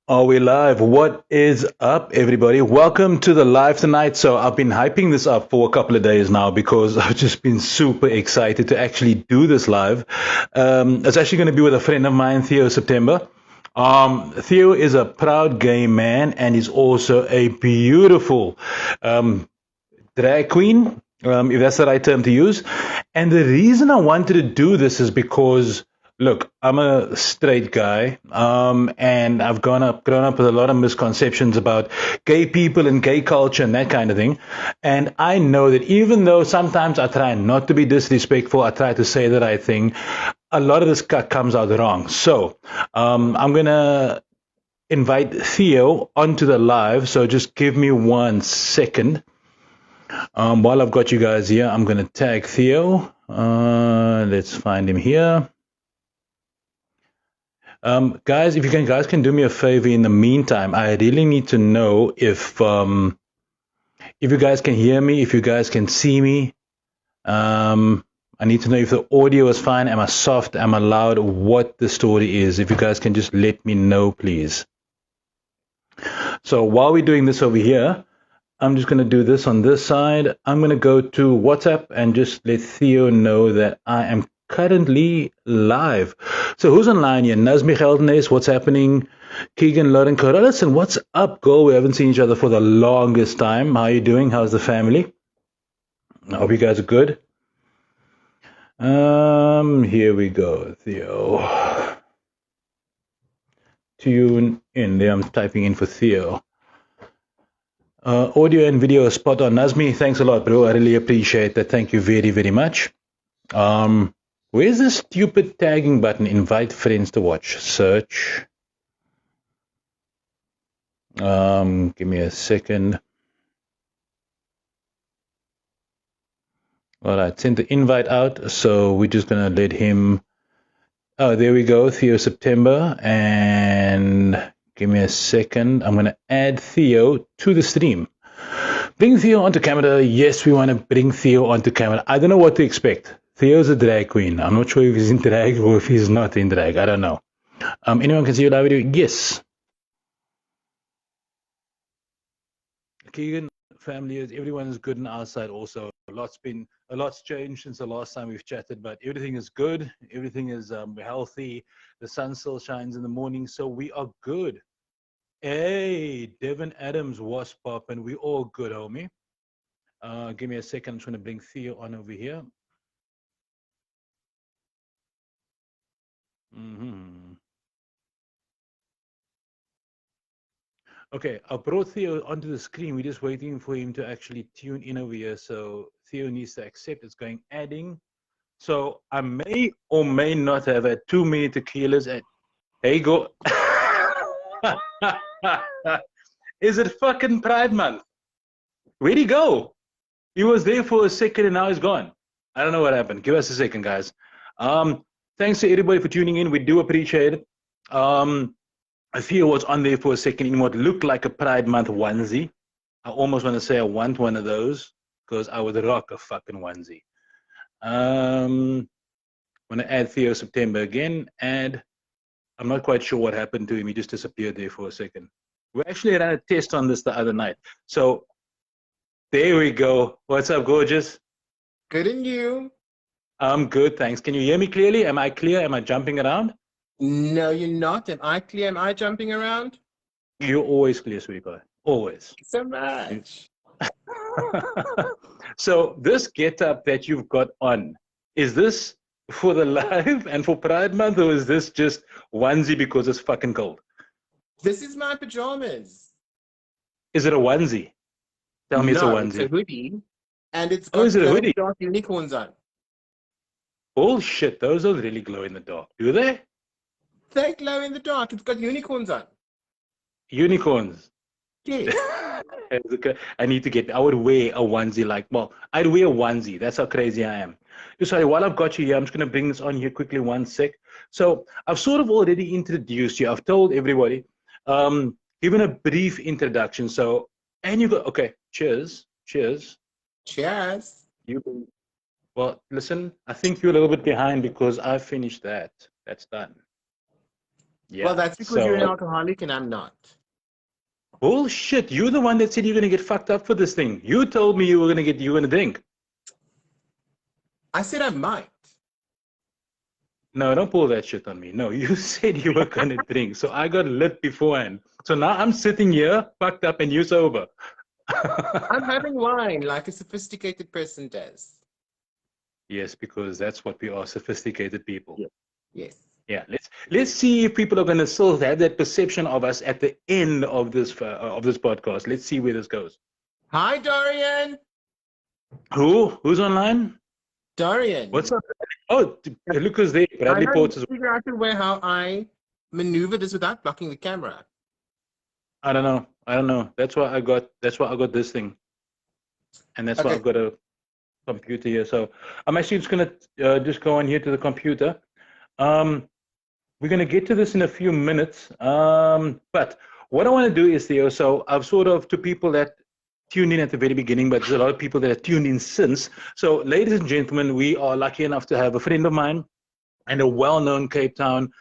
Are we live? What is up, everybody? Welcome to the live tonight. So I've been hyping this up for a couple of days now because I've just been super excited to actually do this live. It's actually going to be with a friend of mine, Theo September. Theo is a proud gay man and he's also a beautiful drag queen, if that's the right term to use. And the reason I wanted to do this is because, look, I'm a straight guy, and I've grown up with a lot of misconceptions about gay people and gay culture and that kind of thing. And I know that even though sometimes I try not to be disrespectful, I try to say the right thing, a lot of this comes out wrong. So I'm gonna invite Theo onto the live. So just give me 1 second. While I've got you guys here, I'm going to tag Theo. Let's find him here. Guys, if you guys can do me a favor in the meantime, I really need to know if you guys can hear me, if you guys can see me. I need to know if the audio is fine. Am I soft? Am I loud? What the story is. If you guys can just let me know, please. So while we're doing this over here, I'm just going to do this on this side. I'm going to go to WhatsApp and just let Theo know that I am currently live. So who's online here? Nazmi Geldenes, what's happening? Keegan Lauren Corrales, and what's up, girl? We haven't seen each other for the longest time. How are you doing? How's the family? I hope you guys are good. Here we go, Theo. Tune in. There, I'm typing in for Theo. Audio and video spot on. Nazmi, thanks a lot, bro. I really appreciate that. Thank you very, very much. Where's the stupid tagging button? Invite friends to watch. Search. Give me a second. All right, send the invite out. So we're just going to let him. Oh, there we go. Theo September. And give me a second. I'm going to add Theo to the stream. Bring Theo onto camera. Yes, we want to bring Theo onto camera. I don't know what to expect. Theo's a drag queen. I'm not sure if he's in drag or if he's not in drag. I don't know. Anyone can see your live video? Yes. Keegan, family is everyone's good on our side also. A lot's changed since the last time we've chatted, but everything is good. Everything is healthy. The sun still shines in the morning, so we are good. Hey, Devin Adams was popping. We all good, homie. Give me a second. I'm trying to bring Theo on over here. Okay, I brought Theo onto the screen. We're just waiting for him to actually tune in over here. So Theo needs to accept. It's going adding. So I may or may not have had too many tequilas. And hey, go. Is it fucking Pride Month? Where'd he go? He was there for a second and now he's gone. I don't know what happened. Give us a second, guys. Thanks to everybody for tuning in. We do appreciate it. Theo was on there for a second in what looked like a Pride Month onesie. I almost want to say I want one of those because I would rock a fucking onesie. I'm going to add Theo September again. And I'm not quite sure what happened to him. He just disappeared there for a second. We actually ran a test on this the other night. So there we go. What's up, gorgeous? Good, and you? I'm good, thanks. Can you hear me clearly? Am I clear? Am I jumping around? No, you're not. Am I clear? Am I jumping around? You're always clear, sweetie pie. Always. So much. So this get-up that you've got on, is this for the live and for Pride Month, or is this just onesie because it's fucking cold? This is my pajamas. Is it a onesie? Tell me it's a No, onesie. it's a hoodie. And it's Oh, got is it a hoodie? dark unicorns on. Bullshit, those don't really glow in the dark, do they? They glow in the dark. It's got unicorns on. Unicorns. Yes. I would wear a onesie I'd wear a onesie. That's how crazy I am. Sorry, while I've got you here, I'm just going to bring this on here quickly 1 sec. So I've sort of already introduced you. I've told everybody, given a brief introduction. So, and you go, okay, cheers. Cheers. Well, listen, I think you're a little bit behind because I finished that. That's done. Well, Yeah. that's because you're an So alcoholic and I'm not. bullshit. You're the one that said you're gonna get fucked up for this thing. You told me you were gonna drink. I said I might. No, don't pull that shit on me. No, you said you were gonna drink. So I got lit beforehand. So now I'm sitting here, fucked up, and you sober. I'm having wine like a sophisticated person does. Yes, because that's what we are, sophisticated people. Yeah. Yes. Yeah, let's see if people are going to still have that perception of us at the end of this podcast. Let's see where this goes. Hi, Dorian. Who's online? Dorian. What's up? Oh, look who's there. I Bradley know you Porter's. figure out a way how I maneuver this without blocking the camera. I don't know. I don't know. That's why I got this thing, and that's why Okay. I've got a computer here. So I'm actually just gonna just go on here to the computer. We're gonna get to this in a few minutes. But what I want to do is, Theo, so I've sort of, to people that tuned in at the very beginning, but there's a lot of people that have tuned in since. So, ladies and gentlemen, we are lucky enough to have a friend of mine and a well-known Cape Town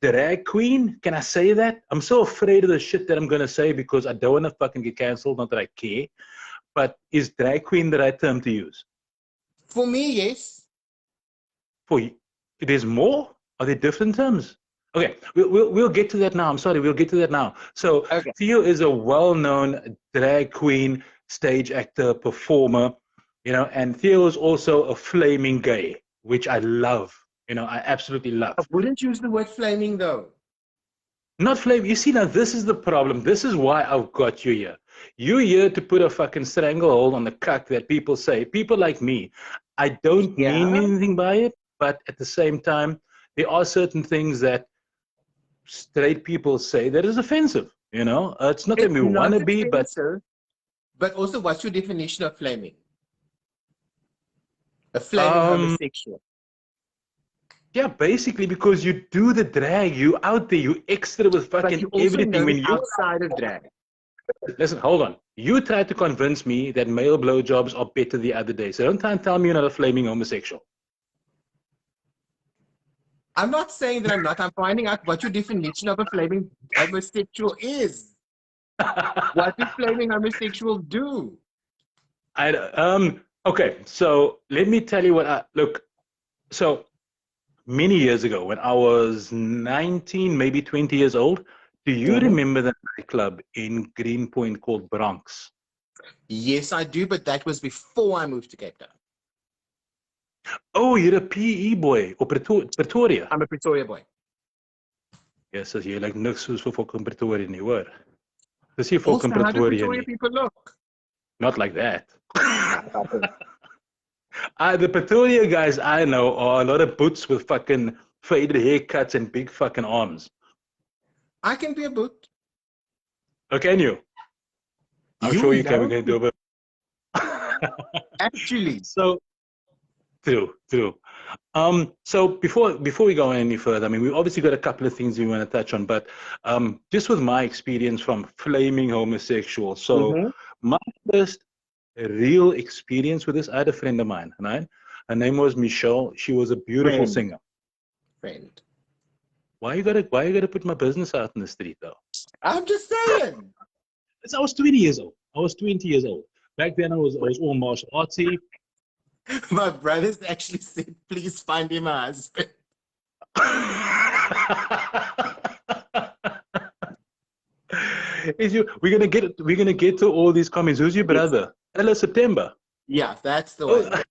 drag queen. Can I say that? I'm so afraid of the shit that I'm gonna say because I don't want to fucking get cancelled. Not that I care, but is drag queen the right term to use? For me, yes. For you, there's more? Are there different terms? Okay, we'll get to that now. I'm sorry, we'll get to that now. So Okay. Theo is a well-known drag queen, stage actor, performer, and Theo is also a flaming gay, which I love. I absolutely love. I wouldn't use the word flaming though. Not flame. You see, now this is the problem. This is why I've got you here. You're here to put a fucking stranglehold on the cuck that people say. People like me. I don't mean Yeah. anything by it, but at the same time, there are certain things that straight people say that is offensive. It's not that It's we want not to be, but offensive, but also what's your definition of flaming? A flaming um, homosexual. yeah, basically because you do the drag, you out there, you extra with But fucking you also everything. know When the you outside of drag. listen, hold on, you tried to convince me that male blowjobs are better the other day. So don't try and tell me you're not a flaming homosexual. I'm not saying that I'm not. I'm finding out what your definition of a flaming homosexual is. What does flaming homosexual do? Okay, so let me tell you what I look. So many years ago, when I was 19, maybe 20 years old, do you Mhm. remember the nightclub in Greenpoint called Bronx? Yes, I do, but that was before I moved to Cape Town. Oh, you're a PE boy, or Pretoria. I'm a Pretoria boy. Yes, so you're like niks soos vir fucking Pretoria nie, hoor. Dis nie Also, fucking how do Pretoria Pretoria nie. people look? Not like that. The Pretoria guys I know are a lot of boots with fucking faded haircuts and big fucking arms. I can be a boot. Oh, can you? I'm You sure you can. We're love going to do it. a bit. Actually. So, true. So before we go any further, I mean, we obviously got a couple of things we want to touch on, but just with my experience from flaming homosexual. So Mm-hmm. my first real experience with this, I had a friend of mine, right? Her name was Michelle. She was a beautiful Friend. singer. Friend. Why you gotta put my business out in the street though? I'm just saying. I was 20 years old. I was 20 years old. Back then I was all martial artsy. My brothers actually said, please find him a husband. We're gonna get to all these comments. Who's your brother? Hello, September. Yeah, that's the Oh. one.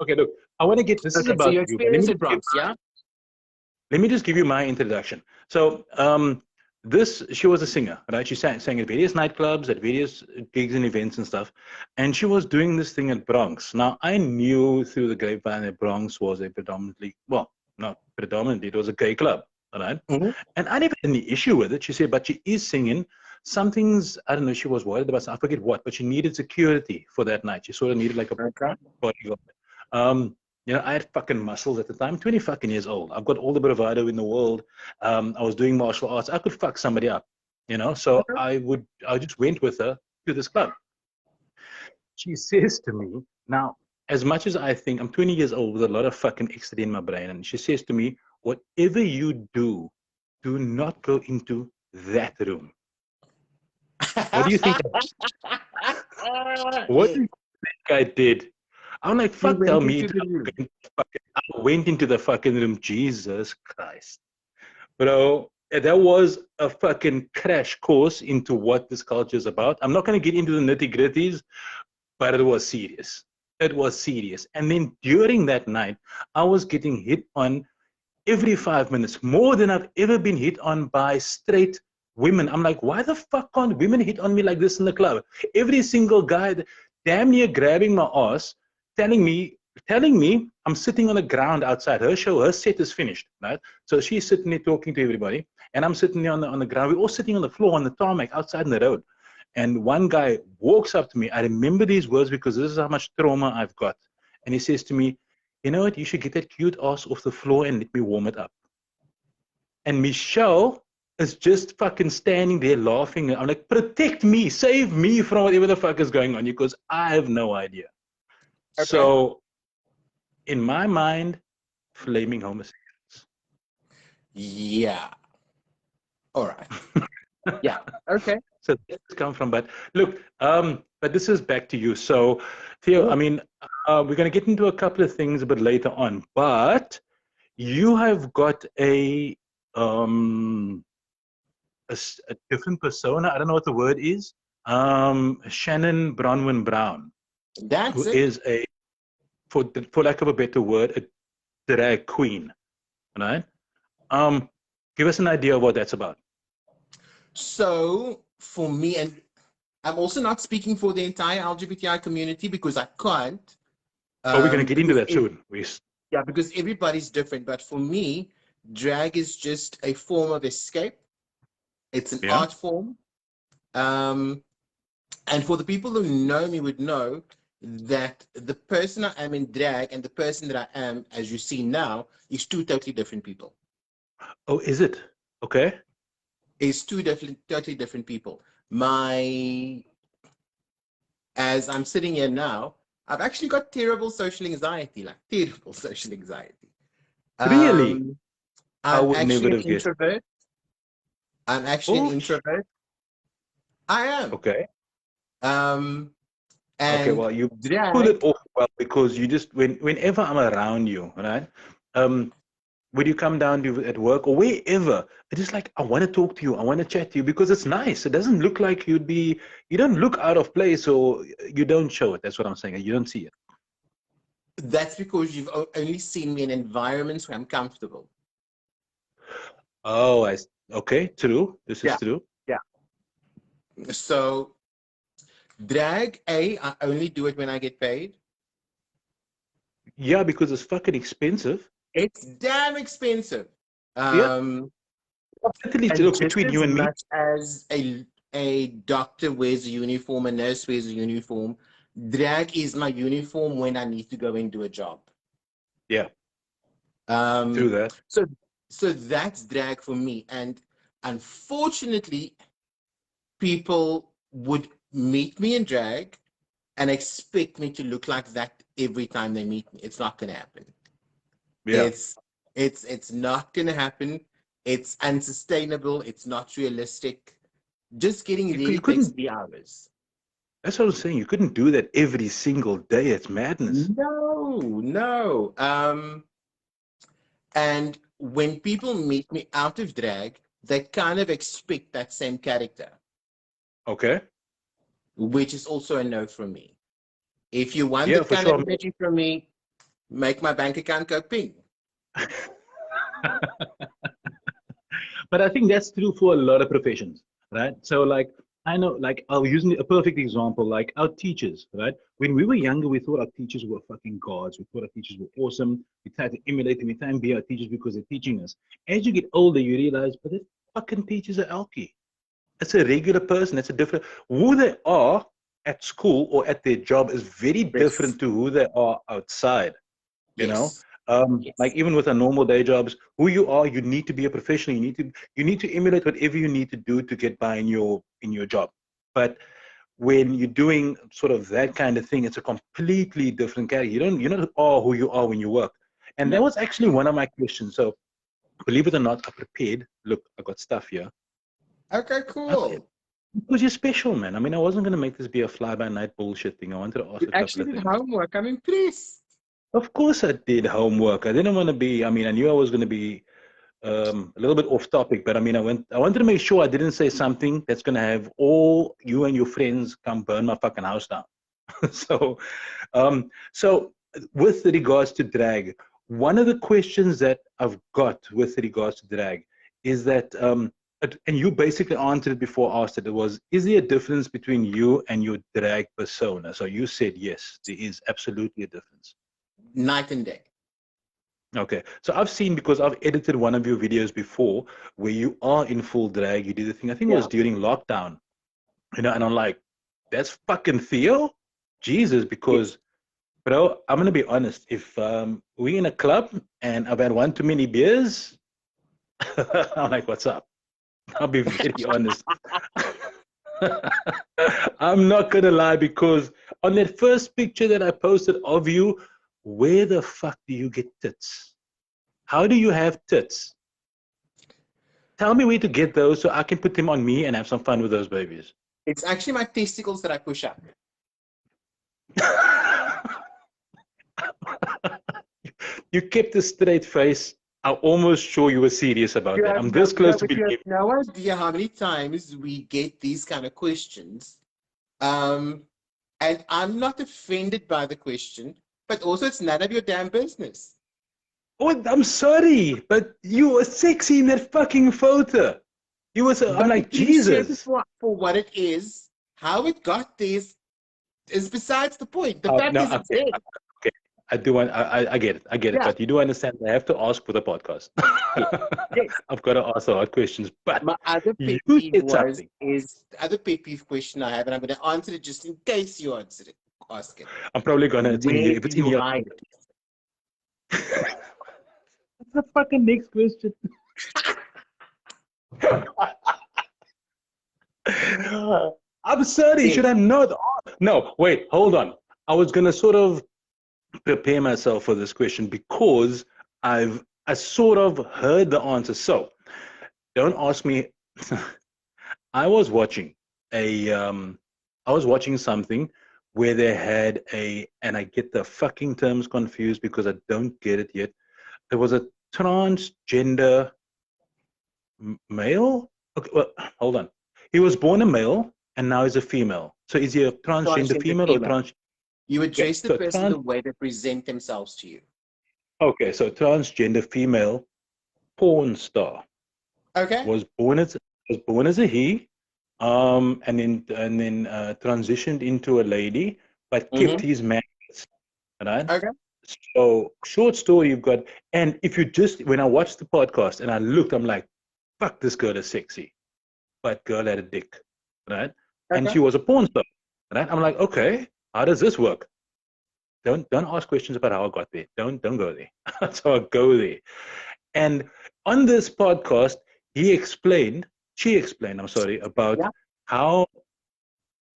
Okay, look, I want to get this is Okay, so about your you, but let me experience at Bronx, yeah? just give you my introduction. So, she was a singer, right? She sang at various nightclubs, at various gigs and events and stuff, and she was doing this thing at Bronx. Now, I knew through the grapevine that Bronx was a predominantly, well, not predominantly, it was a gay club, all right? Mm-hmm. And I never had any issue with it. She said, but she is singing. Something's, I don't know, she was worried about, I forget what, but she needed security for that night. She sort of needed like a bodyguard. I had fucking muscles at the time, 20 fucking years old. I've got all the bravado in the world. I was doing martial arts. I could fuck somebody up, so Okay. I just went with her to this club. She says to me, now, as much as I think I'm 20 years old with a lot of fucking ecstasy in my brain, and she says to me, whatever you do not go into that room. What do you think? What do Yes. you think I did? I'm like, You fuck, tell went me. into the room. I went into the fucking room. Jesus Christ. Bro, that was a fucking crash course into what this culture is about. I'm not going to get into the nitty gritties, but it was serious. It was serious. And then during that night, I was getting hit on every 5 minutes, more than I've ever been hit on by straight women. I'm like, why the fuck can't women hit on me like this in the club? Every single guy, damn near grabbing my ass, telling me I'm sitting on the ground outside her show. Her set is finished, right? So she's sitting there talking to everybody, and I'm sitting there on the ground. We're all sitting on the floor on the tarmac outside in the road. And one guy walks up to me. I remember these words because this is how much trauma I've got. And he says to me, you know what, you should get that cute ass off the floor and let me warm it up. And Michelle is just fucking standing there laughing. I'm like, protect me, save me from whatever the fuck is going on, because I have no idea. Okay. So, in my mind, flaming homosexuals. Yeah. All right. Yeah. Okay. So this come from, but look, but this is back to you. So, Theo, I Cool. mean, we're going to get into a couple of things a bit later on, but you have got um, a different persona. I don't know what the word is. Shannin Bronwyn Brown, That's who it. is for lack of a better word, a drag queen, right? Um, Give us an idea of what that's about. So for me, and I'm also not speaking for the entire LGBTI community because I can't. Oh, we're going to get into Because that soon. yeah, because everybody's different. But for me, drag is just a form of escape. It's an Yeah. art form. Um, and for the people who know me would know that the person I am in drag and the person that I am, as you see now, is two totally different people. Oh, is it? Okay. Is two totally different people. As I'm sitting here now, I've actually got terrible social anxiety, like terrible social anxiety. Really? Um, I I'm would never actually an have guessed. introvert. I'm actually an Oh, introvert. I am. okay. Um, Okay, and well, you pull it drag, off well because you just whenever I'm around you, right? Um, when you come down to at work or wherever, it's just like I want to talk to you, I want to chat to you because it's nice. It doesn't look like you don't look out of place or you don't show it. That's what I'm saying. You don't see it. that's because you've only seen me in environments where I'm comfortable. Oh, okay, true. This is Yeah, true. yeah. So drag, I only do it when I get paid. Yeah, because it's fucking expensive. It's damn expensive. Yeah, Um, literally. and Look, just between as you and me. much as a doctor wears a uniform, a nurse wears a uniform, drag is my uniform when I need to go and do a job. Yeah, true Um, that. so so that's drag for me. And unfortunately, people would meet me in drag and expect me to look like that every time they meet me. It's not going to happen. Yeah. It's it's not going to happen. It's unsustainable. It's not realistic. Just getting You ready takes couldn't. 3 hours. That's what I was saying. You couldn't do that every single day. It's madness. No, no. And when people meet me out of drag, they kind of expect that same character, Okay. which is also a no from me. If you want Yeah, that for kind of sure. energy from me, make my bank account go ping. But I think that's true for a lot of professions, right? So, like, I know, like, I'll use a perfect example, like our teachers, right? When we were younger, we thought our teachers were fucking gods. We thought our teachers were awesome. We tried to emulate them. We tried to be our teachers because they're teaching us. As you get older, you realize, but the fucking teachers are alky. It's a regular person. It's a different, who they are at school or at their job is very Yes. different to who they are outside. You know, Yes. like Yes. even with our normal day jobs, who you are, you need to be a professional. You need to emulate whatever you need to do to get by in your job. But when you're doing sort of that kind of thing, it's a completely different character. You're not who you are when you work. And that No. was actually one of my questions. So believe it or not, I prepared. Look, I got stuff here. Okay, cool. Because you're special, man. I mean, I wasn't going to make this be a fly-by-night bullshit thing. I wanted to ask You a couple actually of did things. homework. I'm impressed. Of course, I did homework. I didn't want to be. I mean, I knew I was going to be a little bit off topic, but I mean, I wanted to make sure I didn't say something that's going to have all you and your friends come burn my fucking house down. so, so with regards to drag, one of the questions that I've got with regards to drag is that, and you basically answered it before I asked it. It was, is there a difference between you and your drag persona? So you said yes, there is absolutely a difference. Night and day. Okay, so I've seen, because I've edited one of your videos before where you are in full drag. You did the thing, I think it was Yeah. during lockdown, and I'm like, that's fucking Theo, Jesus, Yes. because bro, I'm gonna be honest. If we in a club and I've had one too many beers, I'm like, what's up? I'll be very honest. I'm not gonna lie, because on that first picture that I posted of you, where the fuck do you get tits? How do you have tits? Tell me where to get those so I can put them on me and have some fun with those babies. It's actually my testicles that I push up. You kept a straight face. I'm almost sure you were serious about You that. have I'm no, this close no, to but you have believe. no idea how many times we get these kind of questions. Um, and I'm not offended by the question, but also it's none of your damn business. Oh, I'm sorry, but you were sexy in that fucking photo. You was. I'm But like, appreciate it Jesus. for what it is. How it got there is besides the point. The Oh, fact no, is it's okay, there. okay. I do want. I get it. I get it. Yeah. But you do understand. I have to ask for the podcast. Yes. Yes. I've got to ask the hard questions. But My other you pet peeve said something. is the other pet peeve question I have, and I'm going to answer it just in case you answer it. Ask it. I'm probably gonna. It's in Where here. If do it's in you here. hide it? What's the fucking next question? I'm sorry. Yes. Should I not? No. Wait. Hold on. I was gonna sort of prepare myself for this question because I sort of heard the answer. So don't ask me. I was watching a I was watching something where they had and I get the fucking terms confused because I don't get it yet. There was a transgender male. Okay, well, hold on. He was born a male and now he's a female. So is he a transgender Transgender female or female. trans? You Okay, address the so person the way they present themselves to you. okay, so transgender female porn star Okay? was born as a he, and then transitioned into a lady, but kept Mm-hmm. his man, right? Okay. So short story you've got, and if you just when I watched the podcast and I looked, I'm like, fuck, this girl is sexy, but girl had a dick, right? And Okay. she was a porn star, right? I'm like, okay, how does this work? Don't ask questions about how I got there. Don't go there. So I go there. And on this podcast, she explained, I'm sorry, about Yeah. how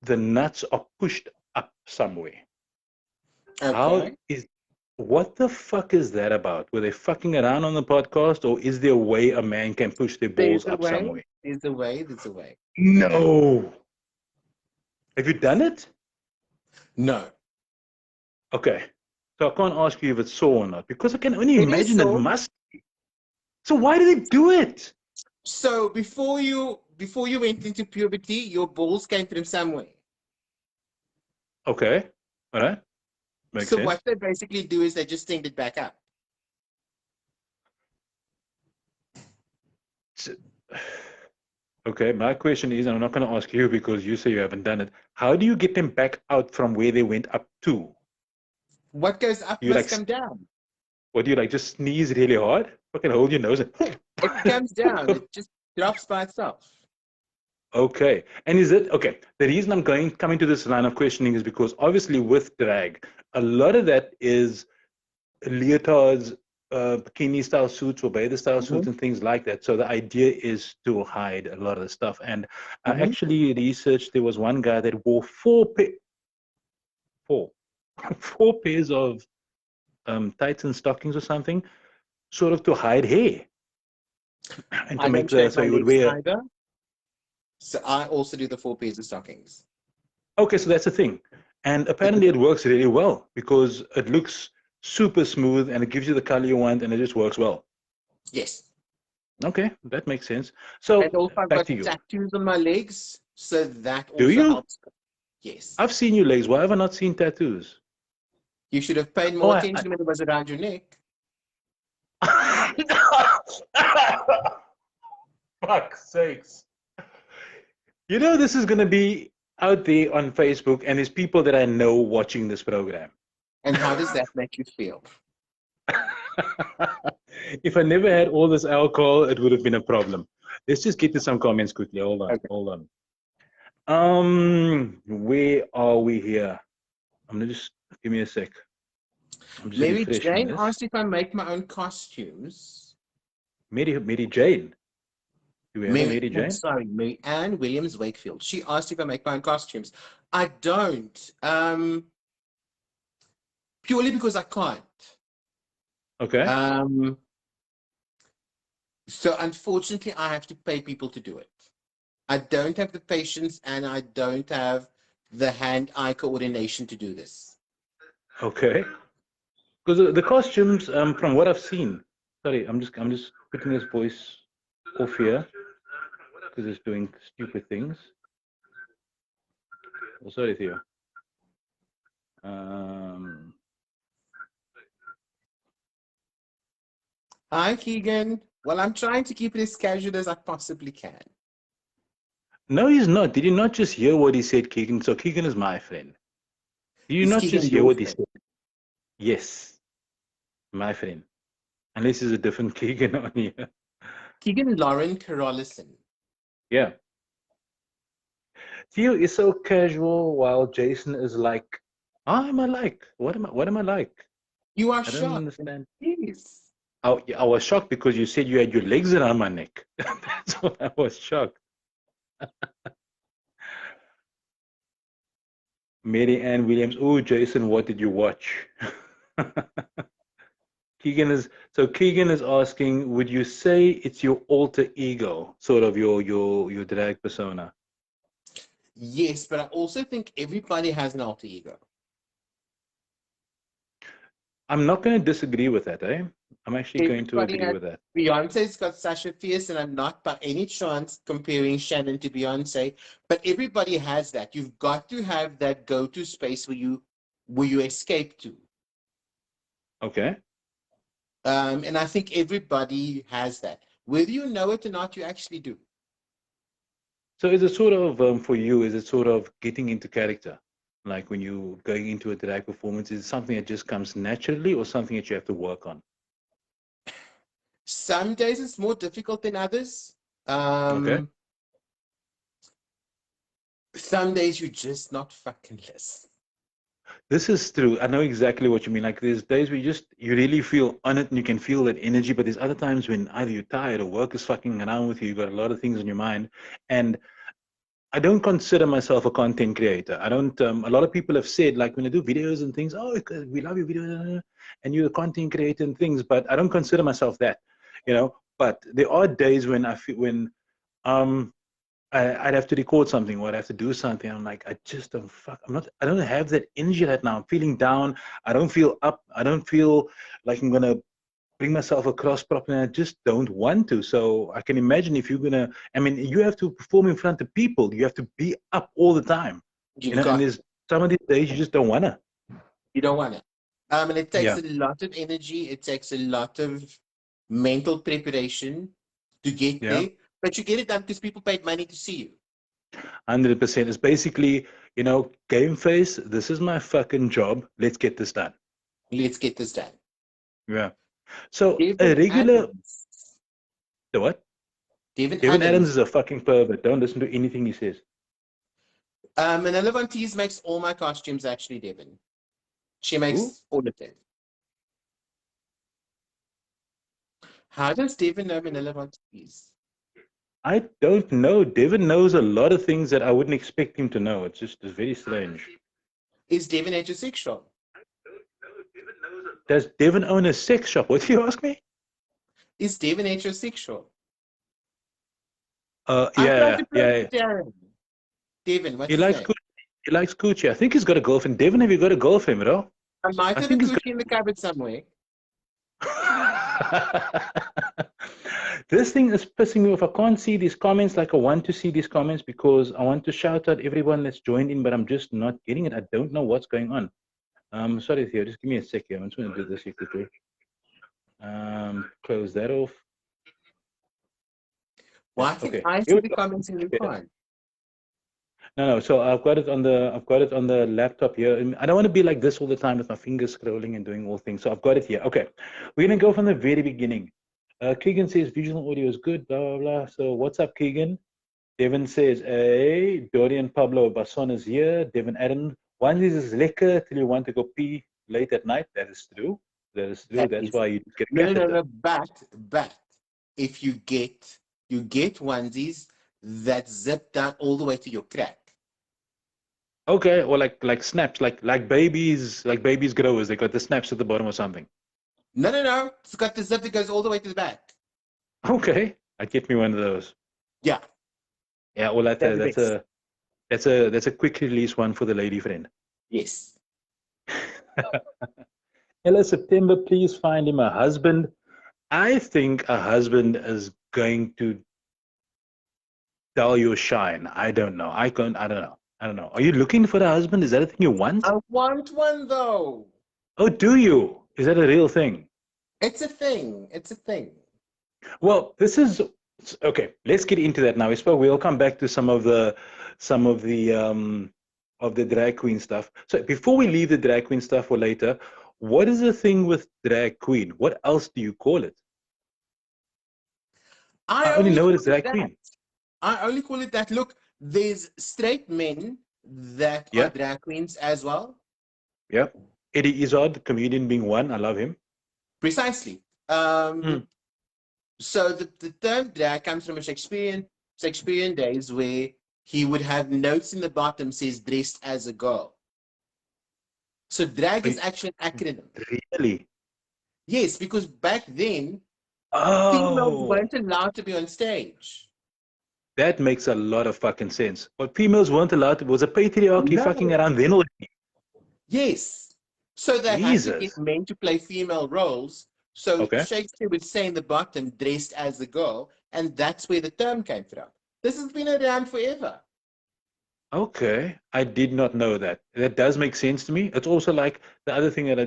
the nuts are pushed up somewhere. How Okay. is what the fuck is that about? Were they fucking around on the podcast, or is there a way a man can push their There's balls a up way. somewhere? There's a way. There's a way. No. Have you done it? No. Okay. So I can't ask you if it's so or not because I can only It is imagine it so. must. So why do they do it? So before you went into puberty, your balls came from somewhere. Okay. All right. Makes So what sense. they basically do is they just send it back up. So- Okay, my question is, and I'm not going to ask you because you say you haven't done it. How do you get them back out from where they went up to? What goes up You must like, come down. what do you like? Just sneeze really hard? Fucking hold your nose and. It comes down. It just drops by itself. Okay, and is it okay? The reason I'm coming to this line of questioning is because obviously with drag, a lot of that is leotards, bikini style suits or bather style suits Mhm. and things like that. So the idea is to hide a lot of the stuff. And I Mhm. actually researched. There was one guy that wore four, four pairs of tights and stockings or something, sort of to hide hair and to I make don't the shave so my he would legs wear. either, so I also do the 4 pairs of stockings. Okay, so that's the thing. And apparently it works really well because it looks super smooth and it gives you the color you want and it just works well. Yes. Okay, that makes sense. And So also I've back got to you. tattoos on my legs, so that Do also you? helps. Yes. I've seen your legs. Why have I not seen tattoos? You should have paid Oh, more attention when it was around your neck. Fuck's sakes. You know, this is going to be out there on Facebook, and there's people that I know watching this program. And how does that make you feel? If I never had all this alcohol, it would have been a problem. Let's just get to some comments quickly. Hold on, Okay. hold on. Where are we here? I'm gonna just give me a sec. I'm just Mary refreshing Jane this. asked if I make my own costumes. Mary Jane. Do we have a Mary Jane? Mary Ann Williams Wakefield. She asked if I make my own costumes. I don't, purely because I can't. Okay. Um, so unfortunately, I have to pay people to do it. I don't have the patience and I don't have the hand-eye coordination to do this. Okay. Because the costumes, from what I've seen, sorry, I'm just putting this voice off here because it's doing stupid things. Oh, sorry, Theo. Um, Hi, Keegan. Well, I'm trying to keep it as casual as I possibly can. no, he's not. Did you not just hear what he said, Keegan? So Keegan is my friend. Did you Is not Keegan just hear your what he friend? said? Yes, my friend. Unless he's a different Keegan on here. Keegan Lauren Carolison. Yeah. Theo is so casual while Jason is like, how am I like? What am I like? You are I don't shocked. understand. Yes. I was shocked because you said you had your legs around my neck. That's what I was shocked. Mary Ann Williams. Oh, Jason, what did you watch? Keegan is asking, would you say it's your alter ego, sort of your drag persona? Yes, but I also think everybody has an alter ego. I'm not going to disagree with that, eh? I'm actually going to Everybody agree has. with that. Beyonce's got Sasha Fierce, and I'm not by any chance comparing Shannon to Beyonce, but everybody has that. You've got to have that go-to space where you escape to. Okay. And I think everybody has that. Whether you know it or not, you actually do. So is it sort of for you? Is it sort of getting into character, like when you going into a drag performance? Is it something that just comes naturally, or something that you have to work on? Some days it's more difficult than others. Okay. Um, some days you're just not fucking less. This is true. I know exactly what you mean. Like there's days where you really feel on it and you can feel that energy, but there's other times when either you're tired or work is fucking around with you, you got a lot of things in your mind. And I don't consider myself a content creator. I don't a lot of people have said like when I do videos and things, oh we love your videos and you're a content creator and things, but I don't consider myself that, you know. But there are days when I feel when um I'd have to record something or I'd have to do something. I'm like, I just don't fuck. I don't have that energy right now. I'm feeling down. I don't feel up. I don't feel like I'm going to bring myself across properly. I just don't want to. So I can imagine if you're going to, I mean, you have to perform in front of people. You have to be up all the time, you You've know, and got there's some of these days you just don't want to. You don't want it. And it takes Yeah. a lot of energy. It takes a lot of mental preparation to get Yeah. there. But you get it done because people paid money to see you. 100%. It's basically, you know, game face. This is my fucking job. Let's get this done. Let's get this done. Yeah. So a Devin regular, Adams. the what? Devin Kevin Adams Adams. is a fucking pervert. Don't listen to anything he says. Manila Von Teese makes all my costumes actually, Devin. She Who? makes all of them. How does Devin know Manila wants peace? I don't know. Devin knows a lot of things that I wouldn't expect him to know. It's very strange. Is Devin heterosexual? Does Devin own a sex shop? What do you ask me? Is Devin heterosexual? I'm trying Yeah, to yeah, probe yeah. Darren. Devin, what's He his likes name? coochie. He likes coochie. I think he's got a girlfriend. Devin, have you got a girlfriend, bro? I might I have a think he's coochie in the cupboard somewhere. got. This thing is pissing me off. I can't see these comments like I want to see these comments because I want to shout out everyone that's joined in, but I'm just not getting it. I don't know what's going on. Sorry, Theo. Just give me a sec here. I'm just going to do this here quickly. Close that off. Why can Okay. I Here see we the go. comments and you Better. can't? No. So I've got it on the laptop here. And I don't want to be like this all the time with my fingers scrolling and doing all things. So I've got it here. Okay. We're gonna go from the very beginning. Keegan says visual audio is good. Blah blah blah. So what's up, Keegan? Devin says, hey, Dorian Pablo Basson is here. Devin Adam, one is lekker till you want to go pee late at night. That is true. That is true. That That's is why you get a no, no, no, catheter. no. But if you get onesies that zip down all the way to your crack. Okay, or like snaps, like babies growers. They got the snaps at the bottom or something. No, no, no. It's got the zip that goes all the way to the back. Okay, I'd get me one of those. Yeah, Yeah, well that's they're a the that's best. a that's a quick release one for the lady friend. Yes. Hello September, please find him a husband. I think a husband is going to dull your shine. I don't know. I don't know. I don't know. Are you looking for a husband? Is that a thing you want? I want one though. Oh, do you? Is that a real thing? It's a thing. It's a thing. Well, this is okay. Let's get into that now. We'll come back to some of the drag queen stuff. So before we leave the drag queen stuff for later, what is the thing with drag queen? What else do you call it? I I only only know it call as it drag that. queen. I only call it that. Look, there's straight men that are Yeah, drag queens as well. yeah. Eddie Izzard, the comedian, being one. I love him. Precisely. Mm. So the term drag comes from a Shakespearean days where he would have notes in the bottom says dressed as a girl. So drag is actually an acronym. Really? Yes, because back then females Oh, weren't allowed to be on stage. that makes a lot of fucking sense. But females weren't allowed to, was a patriarchy fucking No. around then already. Yes. So they had to get Jesus. men to play female roles. So Okay. Shakespeare would say in the bottom, dressed as a girl, and that's where the term came from. This has been around forever. Okay. I did not know that. That does make sense to me. It's also like the other thing that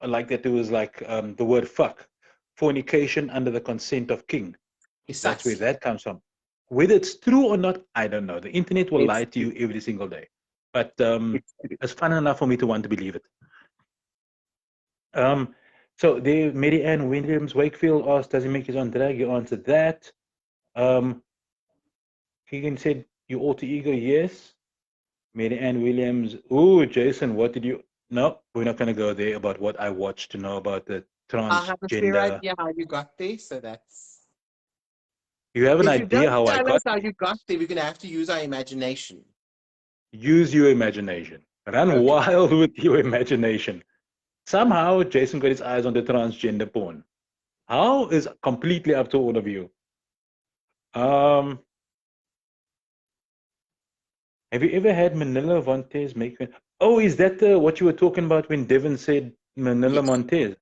I like that too is like the word fuck. Fornication under the consent of king. That's where Precisely. that comes from. Whether it's true or not, I don't know. The internet will It's lie to you every single day. But it's true. it's fun enough for me to want to believe it. Um, so there, Mary Ann Williams Wakefield asked, does he make his own drag? You answered that. Um, Keegan said, your alter ego, yes. Mary Ann Williams, ooh, Jason, what did you? No, we're not going to go there about what I watched to know about the I have a fair transgender. idea how you got there, so that's You have an if you idea don't how I tell us got how there. you got there, we're gonna have to use our imagination. Use your imagination. Run Okay. wild with your imagination. Somehow, Jason got his eyes on the transgender porn. How is completely up to all of you. Um, have you ever had Manila Montez make? Oh, is that the what you were talking about when Devin said Manila Yes. Montez?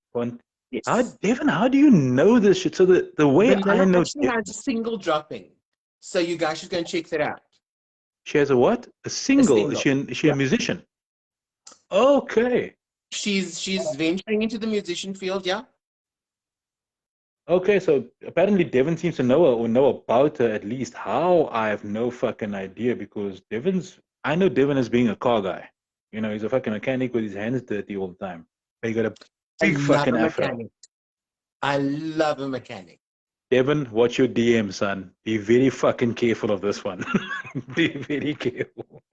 How, Yes. Devin? How do you know this shit? So the way I Vanilla know actually has Devin, a single dropping. So you guys should go and check that out. she has a what? A A single. Is single. she a Yeah. musician? Okay. She's venturing into the musician field, yeah. Okay, so apparently Devin seems to know her or know about her at least. How? I have no fucking idea because I know Devin as being a car guy. You know, he's a fucking mechanic with his hands dirty all the time. But he got a I big love fucking a afro. mechanic. I love a mechanic. Devin, watch your DM, son. Be very fucking careful of this one. Be very careful.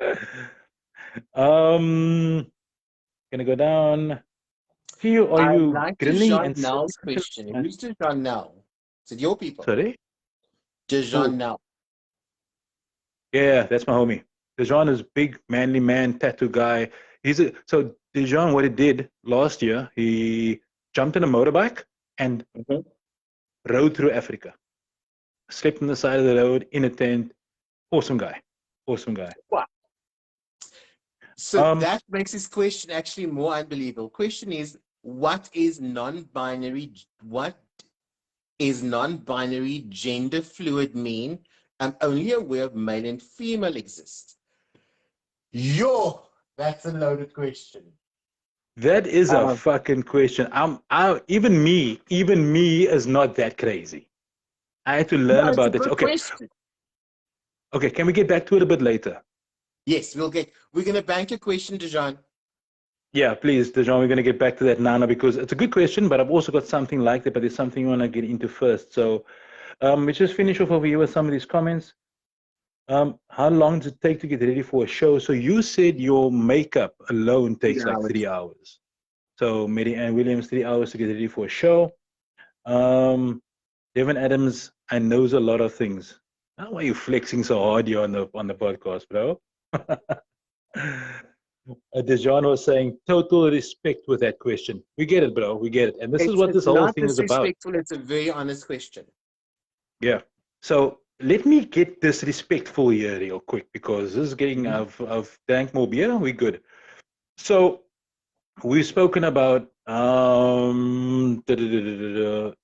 Um, gonna go down. Theo, are I you like grinning Dejan and saying Nell's something? question. Who's Dejan Nell? Is it your people? Sorry? Dejan Who? Nell. Yeah, that's my homie. Dejan is big, manly man, tattoo guy. So Dejan, what he did last year, he jumped on a motorbike and Mhm. rode through Africa. Slept on the side of the road in a tent. Awesome guy. Awesome guy. Wow. So Um, that makes this question actually more unbelievable. Question is, what is non-binary? What is non-binary gender fluid mean? I'm only aware of male and female exist. Yo, that's a loaded question. that is a Um, fucking question. Even me is not that crazy. I had to no, learn it's a about this. good Okay, question. okay. Can we get back to it a bit later? Yes, we're gonna bank your question, Dejan. Yeah, please, Dejan. We're going to get back to that now because it's a good question, but I've also got something like that, but there's something I want to get into first. So let's just finish off over here with some of these comments. How long does it take to get ready for a show? So you said your makeup alone takes like 3 hours. So Mary Ann Williams, 3 hours to get ready for a show. Devin Adams, I knows a lot of things. Why are you flexing so hard here on the podcast, bro? Dejan was saying total respect with that question. We get it, bro. We get it. And this is what It's this whole not thing is about. disrespectful. It's a very honest question. Yeah. So let me get disrespectful here real quick because this is getting Mhm. I've drank more beer. We good. So we've spoken about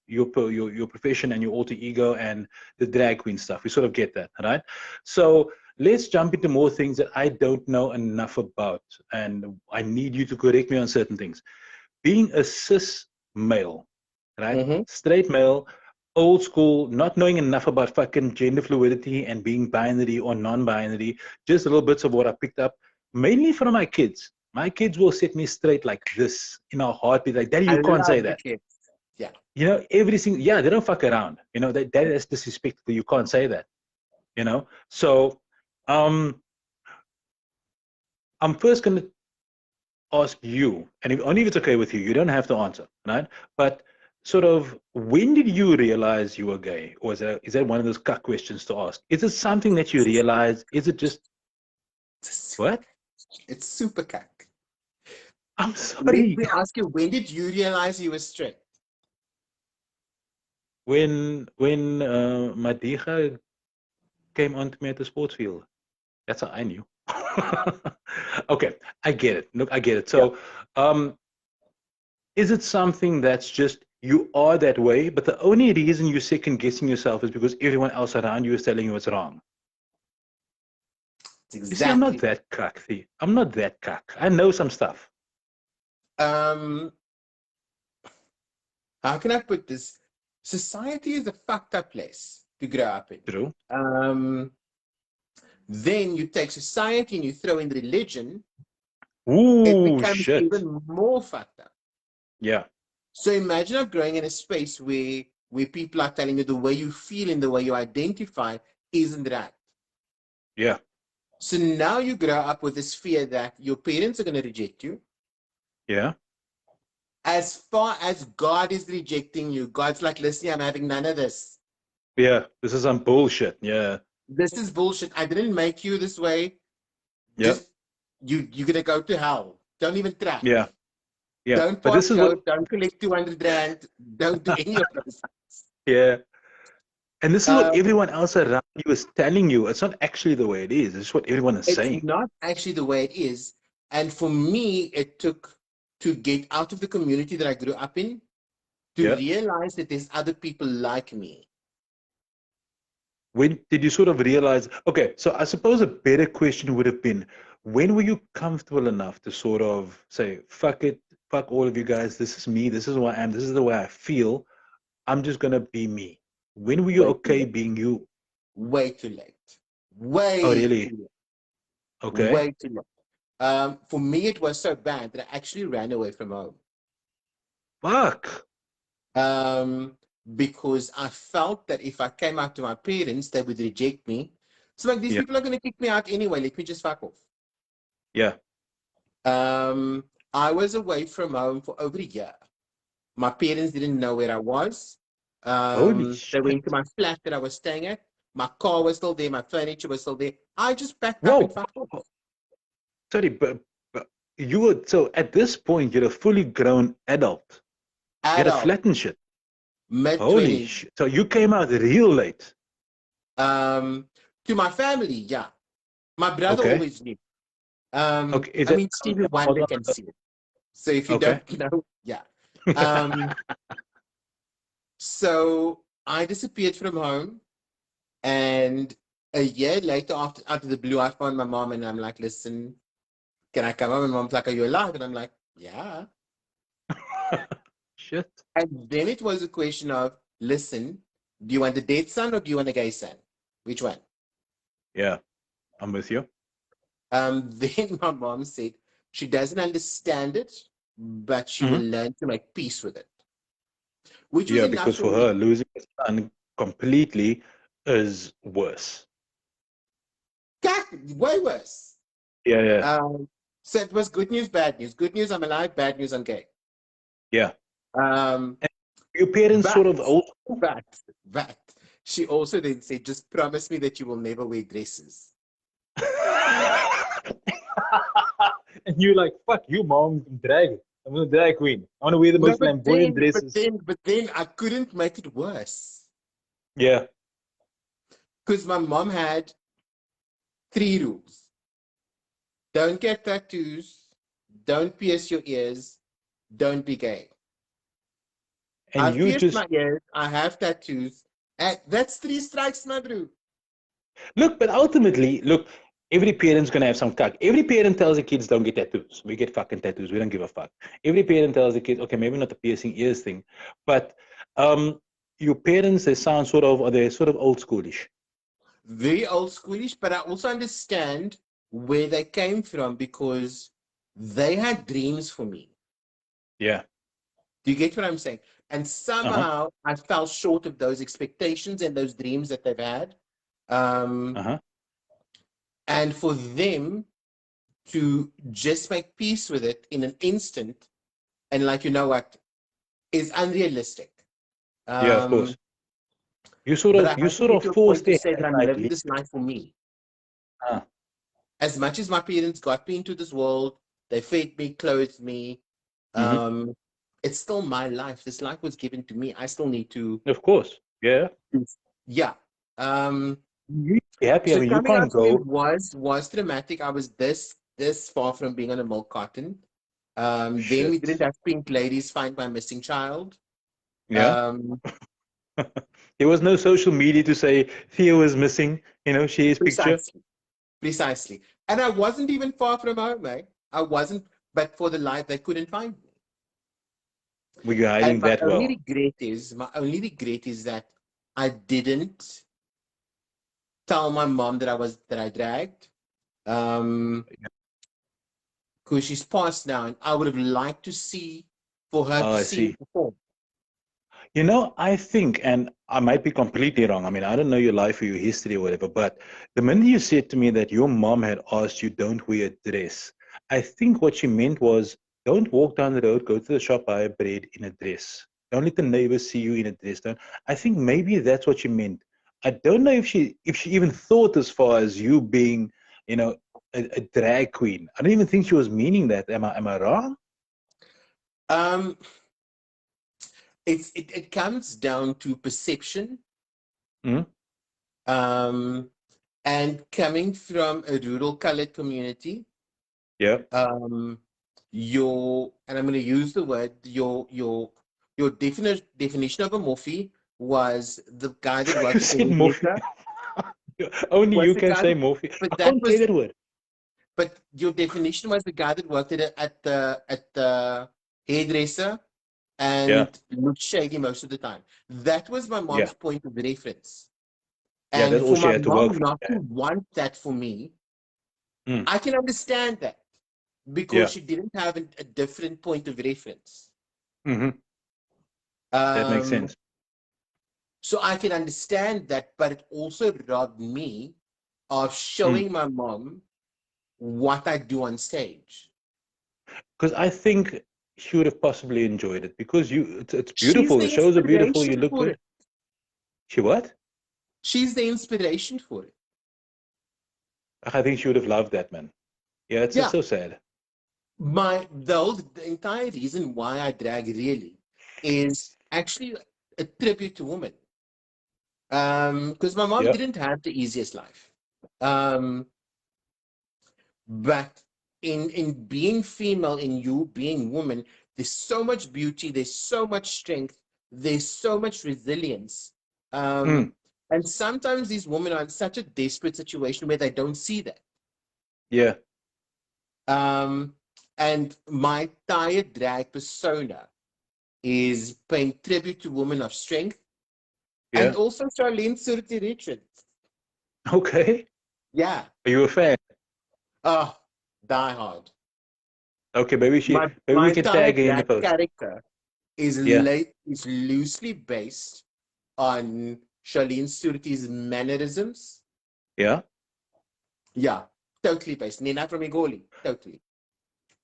your profession and your alter ego and the drag queen stuff. We sort of get that, right? So let's jump into more things that I don't know enough about, and I need you to correct me on certain things. Being a cis male, right? Mhm. Straight male, old school, not knowing enough about fucking gender fluidity and being binary or non-binary, just little bits of what I picked up, mainly from my kids. My kids will set me straight like this in a heartbeat, like, Daddy, I you can't say love the that. kids. Yeah. Everything, yeah, they don't fuck around. That is disrespectful. You can't say that. So, um, I'm first going to ask you, and only if it's okay with you, you don't have to answer, right? But sort of, when did you realize you were gay? Or is that one of those cuck questions to ask? Is it something that you realize? Is it just, what? It's super cack. I'm Let sorry. me ask you, when did you realize you were straight? When Madiga came onto me at the sports field, that's how I knew. Okay, I get it. Look, I get it. Yeah. So, um, is it something that's just you are that way, but the only reason you're second guessing yourself is because everyone else around you is telling you it's wrong? It's You see, I'm not exactly. that cocky. I'm not that cock. I know some stuff. Um, how can I put this? Society is a fucked up place to grow up in. True. Um, then you take society and you throw in religion, it Ooh, becomes shit. even more fucked up. Yeah, So imagine of growing in a space where people are telling you the way you feel and the way you identify isn't right. yeah, So now you grow up with this fear that your parents are going to reject you. yeah, As far as God is rejecting you, God's like, listen, I'm having none of this. yeah. This is some bullshit. Yeah, This is bullshit. I didn't make you this way. yeah, Just you're gonna go to hell. Don't even try. yeah, yeah. Don't But this is passcode. what, Don't collect 200 rand. Don't do any of those. yeah. And this is what Um, everyone else around you is telling you. It's not actually the way it is. It's what everyone is it's saying. not actually the way it is. And for me, it took to get out of the community that I grew up in to Yeah. realize that there's other people like me. When did you sort of realize? Okay, so I suppose a better question would have been, when were you comfortable enough to sort of say, fuck it, fuck all of you guys, this is me, this is who I am, this is the way I feel, I'm just gonna be me. When were you Way too okay late. being you? Way too late. Oh, Way really? too late. Okay. Way too late. For me, it was so bad that I actually ran away from home. Fuck. Um, because I felt that if I came out to my parents, they would reject me. So like these Yeah. people are going to kick me out anyway. Let me just fuck off. Yeah. Um, I was away from home for over a year. My parents didn't know where I was. Holy They went to shit. my flat that I was staying at. My car was still there. My furniture was still there. I just packed up and Whoa. fucked off. Sorry, but you were, so at this point, you're a fully grown adult. You had a Adult, flat and shit. mid Holy 20s. shit. So you came out real late. Um, to my family, yeah. My brother Okay. always knew. Okay. Is I it mean, Stevie Wonder can see it. So if you okay? don't know, yeah. Um, so I disappeared from home, and a year later, after out of the blue, I found my mom, and I'm like, "Listen, can I come home?" And mom's like, "Are you alive?" And I'm like, "Yeah." Shit. And then it was a question of, "Listen, do you want a dead son or do you want a gay son? Which one?" Yeah, I'm with you. Then my mom said she doesn't understand it, but she will Hmm. learn to make peace with it, which was Yeah, enough because for for her, me. losing a son completely is worse. God, way worse. Yeah, yeah, Um, so it was good news, bad news. Good news, I'm alive. Bad news, I'm gay. yeah. Um, And your parents but, sort of old school? but, but, she also then said, just promise me that you will never wear dresses. And you're like, fuck you, mom, I'm drag. I'm a drag queen. I want to wear the No, most flamboyant dresses. but then I couldn't make it worse Yeah. because my mom had three rules: don't get tattoos, don't pierce your ears, don't be gay. And I've you pierced just my ears, I have tattoos, and that's three strikes, my bro. look, but ultimately, look, every parent's gonna have some cuck. Every parent tells the kids don't get tattoos. We get fucking tattoos. We don't give a fuck. Every parent tells the kids, okay, maybe not the piercing ears thing, but um, your parents, they sound sort of, or they're sort of old schoolish. Very old schoolish, but I also understand where they came from because they had dreams for me. Yeah. Do you get what I'm saying? And Uh huh. somehow I fell short of those expectations and those dreams that they've had. Uh Um, huh. and for them to just make peace with it in an instant, and like, you know what, is unrealistic. Yeah, of Um, course. but I You had to sort get of to a point forced to their say that hand I'm like, living this life for me. uh, As much as my parents got me into this world, they fed me, clothed me. mm-hmm. Um, it's still my life. This life was given to me. I still need to, Of course. Yeah. yeah. Um, You be happy. I so mean, you coming can't out for me go. was traumatic. I was this far from being on a milk carton. Then we didn't Shit. have Pink Ladies Find My Missing Child. Yeah. Um, There was no social media to say Theo is missing. You know, share his picture. precisely, precisely. And I wasn't even far from home, eh? I wasn't, but for the life they couldn't find me. Were you And hiding that well? my only regret is that I didn't tell my mom that I dragged. Um, because she's passed now, and I would have liked to see for her Oh, to I see me see. perform. You know, I think, and I might be completely wrong. I mean, I don't know your life or your history or whatever, but the minute you said to me that your mom had asked you, don't wear a dress, I think what she meant was, don't walk down the road, go to the shop, buy a bread in a dress. Don't let the neighbors see you in a dress. Don't. I think maybe that's what she meant. I don't know if she even thought as far as you being, you know, a drag queen. I don't even think she was meaning that. Am I wrong? Um, it comes down to perception. Hmm. Um, and coming from a rural colored community, Yeah. um, your and I'm going to use the word your definition of a morphe was the guy that You worked at the said Morphe. hairdresser. Only Was you the can guy say that, Morphe. I but that can't say was that word. but your definition was the guy that worked at the hairdresser Yeah, and looked shady most of the time. That was my yeah, mom's point of reference. yeah. That's And all for she my had to work mom for. not to Yeah, want that for me, mm, I can understand that because yeah. she didn't have a different point of reference. Hmm. That makes Um, sense. so I can understand that, but it also robbed me of Mm, showing my mom what I do on stage. Because I think she would have possibly enjoyed it because it's She's beautiful. the The shows are beautiful. inspiration You look for good. it. She what? She's the inspiration for it. I think she would have loved that, man. Yeah, it's just Yeah. so sad. The entire reason why I drag really is actually a tribute to women. Because my mom Yeah. didn't have the easiest life. Um, but in being female, in you being woman, there's so much beauty, there's so much strength, there's so much resilience. Mm, And sometimes these women are in such a desperate situation where they don't see that. yeah. Um, and my entire drag persona is paying tribute to women of strength and Yeah. also Charlene Surti Richards. Okay. Yeah. Are you a fan? Oh, die hard. Okay, maybe My we can entire tag her in the drag post. character Yeah. is loosely based on Charlene Surti's mannerisms. Yeah. Yeah, totally based. Nina from Igoli, totally.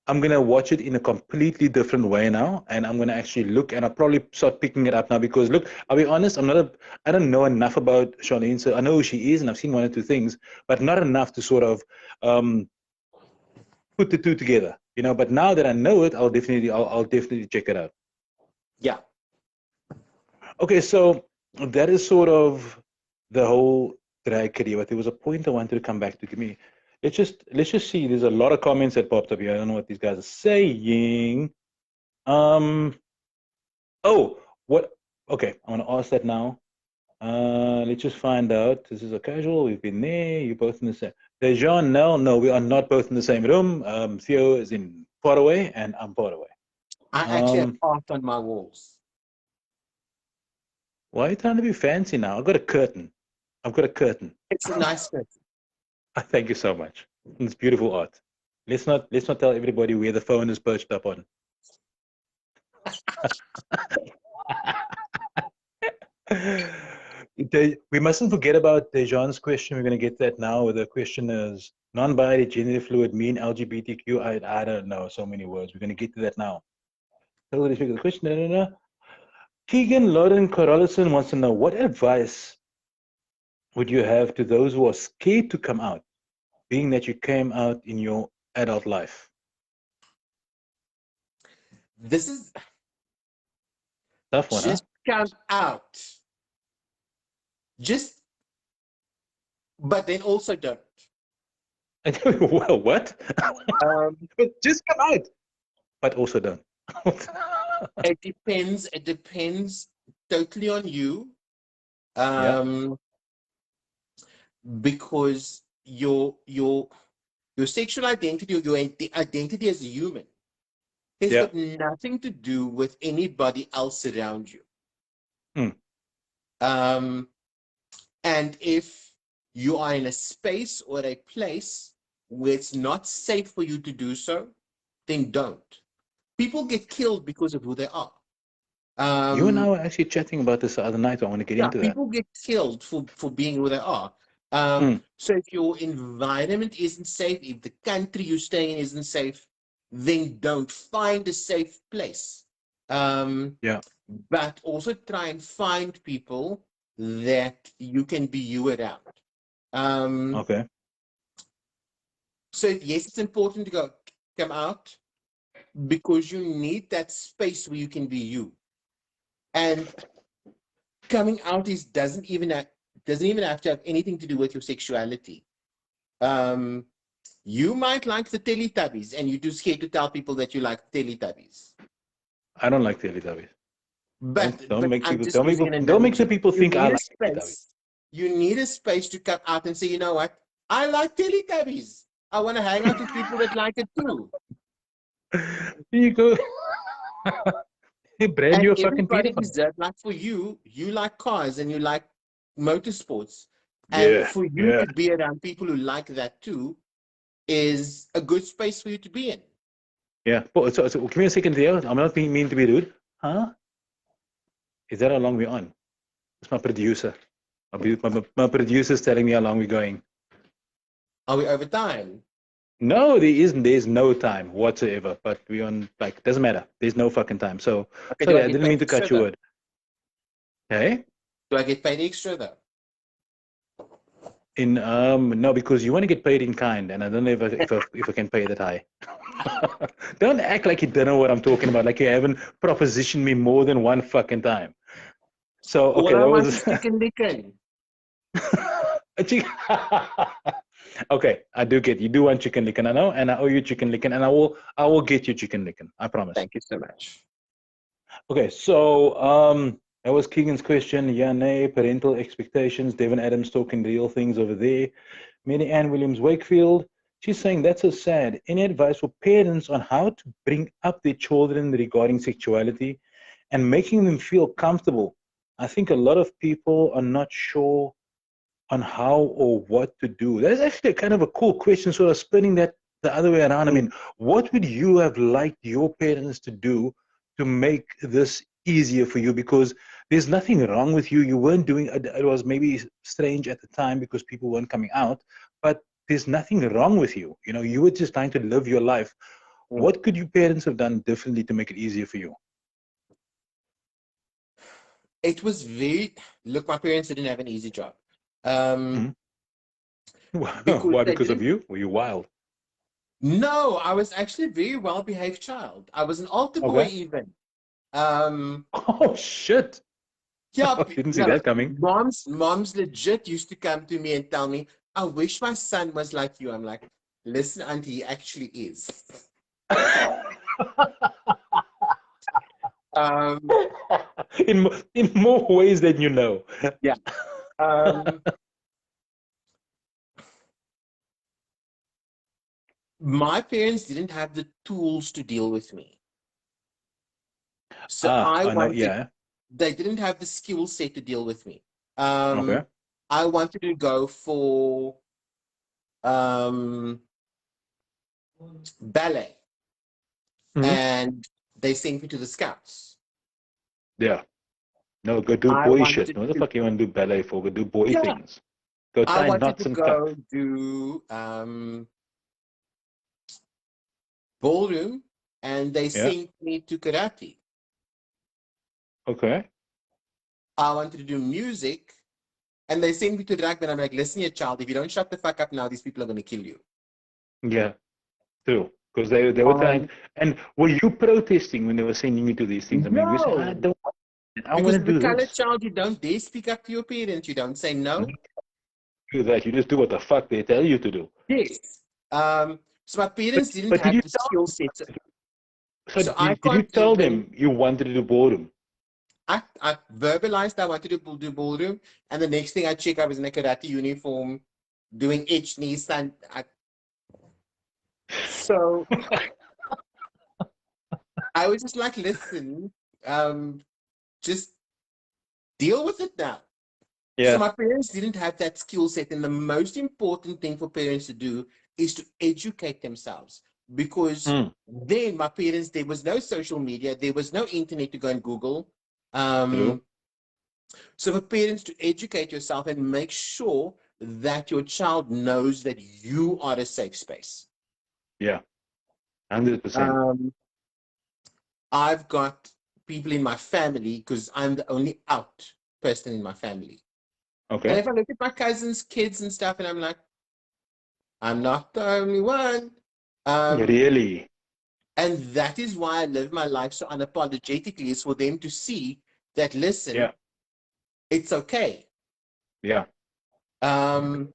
I'm gonna watch it in a completely different way now, and I'm gonna actually look, and I'll probably start picking it up now because look, I'll be honest, I don't know enough about Charlene. So I know who she is, and I've seen one or two things, but not enough to sort of um, put the two together, you know. But now that I know it, I'll definitely check it out. Yeah. Okay, so that is sort of the whole drag career, but there was a point I wanted to come back to. Give me, let's just see. There's a lot of comments that popped up here. I don't know what these guys are saying. Um, oh, what? Okay, I want to ask that now. Let's just find out. This is a casual. We've been there. You're both in the same. Dejan, no, we are not both in the same room. Theo is in far away, and I'm far away. I actually have Um, art on my walls. why are you trying to be fancy now? I've got a curtain. I've got a curtain. It's a nice fit. Thank you so much. It's beautiful art. Let's not tell everybody where the phone is perched up on. We mustn't forget about Dejan's question. We're going to get that now. The question is non-binary, gender fluid, mean LGBTQ. I don't know. So many words. We're going to get to that now. So the question. No, no, no. Keegan Lauren Corolison wants to know what advice would you have to those who are scared to come out, being that you came out in your adult life? This is Tough one, huh? just come out. Just, but then also don't. Well, what? Um, Just come out, but also don't. it depends. It depends totally on you. Yeah, Um, because your sexual identity or your identity as a human has yeah. got nothing to do with anybody else around you. Mm, Um, and if you are in a space or a place where it's not safe for you to do so, then don't. People get killed because of who they are. you and I Um, were actually chatting about this the other night. I want to get yeah, into that. people get killed for being who they are. Mm, So if your environment isn't safe, if the country you're staying in isn't safe, then don't find a safe place. Um, yeah. but also try and find people that you can be you around. Um, Okay. so yes, it's important to come out because you need that space where you can be you. And coming out doesn't even have to have anything to do with your sexuality. Um, you might like the Teletubbies, and you're too scared to tell people that you like Teletubbies. I don't like Teletubbies. Don't But make I'm people just using an don't make the analogy. people You think I need a like Teletubbies. space. You need a space to come out and say, you know what? I like Teletubbies. I want to hang out with people that like it too. Here you go. Brand And new fucking everybody pedophile. deserves, like for you, you like cars and you like motorsports. And Yeah, for you yeah, to be around people who like that too is a good space for you to be in. yeah. So give me a second there. I'm not being mean to be rude. Huh? Is that how long we're on? It's my producer. My producer's telling me how long we're going. Are we over time? No, there isn't. There's no time whatsoever. But we on like doesn't matter. There's no fucking time. So Okay, do sorry, I I get didn't paid mean to extra cut your though? word. Okay. Do I get paid extra though? In no, because you want to get paid in kind, and I don't know if I can pay that high. Don't act like you don't know what I'm talking about. Like you haven't propositioned me more than one fucking time. So All okay, I that want was is chicken licken. a chicken. Okay, I do get you do want chicken licken. I know, and I owe you chicken licken, and I will get you chicken licken. I promise. Thank you so much. Okay, so that was Keegan's question. Yeah, nay, parental expectations. Devin Adams talking real things over there. Mary Ann Williams Wakefield. She's saying that's so sad. Any advice for parents on how to bring up their children regarding sexuality and making them feel comfortable? I think a lot of people are not sure on how or what to do. That's actually kind of a cool question, sort of spinning that the other way around. I Mm, mean, what would you have liked your parents to do to make this easier for you? Because there's nothing wrong with you. You weren't doing it. It was maybe strange at the time because people weren't coming out, but there's nothing wrong with you. You know, you were just trying to live your life. mm. What could your parents have done differently to make it easier for you? It was very, look, my parents didn't have an easy job. Um, Hmm. because Why? they Because of didn't, you? Were you wild? no, I was actually a very well-behaved child. I was an altar boy Okay. even. Um, Oh shit! yeah, Didn't see no, that coming. moms legit used to come to me and tell me, I wish my son was like you. I'm like, listen, auntie, he actually is. Um, In more ways than you know. yeah. Um, my parents didn't have the tools to deal with me. So Ah, I I know. wanted, Yeah. they didn't have the skill set to deal with me. Okay. I wanted to go for um, ballet, Hmm. and they sent me to the Scouts. Yeah. No, go do I boy shit. wanted What the to, fuck you want to do ballet for? Go do boy yeah, things. Go I tie wanted knots to and fuck. go do ballroom, and they Yeah. sent me to karate. Okay. I wanted to do music, and they sent me to rugby. And I'm like, listen here, child, if you don't shut the fuck up now, these people are going to kill you. Yeah. True. Because they were trying. Um, And were you protesting when they were sending you to these things? I mean, you say, I no, don't want it. I want because to as a do colored this. child, you don't dare speak up to your parents. You don't say You no. don't do that. You just do what the fuck they tell you to do. Yes. So my But parents didn't but did have you the tell? skill set. So So I did you can't tell even. them you wanted to do ballroom? I verbalized I wanted to do ballroom, and the next thing I check, I was in a karate uniform, doing itch knees, and so I was just like, listen, um, just deal with it now. So Yeah. my parents didn't have that skill set, and the most important thing for parents to do is to educate themselves. Because Hmm. then my parents, there was no social media, there was no internet to go and Google. True. Um, so for parents to educate yourself and make sure that your child knows that you are a safe space. Yeah. 100%. Um, I've got people in my family because I'm the only out person in my family. And Okay. if I look at my cousins, kids, and stuff, and I'm like, I'm not the only one. Um, Really? and that is why I live my life so unapologetically, is for them to see that, listen, Yeah. it's okay. Yeah. Um,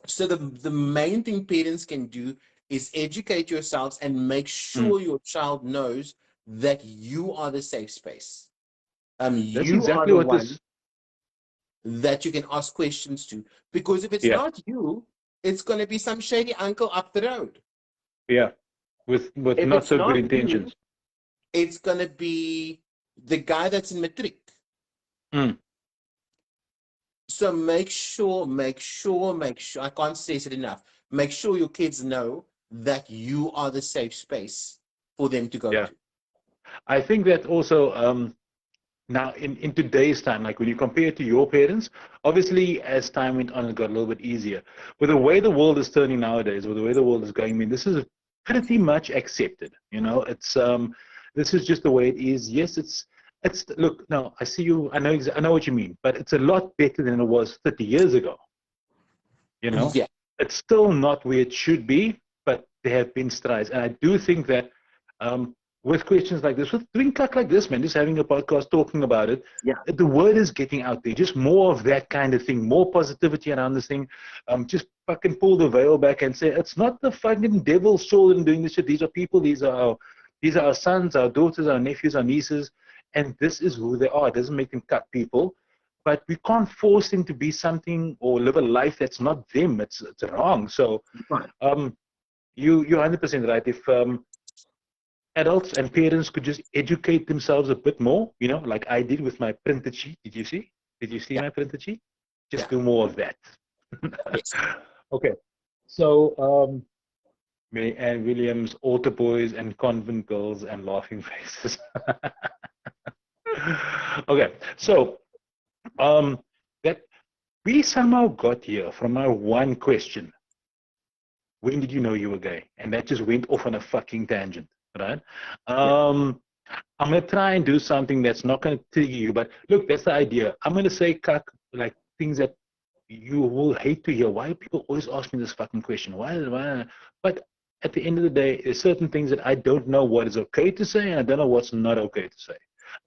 so the main thing parents can do is educate yourselves and make Mm. sure your child knows that you are the safe space. That's You are exactly the what one this. that you can ask questions to. Because if it's Yeah. not you, it's going to be some shady uncle up the road. Yeah. With If not it's so good not you, intentions. it's going to be the guy that's in matric. Mm. So make sure, I can't say it enough. Make sure your kids know that you are the safe space for them to go Yeah. to. I think that also now in today's time, like when you compare it to your parents, obviously as time went on, it got a little bit easier. With the way the world is turning nowadays, with the way the world is going, I mean, this is pretty much accepted. You know, it's this is just the way it is. Yes, it's look. No, I see you. I know what you mean, but it's a lot better than it was 30 years ago. You know, Yeah. it's still not where it should be, but there have been strides. And I do think that with questions like this, with doing talk like this, man, just having a podcast talking about it, Yeah. the word is getting out there. Just more of that kind of thing, more positivity around this thing. Just fucking pull the veil back and say it's not the fucking devil's children doing this shit. These are people. These are our sons, our daughters, our nephews, our nieces, and this is who they are. It doesn't make them cut people, but we can't force them to be something or live a life that's not them. It's wrong. So Right. you're 100% right. If adults and parents could just educate themselves a bit more, you know, like I did with my printed sheet. Did you see? Did you see Yeah. my printed sheet? Just Yeah. do more of that. Yes. Okay. So Mary Ann Williams, Altar Boys and Convent Girls and Laughing Faces. Okay. So that we somehow got here from our one question. When did you know you were gay? And that just went off on a fucking tangent, right? Yeah. I'm gonna try and do something that's not gonna trigger you, but look, that's the idea. I'm gonna say cuck, like things that you will hate to hear. Why do people always ask me this fucking question? Why? But at the end of the day, there's certain things that I don't know what is okay to say, and I don't know what's not okay to say.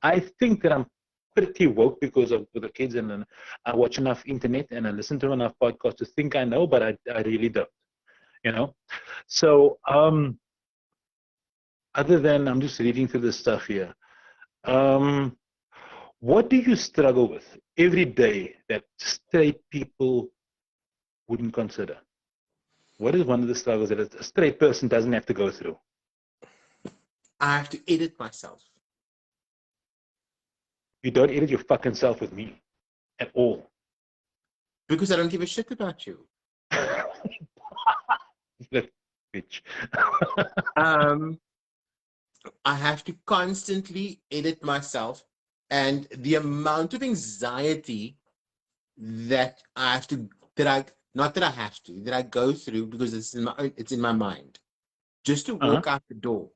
I think that I'm pretty woke because of the kids, and I watch enough internet and I listen to enough podcasts to think I know, but I really don't. You know. So other than I'm just reading through this stuff here. Um, what do you struggle with every day that straight people wouldn't consider? What is one of the struggles that a straight person doesn't have to go through? I have to edit myself You don't edit your fucking self with me at all. because I don't give a shit about you. That bitch. Um, I have to constantly edit myself, and the amount of anxiety that I have to, that I, not that I have to, that I go through because it's in my mind, just to Uh-huh. walk out the door.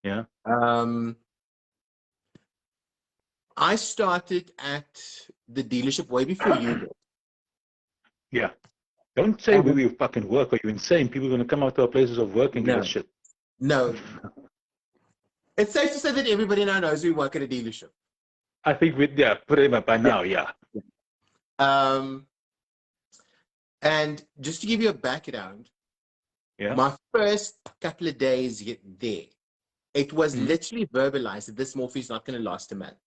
Yeah. Um, I started at the dealership way before you did. Yeah. Don't say where And you fucking work. Are you insane? People are going to come out to our places of work and give no, us shit. no. It's safe to say that everybody now knows we work at a dealership. I think yeah, pretty much by Yeah. now, yeah. Um, and just to give you a background, Yeah. my first couple of days there, it was Mhm. literally verbalized that this morphine is not going to last a month.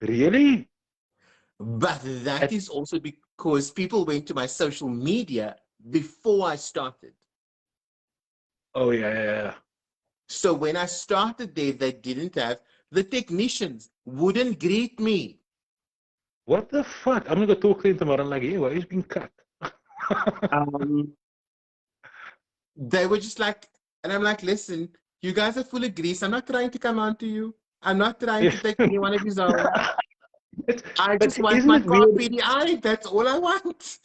Really? But that is also because people went to my social media before I started. Oh, yeah. So when I started there, they didn't have, the technicians wouldn't greet me. What the fuck? I'm going to go talk to him tomorrow. I'm like, hey, why is being cut? Um, they were just like, and I'm like, listen, you guys are full of grease. I'm not trying to come on to you. I'm not trying to take any one of his own. I But just want isn't my it car weird? PDI. That's all I want.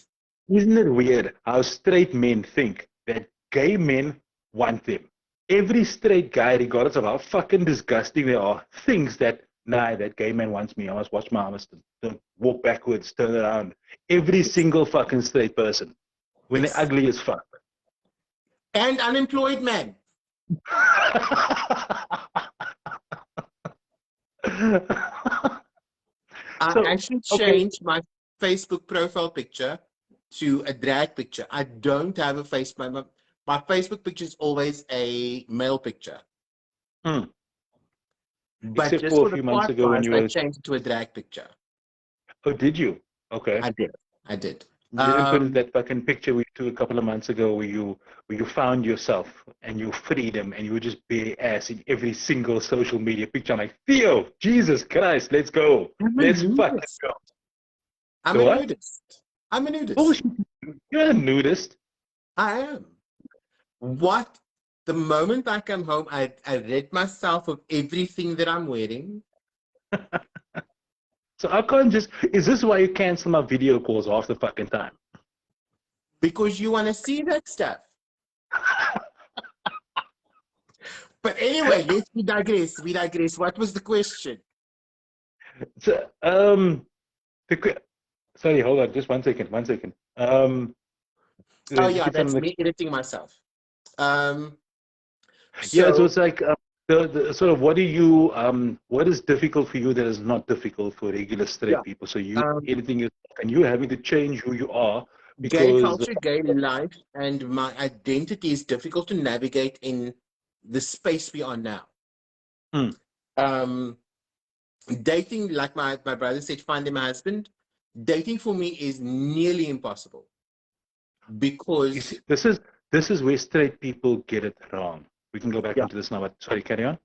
Isn't it weird how straight men think that gay men want them? Every straight guy, regardless of how fucking disgusting they are, thinks that, nah, that gay man wants me. I must watch my arms, don't walk backwards, turn around. Every single fucking straight person, when they're Yes. ugly as fuck. And unemployed men. I So, actually okay. changed my Facebook profile picture to a drag picture. I don't have a face. My Facebook picture is always a male picture. Hmm. But Except just for a for the few months ago when podcast, you I were, changed it to a drag picture. oh, did you? Okay. I did. I did. You didn't put it that fucking picture we took a couple of months ago where you found yourself and your freedom and you were just bare ass in every single social media picture. I'm like, Theo, Jesus Christ, let's go. I'm a Let's fucking nudist. go. I'm The a what? nudist. I'm a nudist. Bullshit. You're a nudist. I am. What? The moment I come home, I rid myself of everything that I'm wearing. So I can't just. Is this why you cancel my video calls half the fucking time? Because you want to see that stuff. But anyway, we digress. We digress. What was the question? So, sorry, hold on, just 1 second, 1 second. Oh Just yeah, get some that's of the. me editing myself. Um, Yeah, so so it's like the sort of what is difficult for you that is not difficult for regular yeah, straight people. So you um, editing yourself and you having to change who you are gay because culture, gay life, and my identity is difficult to navigate in the space we are now. mm, Um, Dating, like my brother said, finding my husband, dating for me is nearly impossible you see, because this is where straight people get it wrong. We can go back yeah, into this now, but sorry, carry on.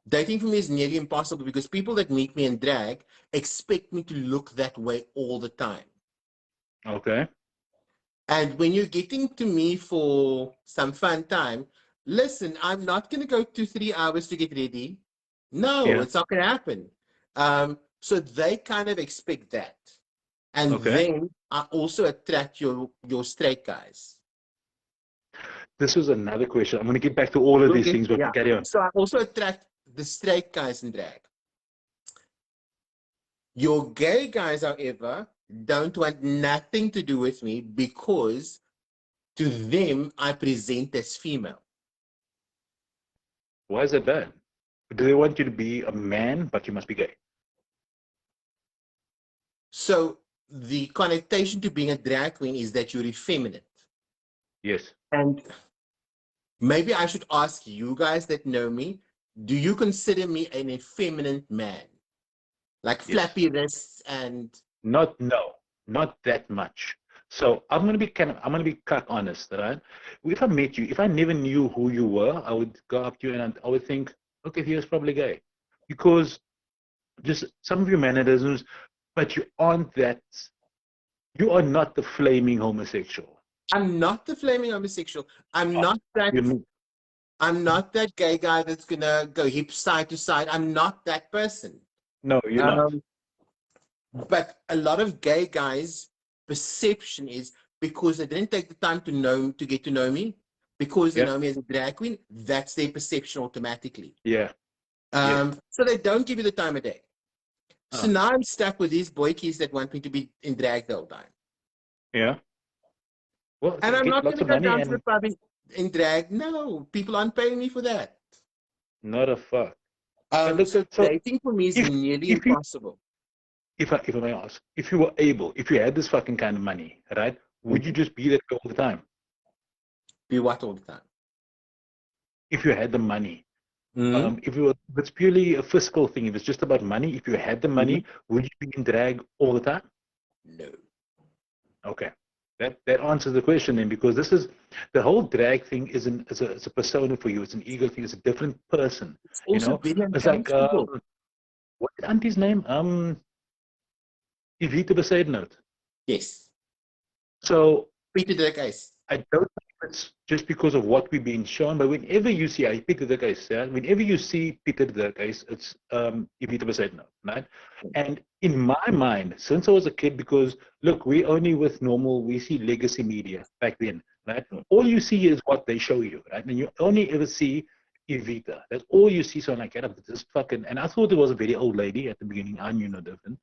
dating for me is nearly impossible because people that meet me in drag expect me to look that way all the time. Okay. And when you're getting to me for some fun time, listen, I'm not going to go 2-3 hours to get ready. No, Yeah. it's not going to happen. So they kind of expect that. And Okay. then I also attract your straight guys. This was another question. I'm going to get back to all of these Okay. things, but Yeah. carry on. So I also attract the straight guys in drag. Your gay guys, however, don't want nothing to do with me because to them I present as female. Why is that bad? Do they want you to be a man, but you must be gay? So the connotation to being a drag queen is that you're effeminate. Yes. And maybe I should ask you guys that know me, do you consider me an effeminate man? Like Yes. flappy wrists and No, not that much. So I'm gonna be cut honest, right? If I met you, if I never knew who you were, I would go up to you and I would think, okay, he is probably gay, because just some of your mannerisms, but you aren't that. You are not the flaming homosexual. I'm not the flaming homosexual. I'm Not. not that You, I'm not that gay guy that's gonna go hip side to side. I'm not that person. no, you're not. Um, but a lot of gay guys' perception is because they didn't take the time to get to know me, because they Yeah, know me as a drag queen, that's their perception automatically. yeah, yes. So they don't give you the time of day. So Uh, now I'm stuck with these boykies that want me to be in drag the whole time. yeah. Well, And I'm get not lots gonna of go money down to the and pub in drag. No, people aren't paying me for that. not a fuck. And look, So so dating for me is if nearly if you impossible. if I may ask, if you were able, if you had this fucking kind of money, right, would you Mhm. just be there all the time? Be what all the time? If you had the money, Mm-hmm. if it's purely a fiscal thing, if it's just about money, if you had the Mm-hmm. money, would you be in drag all the time? No. Okay, that answers the question then, because this is the whole drag thing isn't it's a persona for you. It's an ego thing. It's a different person. It's You also know, very it's like uncomfortable. what's auntie's name? Evita Besaidnout. Yes. So Peter Dirk Ice. I don't know if it's just because of what we've been shown, but whenever you see Peter the Case, yeah, whenever you see Peter the Case, it's Evita Besaidnout, right? And in my mind, since I was a kid, because look, we only with normal, we see legacy media back then, right? All you see is what they show you, right? And you only ever see Evita. That's all you see. So I'm like, this fucking, and I thought it was a very old lady at the beginning. I knew no different.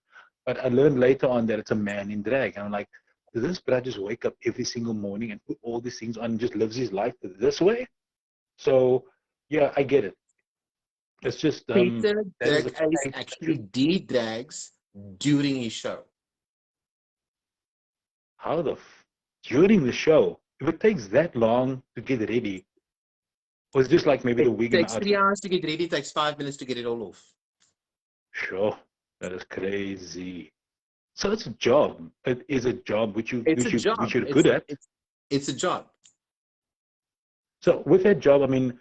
But I learned later on that it's a man in drag. And I'm like, does this brat just wake up every single morning and put all these things on and just lives his life this way? So, yeah, I get it. It's just Peter that is a Dirk Ice fact. actually de-drags during his show. How during the show, if it takes that long to get ready, or it's just like maybe It the wig and the takes three outfit. hours to get ready. It takes 5 minutes to get it all off. Sure, that is crazy. So it's a job. It is a job which you It's a which you which job. you're good at. It's a job. So with that job, I mean,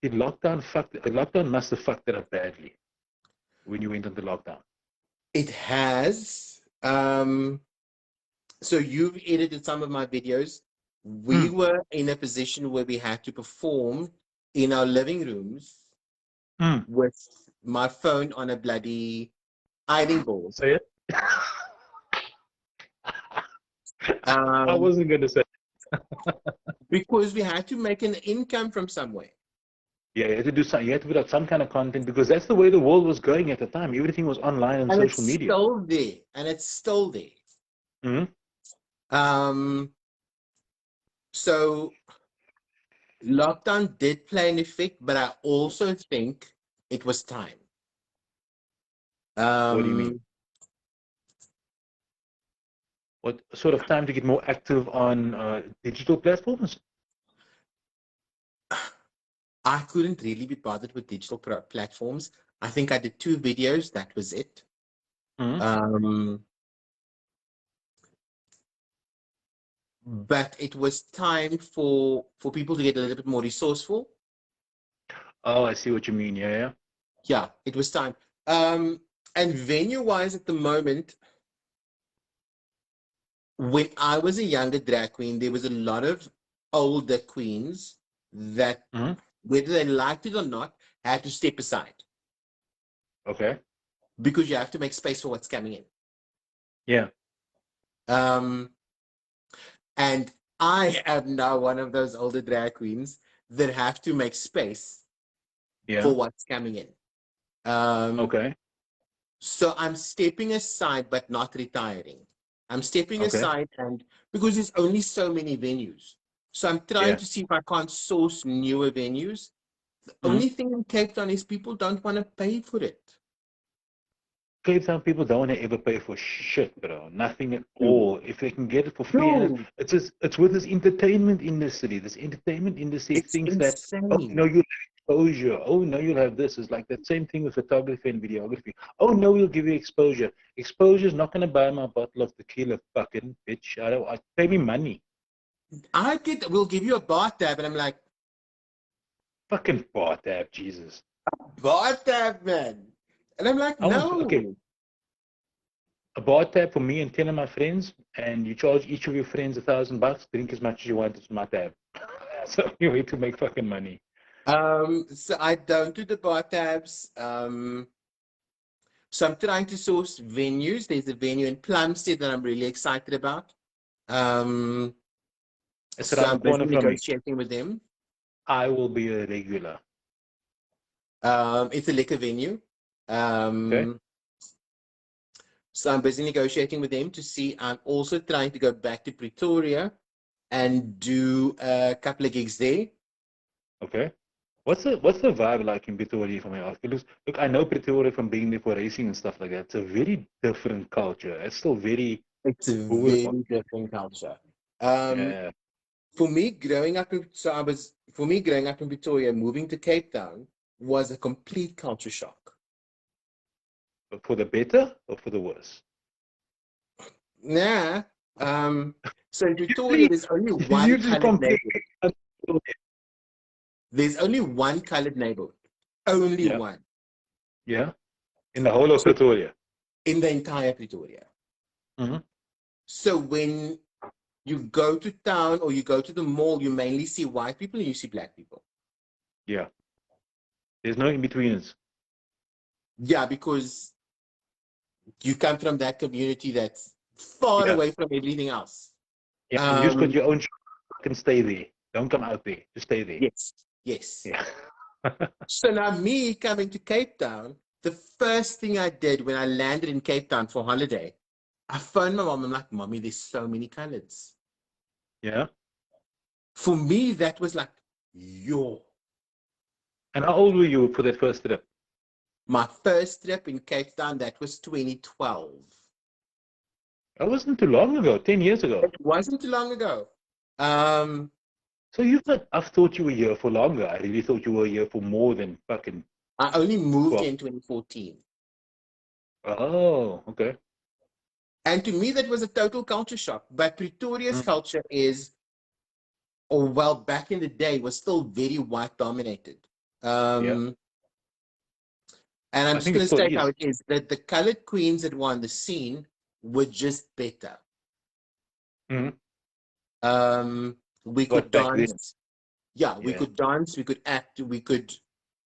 lockdown must have fucked it up badly when you went into lockdown. It has. So you've edited some of my videos. We Mm, were in a position where we had to perform in our living rooms mm, with my phone on a bloody ironing board. Say it. I Um, wasn't going to say. because we had to make an income from somewhere. Yeah, you had to do some. You had to put out some kind of content because that's the way the world was going at the time. Everything was online and And social it's media. still there. And it's still there. Hmm. So lockdown did play an effect, but I also think it was time. What do you mean? Um, What sort of time to get more active on digital platforms? I couldn't really be bothered with digital platforms. I think I did 2 videos. That was it. Hmm. Um, but it was time for people to get a little bit more resourceful. Oh, I see what you mean. Yeah, yeah. Yeah, it was time. And venue-wise at the moment, when I was a younger drag queen, there was a lot of older queens that, Hmm. whether they liked it or not, had to step aside Okay. because you have to make space for what's coming in. Yeah. Um, and I am now one of those older drag queens that have to make space Yeah. for what's coming in. Um, Okay. so I'm stepping aside, but not retiring. I'm stepping Okay. aside, and because there's only so many venues. So I'm trying Yeah. to see if I can't source newer venues. The Hmm. only thing in Cape Town is people don't want to pay for it. Cape Town people don't want to ever pay for shit, bro. Nothing at No. all. If they can get it for free, and No, it's with this entertainment industry. This entertainment industry it's thinks that, oh no, insane. you'll have exposure. Oh no, you'll have this. It's like that same thing with photography and videography. Oh no, we'll give you exposure. Exposure is not going to buy my bottle of tequila, fucking bitch. I pay me money. We'll give you a bar tab, and I'm like, Fucking bar tab, Jesus. bar tab, man. And I'm like, I want okay. no. A bar tab for me and 10 of my friends, and you charge each of your friends $1,000. Drink as much as you want. It's my tab. So you need to make fucking money. So I don't do the bar tabs. So I'm trying to source venues. There's a venue in Plumstead that I'm really excited about. Um, It's so around the I'm busy corner from me. negotiating with them. I will be a regular. It's a liquor venue. Okay. Um, so I'm busy negotiating with them to see. I'm also trying to go back to Pretoria and do a couple of gigs there. Okay. What's the vibe like in Pretoria for me? Look, I know Pretoria from being there for racing and stuff like that. It's a very different culture. It's still very It's a very different culture. Um, yeah. for me, growing up in Pretoria, moving to Cape Town was a complete culture shock. For the better or for the worse? Nah. Um, so in Pretoria, Please, there's only you one just colored compare. neighborhood. There's only one colored neighborhood. Only Yeah, one. yeah. In the whole of So Pretoria. in the entire Pretoria. Hmm. So when you go to town or you go to the mall, you mainly see white people and you see black people. Yeah. There's no in-betweeners. Yeah, because you come from that community that's far Yeah. away from everything else. Yeah. And you just got Um, your own can stay there. Don't come out there. Just stay there. yes, yes. Yeah. So now me coming to Cape Town, the first thing I did when I landed in Cape Town for holiday, I phoned my mom. I'm like, Mommy, there's so many colors. Yeah. For me, that was like, yo. And how old were you for that first trip? My first trip in Cape Town, that was 2012. That wasn't too long ago, 10 years ago. It wasn't too long ago. Um, So I've thought you were here for longer. I really thought you were here for more than fucking I only moved 12. in 2014. Oh, okay. And to me, that was a total culture shock. But Pretoria's Mm, culture is, or well, back in the day, was still very white dominated. yeah. And I'm I just think it going to still state how is. it is that the colored queens that were on the scene were just better. Mhm. We could What back then? dance. Yeah, we Yeah. could dance, we could act, we could.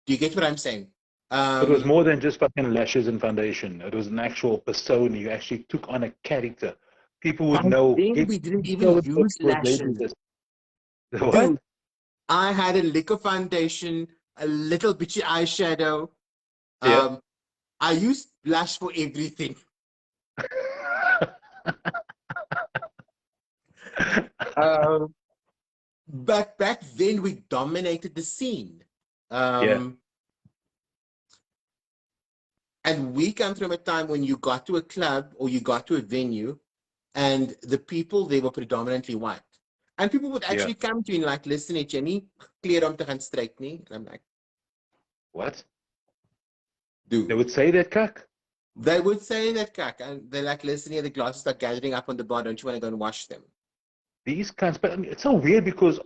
Do you get what I'm saying? It was Um, more than just fucking lashes and foundation. It was an actual persona. You actually took on a character. People would back know. then, If we didn't even so and so use was they do lashes. this. Dude, What? I had a lick of foundation, a little bitchy eyeshadow. Yeah. Um, I used blush for everything. Um, but back then, we dominated the scene. Yeah. Um, and we come from a time when you got to a club or you got to a venue, and the people, they were predominantly white. And people would Yeah. actually come to you and like, listen, het jy nie klere om te gaan stryk nie? And I'm like, What? They dude. would say that, cuck? They would say that, kak, and they're like, listen here, the glasses are gathering up on the bar. Don't you want to go and wash them? These kinds. But I mean, it's so weird because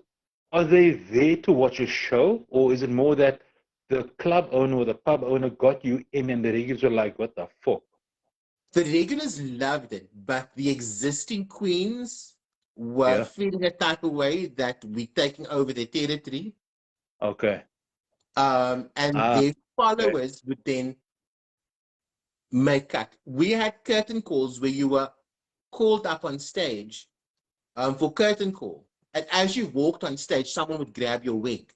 are they there to watch a show, or is it more that the club owner or the pub owner got you in, and the regulars were like, "What the fuck?" The regulars loved it, but the existing queens were Yeah. feeling a type of way that we're taking over their territory. Okay. And Ah. their Okay. followers would then make cut. We had curtain calls where you were called up on stage for curtain call. And as you walked on stage, someone would grab your wig.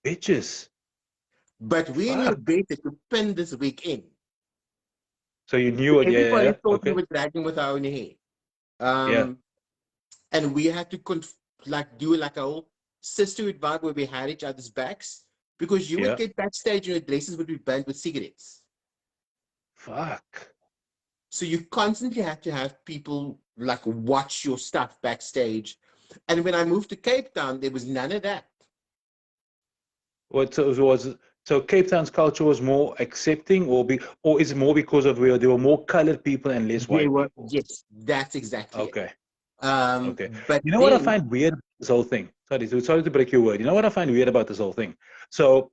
Bitches. But we knew Fuck. better to pin this wig in. So you knew So it. Yeah. Yeah. everybody Yeah. thought we Okay. were dragging with our own hair. Yeah. And we had to like do like a whole sisterhood vibe where we had each other's backs because you would Yeah. get backstage and your dresses would be burned with cigarettes. Fuck. So you constantly had to have people like watch your stuff backstage. And when I moved to Cape Town, there was none of that. What so so Cape Town's culture was more accepting, or is it more because of where there were more colored people and less They white were, people? yes, that's exactly it. Okay. Okay. But You know what I then find weird about this whole thing? Sorry to break your word. You know what I find weird about this whole thing? So,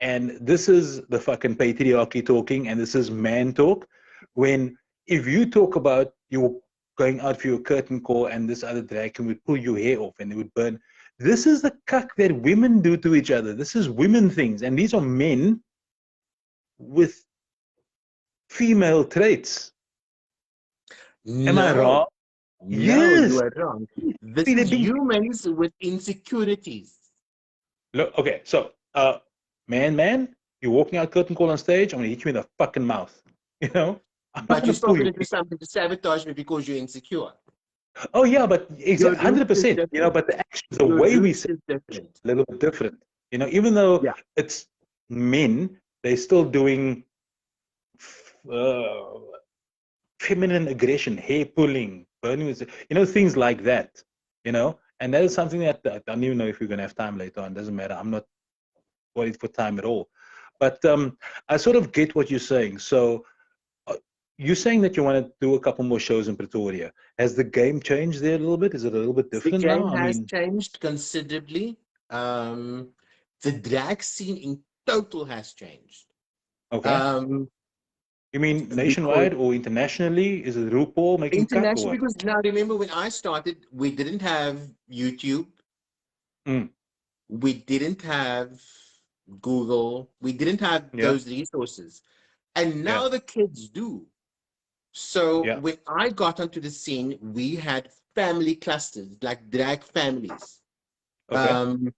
and this is the fucking patriarchy talking, and this is man talk. When if you talk about you going out for your curtain call and this other drag can would pull your hair off and they would burn. This is the cuck that women do to each other. This is women things, and these are men with female traits. Am I no, wrong? no, you Yes. are wrong. This See, they're is being humans with insecurities. look, okay, so man, you're walking out curtain call on stage, I'm gonna hit you in the fucking mouth. You know? I'm not But you're gonna still pull going you. to do something to sabotage me because you're insecure. Oh yeah, but Your exactly roots is 100%, you know, different. but the actions, the Your way we roots say is it is different. a little bit different. You know, even though Yeah. it's men, they're still doing uh, feminine aggression, hair pulling, burning, things like that, and that is something that I don't even know if we're going to have time later on. It doesn't matter. I'm not worried for time at all. But I sort of get what you're saying. So uh, you're saying that you want to do a couple more shows in Pretoria. Has the game changed there a little bit? Is it a little bit The different now? game I has mean, changed considerably. The drag scene in total has changed. okay. Um, You mean because nationwide or internationally? Is it RuPaul making cuck or international, what? because now remember when I started, we didn't have YouTube, Mm, we didn't have Google, we didn't have yeah, those resources. And yeah, now the kids do. So yeah. when I got onto the scene, we had family clusters, like drag families, Okay. um,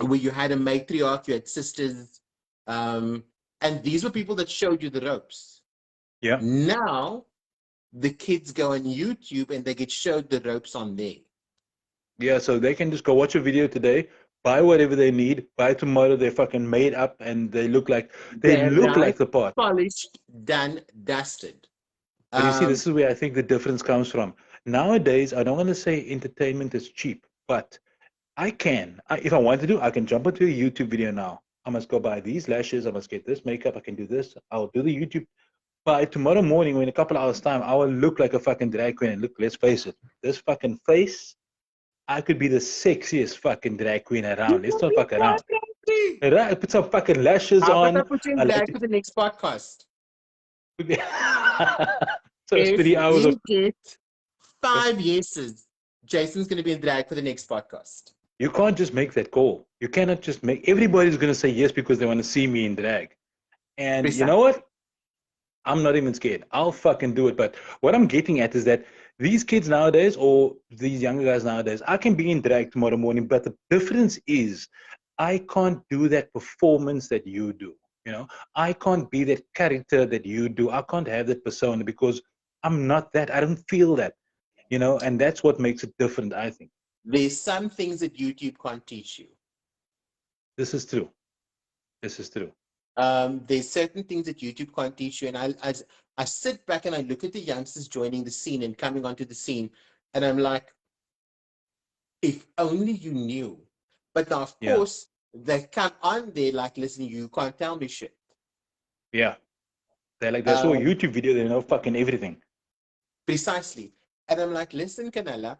where you had a matriarch, you had sisters, um, and these were people that showed you the ropes. Yeah. Now the kids go on YouTube and they get showed the ropes on there. Yeah, so they can just go watch a video today, buy whatever they need, by tomorrow they're fucking made up and they They're look right, like the part. polished, done, dusted. But you see, Um, this is where I think the difference comes from. Nowadays, I don't want to say entertainment is cheap, but if I want to do, I can jump into a YouTube video now. I must go buy these lashes, I must get this makeup, I can do this, I'll do the YouTube. By tomorrow morning, or in a couple of hours' time, I will look like a fucking drag queen. And look, let's face it, this fucking face, I could be the sexiest fucking drag queen you around. Let's can not be fuck around. crazy. Right? Put some fucking lashes How about I on. put you in I drag like for the next podcast? so it's If 3 hours of we get 5 yeses, Jason's going to be in drag for the next podcast. You can't just make that call. You cannot just make. Everybody's going to say yes because they want to see me in drag. And you know Precisely. what? I'm not even scared. I'll fucking do it. But what I'm getting at is that these kids nowadays, or these younger guys nowadays, I can be in drag tomorrow morning, but the difference is I can't do that performance that you do. You know, I can't be that character that you do. I can't have that persona because I'm not that. I don't feel that. You know, and that's what makes it different, I think. There's some things that YouTube can't teach you. This is true. This is true. There's certain things that YouTube can't teach you. And I sit back and I look at the youngsters joining the scene and coming onto the scene, and I'm like, if only you knew. But now, of Yeah. course, they come on there like, listen, you can't tell me shit. Yeah. They're like, they saw a Um, YouTube video, they know fucking everything. Precisely. And I'm like, listen, Canella,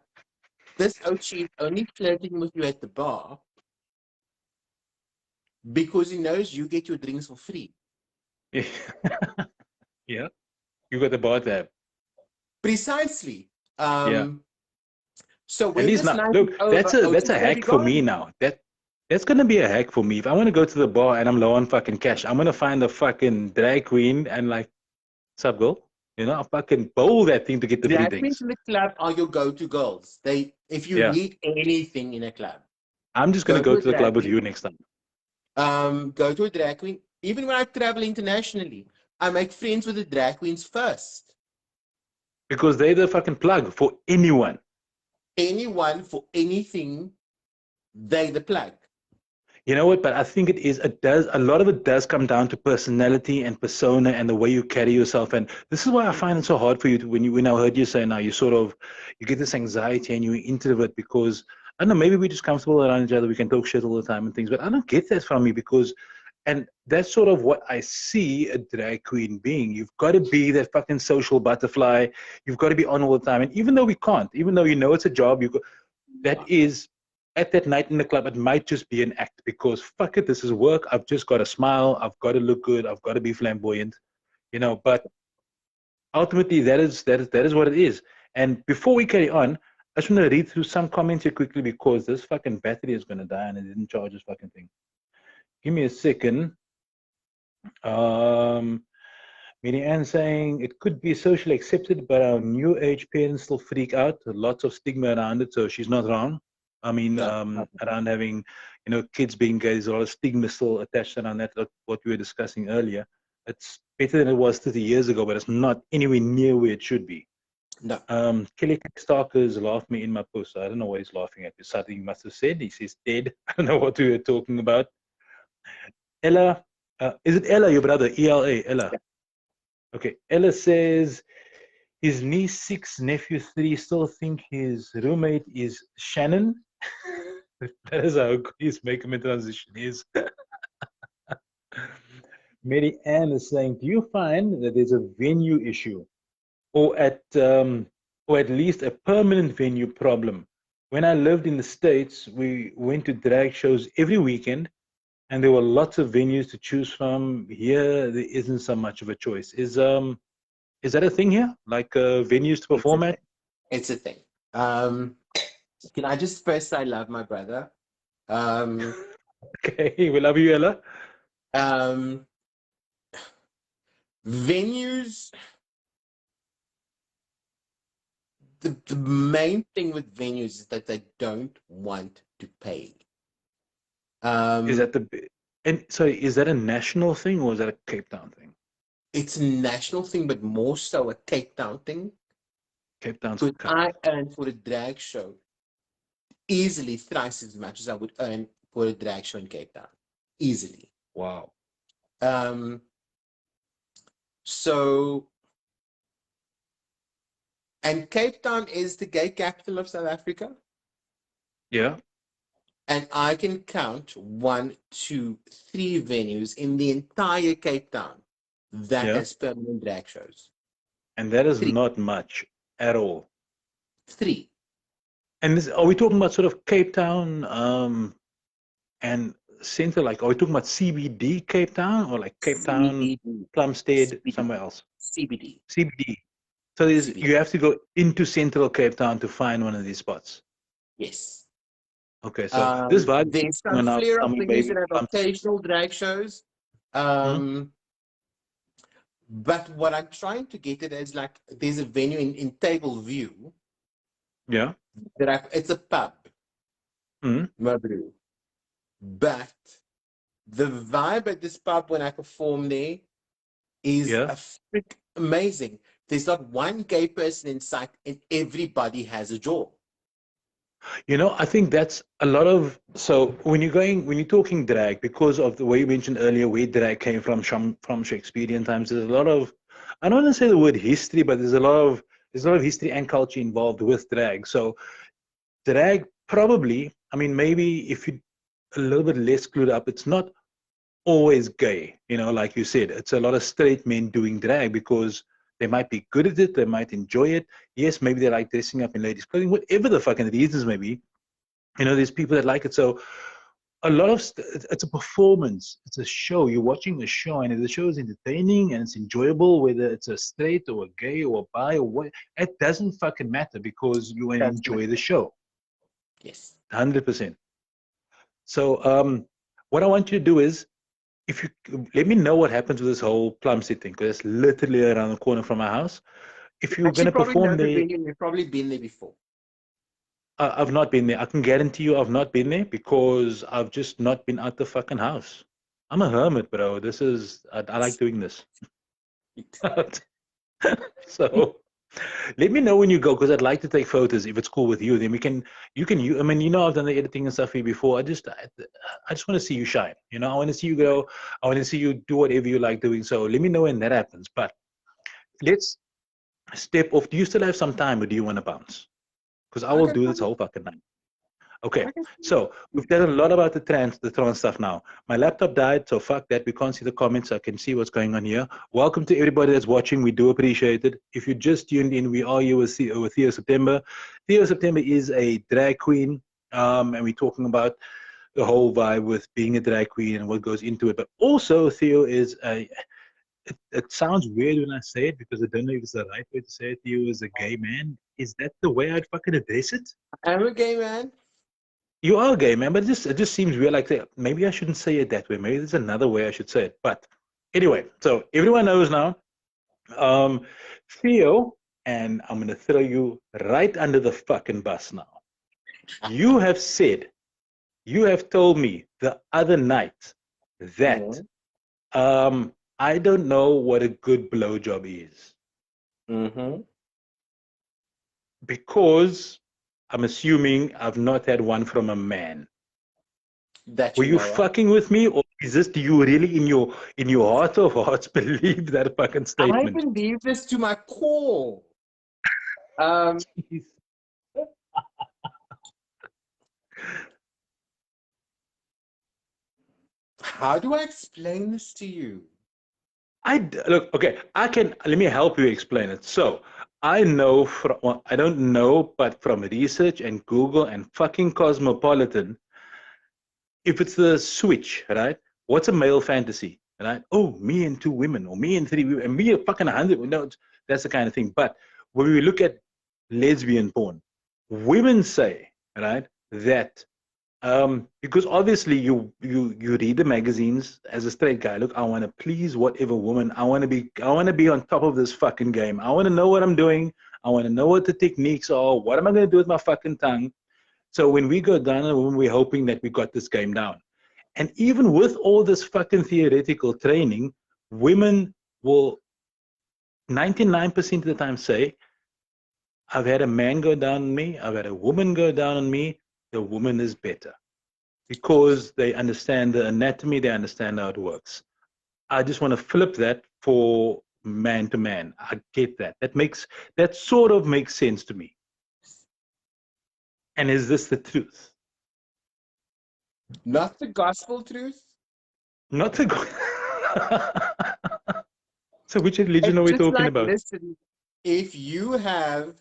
this Ochi is only flirting with you at the bar because he knows you get your drinks for free. Yeah. You got the bar tab. Precisely. Yeah. So At when least this now, night is look, over, that's Ochi's a gonna be hack for me gone. now. That's gonna be a hack for me. If I want to go to the bar and I'm low on fucking cash, I'm gonna find the fucking drag queen and like, what's up, girl? You know, I'll fucking bowl that thing to get the free Drag queens things. in the club are your go-to girls. If you Yeah. need anything in a club, I'm just gonna go go to a to the club drag with queen. you next time. Go to a drag queen. Even when I travel internationally, I make friends with the drag queens first. Because they're the fucking plug for anyone. Anyone for anything, they the plug. You know what? But I think it does, a lot of it does come down to personality and persona and the way you carry yourself. And this is why I find it so hard for you to, when I heard you say now, you get this anxiety and you're introvert because, I don't know, maybe we're just comfortable around each other. We can talk shit all the time and things, but I don't get that from you because, and that's sort of what I see a drag queen being. You've got to be that fucking social butterfly. You've got to be on all the time. And even though we can't, even though you know it's a job, that is at that night in the club, it might just be an act because fuck it, this is work. I've just got to smile. I've got to look good. I've got to be flamboyant, you know. But ultimately, that is what it is. And before we carry on, I just want to read through some comments here quickly because this fucking battery is going to die and it didn't charge this fucking thing. Give me a second. Um, Mary Ann saying it could be socially accepted, but our new age parents still freak out. Lots of stigma around it, so she's not wrong. I mean, No. around having, kids being gay, there's a lot of stigma still attached around that, like what we were discussing earlier. It's better than it was 30 years ago, but it's not anywhere near where it should be. No. Kelly Starkers laughed me in my post. So I don't know what he's laughing at. It's something he must have said. He says dead. I don't know what we were talking about. Ella, is it Ella, your brother? ELA, Ella. Okay, Ella says his niece 6, nephew 3 still think his roommate is Shannin. That is how good his makeup transition is. Mary Ann is saying, do you find that there's a venue issue or at least a permanent venue problem? When I lived in the States, we went to drag shows every weekend and there were lots of venues to choose from. Here, there isn't so much of a choice. Is that a thing here? Like venues to It's a perform at? thing. It's a thing. Um, can I just first say I love my brother? Um, Okay, we love you, Ella. um, Venues, the main thing with venues is that they don't want to pay. Is Um, that and sorry, is that a national thing or is that a Cape Town thing? it's a national thing, but more so a Cape Town thing. Cape Town's Because cut. I earn for a drag show easily thrice as much as I would earn for a drag show in Cape Town. Easily. Wow. Um, so, and Cape Town is the gay capital of South Africa. Yeah, And I can count 1, 2, 3 venues in the entire Cape Town that yeah. has permanent drag shows. And that is 3, not much at all. 3. And are we talking about sort of Cape Town and center? Like, are we talking about CBD Cape Town or like Cape Town, CBD, Plumstead, CBD, somewhere else? CBD, CBD. So CBD. you have to go into central Cape Town to find one of these spots. Yes. Okay, so this vibe is There's some going out flare up somewhere venues maybe that have Plum City. occasional drag shows. Hmm. But what I'm trying to get at is like there's a venue in Table View Yeah. it's a pub, Hmm. Mabru. But the vibe at this pub when I perform there is Yeah. a freak amazing. There's not one gay person in sight, and everybody has a jaw. I think that's a lot of so when you're talking drag, because of the way you mentioned earlier where drag came from Shakespearean times, there's a lot of I don't want to say the word history, but there's a lot of history and culture involved with drag. So drag probably, I mean, maybe if you're a little bit less clued up, it's not always gay, like you said. It's a lot of straight men doing drag because they might be good at it, they might enjoy it. Yes, maybe they like dressing up in ladies' clothing, whatever the fucking reasons may be. There's people that like it. So a lot of it's a performance, it's a show. You're watching a show, and if the show is entertaining and it's enjoyable, whether it's a straight or a gay or a bi or what, it doesn't fucking matter because you That's enjoy the amazing. show. Yes. 100%. So what I want you to do is, if you let me know what happens with this whole Plum City thing, because it's literally around the corner from my house. If you're Actually, gonna probably know perform the there, venue. You've probably been there before. I've not been there. I can guarantee you I've not been there because I've just not been out the fucking house. I'm a hermit, bro. I like doing this. So let me know when you go because I'd like to take photos if it's cool with you. Then I mean, I've done the editing and stuff for you before. I just want to see you shine. I want to see you go. I want to see you do whatever you like doing. So let me know when that happens. But let's step off. Do you still have some time or do you want to bounce? Because I I will can do this find. whole fucking night. Okay, I can. so we've done a lot about the trans stuff now. My laptop died, so fuck that. We can't see the comments. I can see what's going on here. Welcome to everybody that's watching. We do appreciate it. If you just tuned in, we are here with Theo September. Theo September is a drag queen, and we're talking about the whole vibe with being a drag queen and what goes into it. But also, Theo is a. It sounds weird when I say it because I don't know if it's the right way to say it. Theo is a gay man. Is that the way I'd fucking address it? I'm a gay man. You are gay, man, but it just seems weird. Like maybe I shouldn't say it that way. Maybe there's another way I should say it. But anyway, so everyone knows now. Um, Theo, and I'm gonna throw you right under the fucking bus now. You have said, you have told me the other night that Mm-hmm. I don't know what a good blowjob is Mm-hmm. because I'm assuming I've not had one from a man. That Were you you know of. fucking with me, or is this do you really in your heart of hearts believe that fucking I statement? believe this to my core. Um, how do I explain this to you? Look, okay. Let me help you explain it. So I know from well, I don't know, but from research and Google and fucking Cosmopolitan, if it's the switch, right? What's a male fantasy, right? Oh, me and two women, or me and three women, and me and fucking 100. No, that's the kind of thing. But when we look at lesbian porn, women say, right, that because obviously you read the magazines as a straight guy. Look, I want to please whatever woman. I want to be on top of this fucking game. I want to know what I'm doing. I want to know what the techniques are. What am I going to do with my fucking tongue? So when we go down, we're hoping that we got this game down. And even with all this fucking theoretical training, women will 99% of the time say, I've had a man go down on me, I've had a woman go down on me, the woman is better because they understand the anatomy, they understand how it works. I just want to flip that for man to man. I get that. That sort of makes sense to me. And is this the truth? Not the gospel truth. Not the. So which religion It's are we just talking like, about? listen, if you have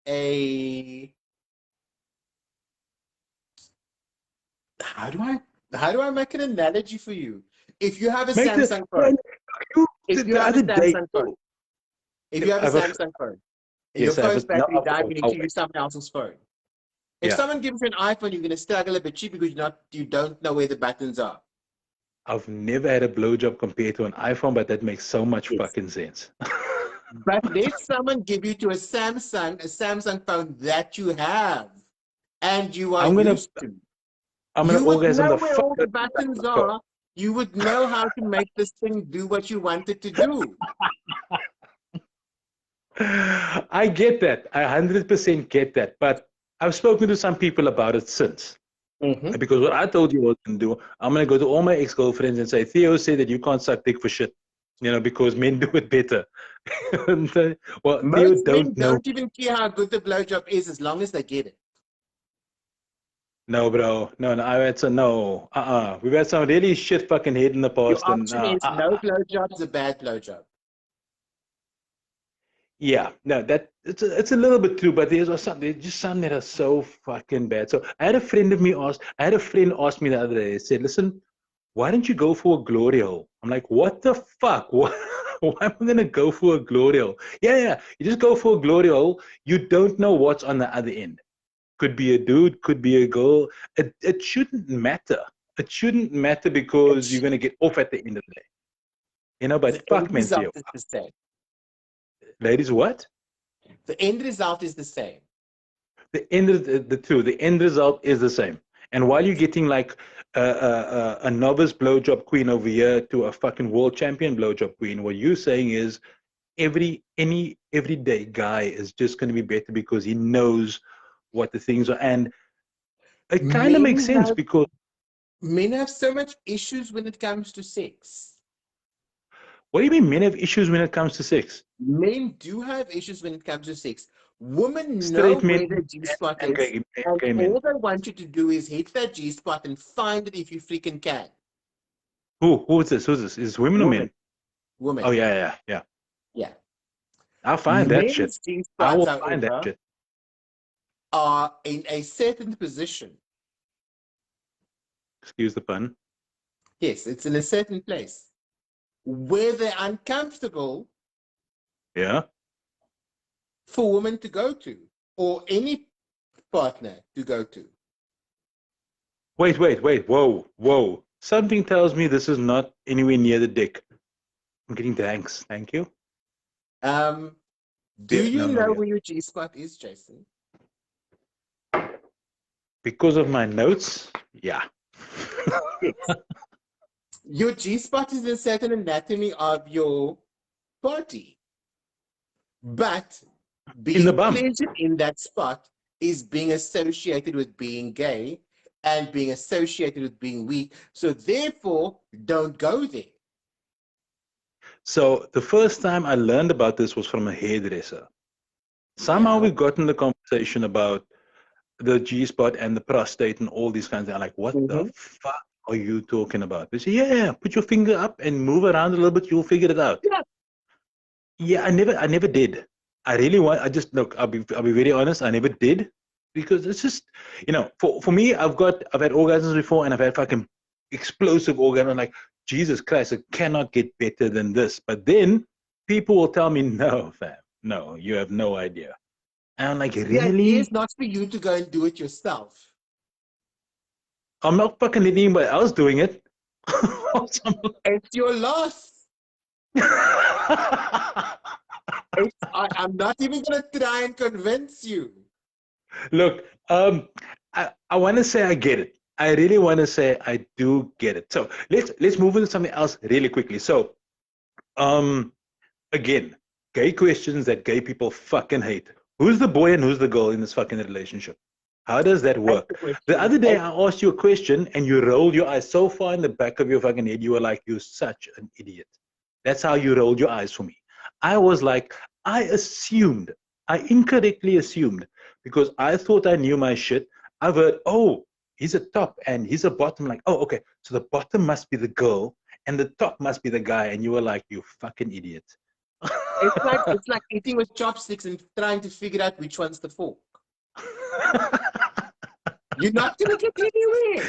a how do I how do I make an analogy for you? If you have a Make the Samsung no, phone, you if you the have a other day. Samsung phone, if you I have a have a Samsung phone, and your yes, I have phone's a no. battery died, meaning I'll to use someone else's phone. If Yeah. someone gives you an iPhone, you're going to struggle a bit cheap because you don't know where the buttons are. I've never had a blowjob compared to an iPhone, but that makes so much Yes. fucking sense. But let someone give you to a Samsung phone that you have and you are I'm gonna used to. I'm gonna You would orgasm know the where fuck all the out of you buttons right now. are. You would know how to make this thing do what you want it to do. I get that. I 100% get that. But I've spoken to some people about it since. Mm-hmm. Because what I told you I was going to do, I'm going to go to all my ex-girlfriends and say, Theo said that you can't suck dick for shit, because men do it better. Well, Theo Most men don't know. don't even care how good the blowjob is as long as they get it. No, bro. No, no. I've had some, no. We've had some really shit fucking head in the Your past. And option is no blowjob is a bad blowjob. yeah, no, it's a little bit true, but there's just some that are so fucking bad. So I had a friend ask me the other day, said, listen, why don't you go for a glory hole? I'm like, what the fuck? Why am I gonna go for a glory hole? Yeah. You just go for a glory hole. You don't know what's on the other end. Could be a dude, could be a girl. It shouldn't matter. It shouldn't matter because you're It's, gonna get off at the end of the day. the But end fuck man, result Theo. is the same. Ladies, what? The end result is the same. The end result is the same. And while you're getting like a novice blowjob queen over here to a fucking world champion blowjob queen, what you're saying is any everyday guy is just going to be better because he knows what the things are, and it kind of makes Men sense have because men have so much issues when it comes to sex. what do you mean men have issues when it comes to sex? Men do have issues when it comes to sex. Women know Straight men where the G spot and is, and gay men. all they want you to do is hit that G spot and find it if you freaking can. Who is this? Who's this? Is this women or Woman, men? Oh woman, yeah. yeah. I'll find that shit. Men's G I spots, will find that however, shit. are in a certain position. Excuse the pun. Yes, it's in a certain place where they're uncomfortable Yeah. for women to go to, or any partner to go to. Wait. Whoa. Something tells me this is not anywhere near the dick. I'm getting thanks. Thank you. Do you No, know yeah. where your G spot is, Jason? Because of my notes, yeah. Yes. Your G spot is a certain anatomy of your body, but In the being bum. pleasured in that spot is being associated with being gay and being associated with being weak. So therefore, don't go there. So the first time I learned about this was from a hairdresser. Somehow Yeah. we got in the conversation about the G spot and the prostate and all these kinds of things. I'm like, what the Mm-hmm. fuck are you talking about? They say, yeah, put your finger up and move around a little bit, you'll figure it out. Yeah. Yeah, I never did. I really want. I just look. I'll be very honest. I never did because it's just, for me, I've had orgasms before and I've had fucking explosive orgasms. I'm like, Jesus Christ, it cannot get better than this. But then people will tell me, no, fam, no, you have no idea. And I'm like, The idea is really? not for you to go and do it yourself. I'm not fucking letting anybody else doing it. It's your loss. I'm not even going to try and convince you. Look, I want to say I get it. I really want to say I do get it. So let's move into something else really quickly. So, um, again, gay questions that gay people fucking hate. Who's the boy and who's the girl in this fucking relationship? How does that That's the work? The question. other day I asked you a question and you rolled your eyes so far in the back of your fucking head. You were like, "You're such an idiot." That's how you rolled your eyes for me. I was like, I incorrectly assumed because I thought I knew my shit. I've heard, oh, he's a top and he's a bottom. Like, oh, okay. So the bottom must be the girl and the top must be the guy. And you were like, you fucking idiot. It's like eating with chopsticks and trying to figure out which one's the fork. You're not going to get anywhere.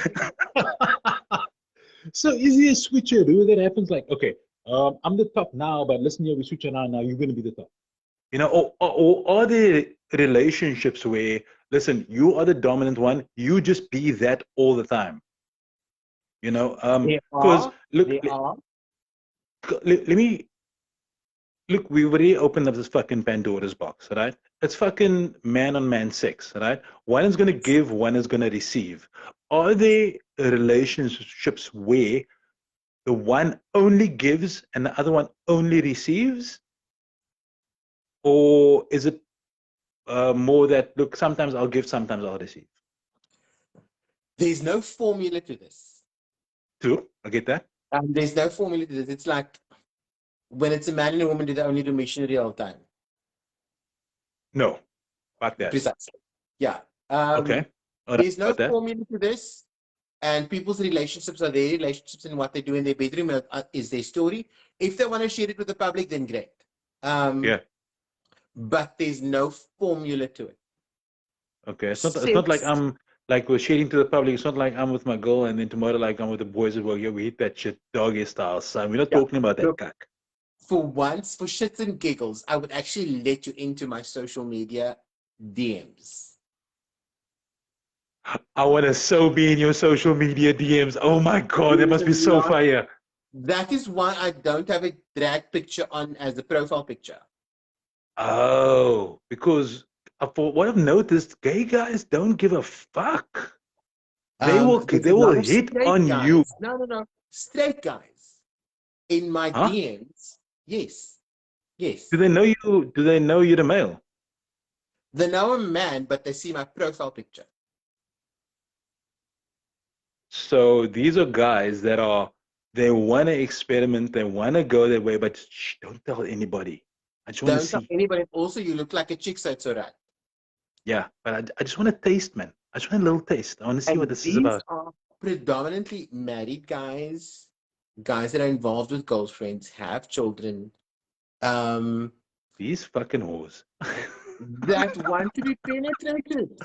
So is he a switcheroo that happens like, okay, I'm the top now, but listen here, we switch around now, you're going to be the top. Or are there relationships where listen, you are the dominant one. You just be that all the time. You know, They because are, look, they are. let me look. We already opened up this fucking Pandora's box, right? It's fucking man on man sex, right? One is gonna give, one is gonna receive. Are there relationships where the one only gives and the other one only receives, or is it more that look? Sometimes I'll give, sometimes I'll receive. There's no formula to this. True, I get that. There's no formula to this. It's like when it's a man and a woman, do they only do missionary all the time? No, fuck that. Precisely. Yeah. Okay, all right, There's no got that. formula to this. And people's relationships are their relationships, and what they do in their bedroom is their story. If they want to share it with the public, then great. Yeah. But there's no formula to it. Okay. It's not like Sex, I'm like we're sharing to the public. It's not like I'm with my girl and then tomorrow like I'm with the boys at work. Yeah, we hit that shit doggy style. So we're not yeah. talking about that Look, cock. for once, for shits and giggles, I would actually let you into my social media DMs. I want to so be in your social media DMs. Oh my god, that must be so fire. That is why I don't have a drag picture on as a profile picture. Oh, because for what I've noticed, gay guys don't give a fuck. There's They a will lot of hit straight on you. guys. No. Straight guys in my Huh? DMs. Yes. Do Yes. they know you? Do they know you're the male? They know I'm a man, but they see my profile picture. So these are guys that are they want to experiment, they want to go their way, but shh, don't tell anybody. I just want to Don't tell see. anybody. Also, you look like a chick, so it's all right. Yeah, but I just want to taste, man. I just want a little taste. I want to see what And this is these about. are predominantly married guys, guys that are involved with girlfriends, have children, um, These fucking whores. that want to be penetrated.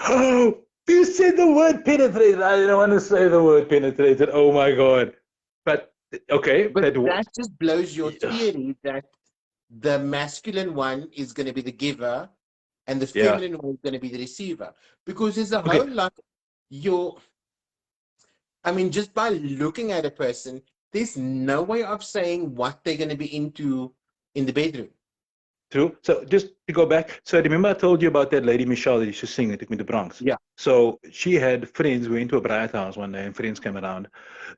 Oh, you said the word penetrated. I didn't want to say the word penetrated. Oh my god. But okay, But that that just blows your theory that the masculine one is going to be the giver and the yeah. feminine one is going to be the receiver. Because there's a Okay. whole lot, just by looking at a person, there's no way of saying what they're going to be into in the bedroom. True. So just to go back, so remember I told you about that lady Michelle that used to sing that took me to Bronx. Yeah. So she had friends. We went to a bridal house one day, and friends came around.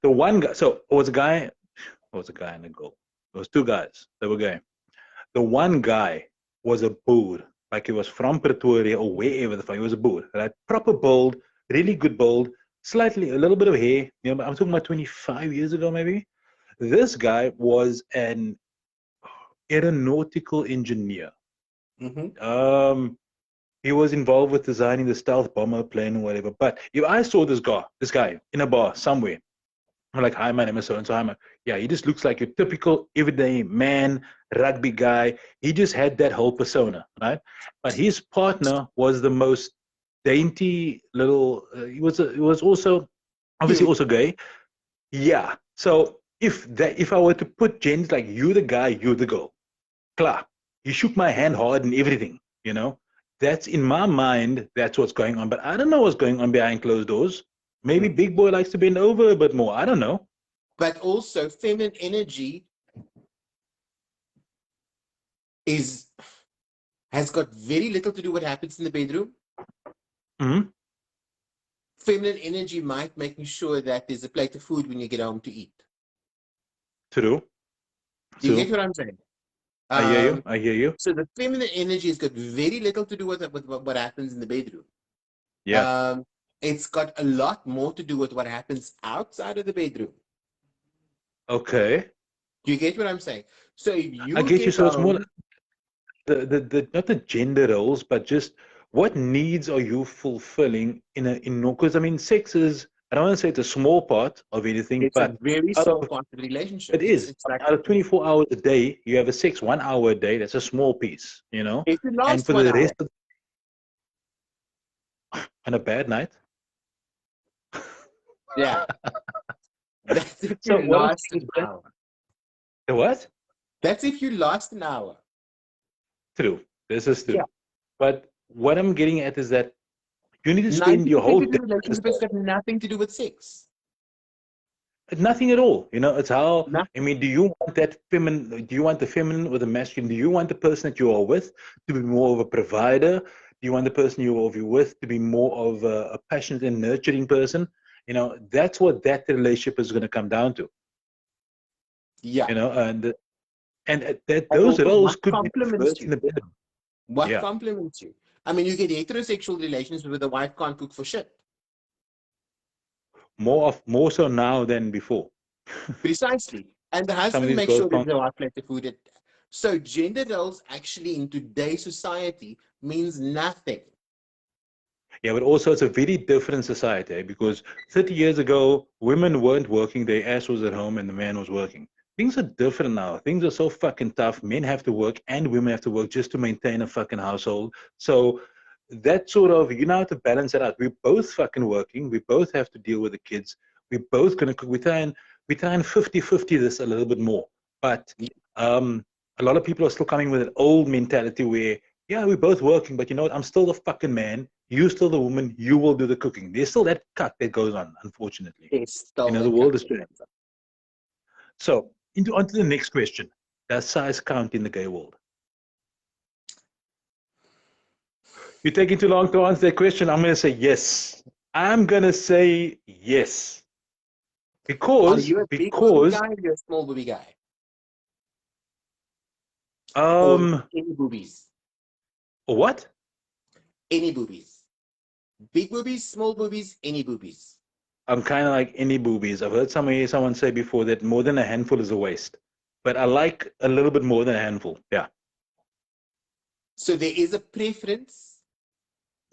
The one guy, so it was a guy, it was a guy and a girl. It was two guys. They were gay. The one guy was a Boer, like he was from Pretoria or wherever the fuck. He was a Boer, right? Proper build, really good build, slightly a little bit of hair. You know, I'm talking about 25 years ago, maybe. This guy was an aeronautical engineer. Mm-hmm. He was involved with designing the stealth bomber plane or whatever. But if I saw this guy in a bar somewhere, I'm like, hi, my name is so and so. Yeah, he just looks like your typical everyday man, rugby guy. He just had that whole persona, right? But his partner was the most dainty little. He was also obviously Cute. also gay. Yeah. So if I were to put genders like you the guy, you the girl, klar. He shook my hand hard and everything, you know. That's in my mind, that's what's going on. But I don't know what's going on behind closed doors. Maybe Big Boy likes to bend over a bit more. I don't know. But also, feminine energy is has got very little to do with what happens in the bedroom. Mm-hmm. Feminine energy might making sure that there's a plate of food when you get home to eat. True. Do you get True. what I'm saying? I hear you. Um, I hear you. so the feminine energy has got very little to do with what happens in the bedroom. Yeah. Um, it's got a lot more to do with what happens outside of the bedroom. Okay. Do you get what I'm saying? So if I you get you. get So it's more home, the not the gender roles, but just what needs are you fulfilling in because I mean sex is I don't want to say it's a small part of anything, it's a but very out small of part of the relationship. it is. It's like Out of 24 hours a day, you have a sex 1 hour a day. That's a small piece, you know. if it And lasts for one the hour, rest of on a bad night. yeah, that's if So you what I'm last saying an is that hour. the what? That's if you last an hour. True. This is Yeah. true. But what I'm getting at is that you need to spend your 90% whole of the day. relationship has got nothing to do with sex. Nothing at all. It's how, I Nothing. mean, do you want that feminine, do you want the feminine or the masculine? Do you want the person that you are with to be more of a provider? Do you want the person you're with to be more of a passionate and nurturing person? That's what that relationship is going to come down to. Yeah. And that And those also, roles what could be compliments reversed you? in a bedroom. What Yeah, compliments you? I mean, you get heterosexual relations where the wife can't cook for shit. more so now than before. Precisely. And the Some of husband these makes girls sure there's can't. no hot plate of food. So gender roles actually in today's society means nothing. Yeah, but also it's a very different society because 30 years ago, women weren't working, their ass was at home and the man was working. Things are different now. Things are so fucking tough. Men have to work and women have to work just to maintain a fucking household. So that sort of, have to balance it out. We're both fucking working. We both have to deal with the kids. We're both going to cook. We try and 50-50 this a little bit more. But um, a lot of people are still coming with an old mentality where, yeah, we're both working, but you know what? I'm still the fucking man. You still the woman. You will do the cooking. There's still that cut that goes on, unfortunately. They stole The that world is country. changing. So, on to the next question. Does size count in the gay world? You're taking too long to answer that question. I'm going to say yes. I'm going to say yes. Are Because, you a big booby because, guy or you're a small booby guy? Or um, any boobies? what? Any boobies. Big boobies, small boobies, any boobies. I'm kind of like any boobies. I've heard someone say before that more than a handful is a waste. But I like a little bit more than a handful. Yeah. So there is a preference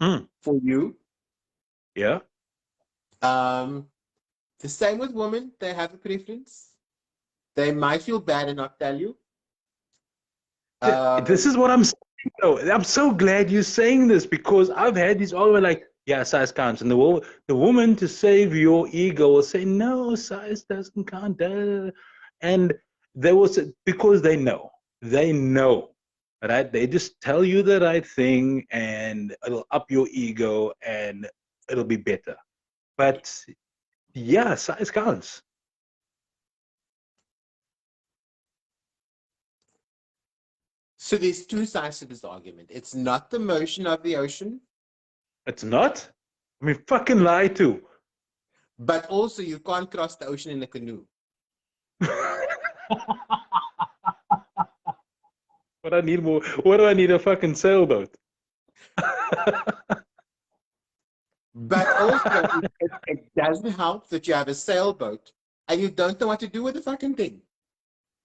Mm, for you. yeah. Um, the same with women, they have a preference. They might feel bad and not tell you. This Um, is what I'm saying. Though. I'm so glad you're saying this because I've had these all like, yeah, size counts, and the woman to save your ego will say, no, size doesn't count, and they will say, because they know, right? They just tell you the right thing, and it'll up your ego, and it'll be better. But yeah, size counts. so there's two sides to this argument. It's not the motion of the ocean, It's not. I mean, fucking lie to. but also you can't cross the ocean in a canoe. What I need more? What do I need a fucking sailboat? But also, it doesn't help that you have a sailboat and you don't know what to do with the fucking thing.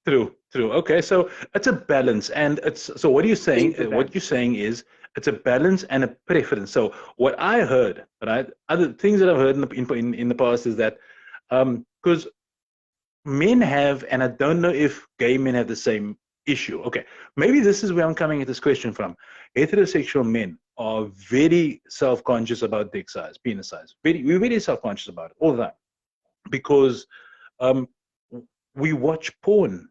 True, true. Okay, so it's a balance, and it's so. What are you saying? It's a What you're balance. saying is it's a balance and a preference. So what I heard, right? Other things that I've heard in the past is that because men have, and I don't know if gay men have the same issue. Okay, maybe this is where I'm coming at this question from. Heterosexual men are very self-conscious about dick size, penis size. We're very self-conscious about it all the time because um, we watch porn,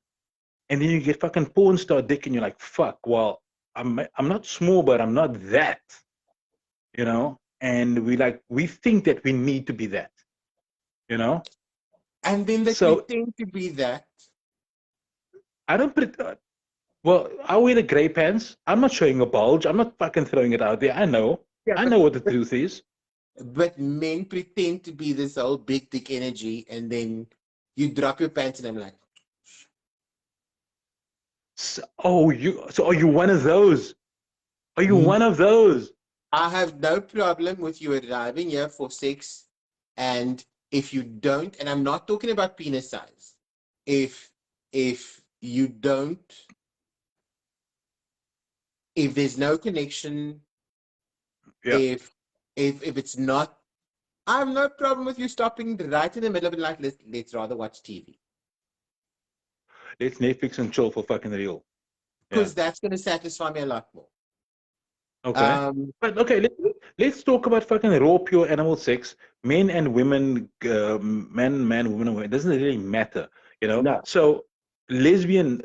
and then you get fucking porn star dick, and you're like, fuck. Well, I'm not small, but I'm not that, And we think that we need to be that, you know. And then they So pretend to be that. I don't put it. Well, I wear the gray pants. I'm not showing a bulge. I'm not fucking throwing it out there. I know. Yeah, I know what the truth is. but men pretend to be this whole big dick energy, and then you drop your pants, and I'm like, So are you one of those? Are you "Mm, one of those? I have no problem with you arriving here for sex, and if you don't, and I'm not talking about penis size, if you don't, if there's no connection, Yeah. if if it's not, I have no problem with you stopping right in the middle of it, like let's rather watch TV. Let's Netflix and chill for fucking real. Yeah. Because that's going to satisfy me a lot more. Okay. Um, But okay, let's talk about fucking raw, pure animal sex. Men and women, man, woman, and woman. It doesn't really matter, no. So lesbians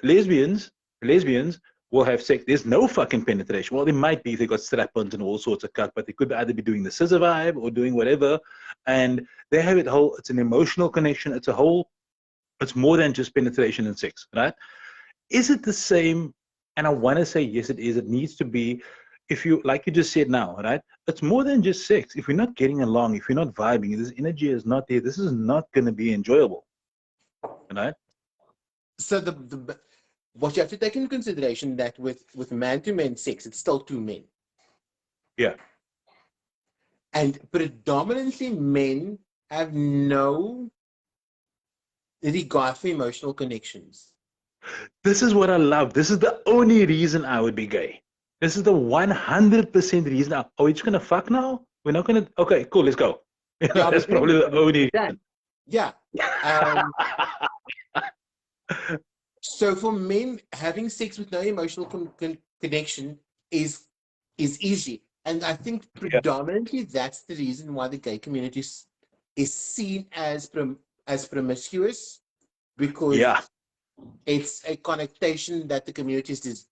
will have sex. There's no fucking penetration. Well, there might be if they got strap-ons and all sorts of cut, but they could either be doing the scissor vibe or doing whatever. And they have it whole. It's an emotional connection. It's a whole. It's more than just penetration and sex, right? Is it the same? And I want to say yes, it is. It needs to be. If you, like you just said now, right? It's more than just sex. If we're not getting along, if you're not vibing, if this energy is not there, this is not going to be enjoyable, right? So what you have to take into consideration that with man-to-man sex, it's still two men. Yeah. And predominantly men have no regard for emotional connections. This is what I love. This is the only reason I would be gay. This is the 100% reason. Are we just going to fuck now? We're not going to. Okay, cool, let's go. Yeah, That's probably the only reason. Yeah. So for men, having sex with no emotional connection is easy. And I think predominantly that's the reason why the gay community is seen as promiscuous, because Yeah. it's a connotation that the community is.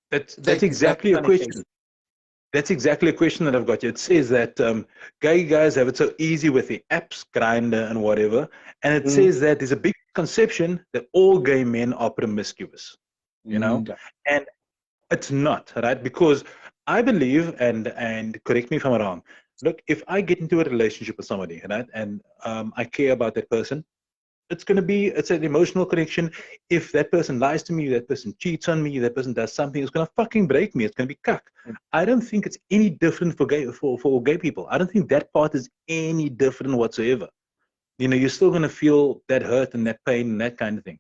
That's exactly a question. That's exactly a question that I've got you. It says that gay guys have it so easy with the apps, Grindr, and whatever. And it says that there's a big conception that all gay men are promiscuous, you know? And it's not, right? Because I believe, and correct me if I'm wrong, look, if I get into a relationship with somebody, right, and I care about that person, it's an emotional connection. If that person lies to me, that person cheats on me, that person does something, it's gonna fucking break me. It's gonna be cuck. I don't think it's any different for gay people. I don't think that part is any different whatsoever. You know, you're still gonna feel that hurt and that pain and that kind of thing.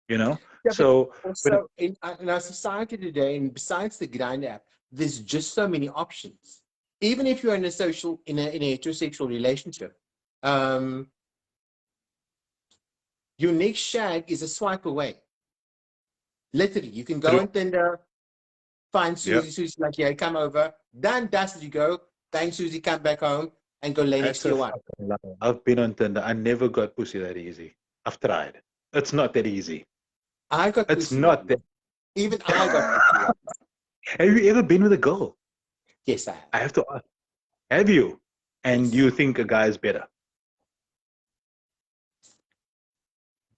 You know? Yeah, So also in our society today, and besides the Grind app, there's just so many options. Even if you're in a heterosexual relationship, your next shag is a swipe away. Literally, you can go on Tinder, find Susie. Susie's like, yeah, come over. Done, dusted, you go. Thanks, Susie, come back home and go lay next to your wife. I've been on Tinder. I never got pussy that easy. I've tried. It's not that easy. I got It's pussy. not that. Even I got pussy. Have you ever been with a girl? Yes, I have. I have to ask. Have you? And you think a guy is better?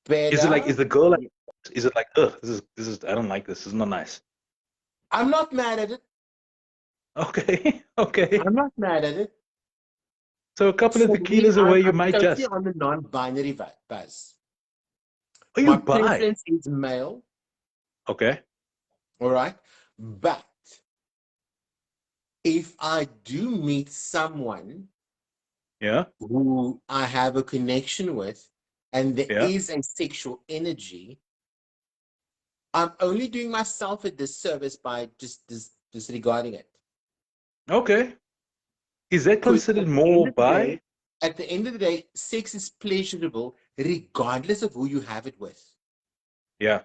Is it like, is the girl like, is it like, ugh, this is, I don't like this. This is not nice. I'm not mad at it. Okay, okay. I'm not mad at it. So a couple of tequilas away, you might just. I'm on the non-binary buzz. Are you My bi? preference is male. Okay. All right. But if I do meet someone who I have a connection with, and there is a sexual energy, I'm only doing myself a disservice by just disregarding it. Okay. Is that considered more bi? At the end of the day, sex is pleasurable regardless of who you have it with. Yeah.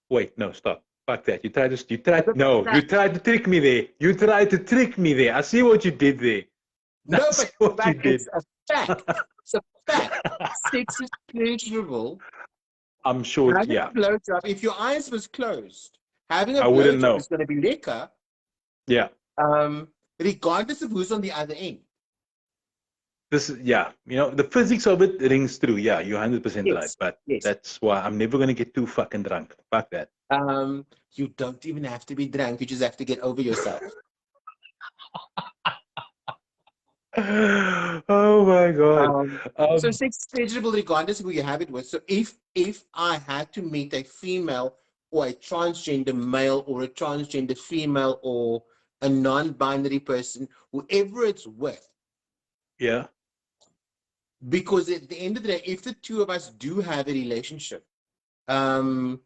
Wait, no, stop. Fuck that. You tried to trick me there. You tried to trick me there. I see what you did there. No, but it's a fact. It's a fact. Sex is pleasurable. I'm sure, yeah. If your eyes was closed, having a wouldn't know. blowjob is going to be lekker. Yeah. Regardless of who's on the other end. This is, yeah, you know, the physics of it rings true. Yeah, you're 100% right. But that's why I'm never going to get too fucking drunk. Fuck that. You don't even have to be drunk. You just have to get over yourself. Oh my God. So sex is pleasurable regardless of who you have it with. So if I had to meet a female or a transgender male or a transgender female or a non-binary person, whoever it's with. Yeah. Because at the end of the day, if the two of us do have a relationship, the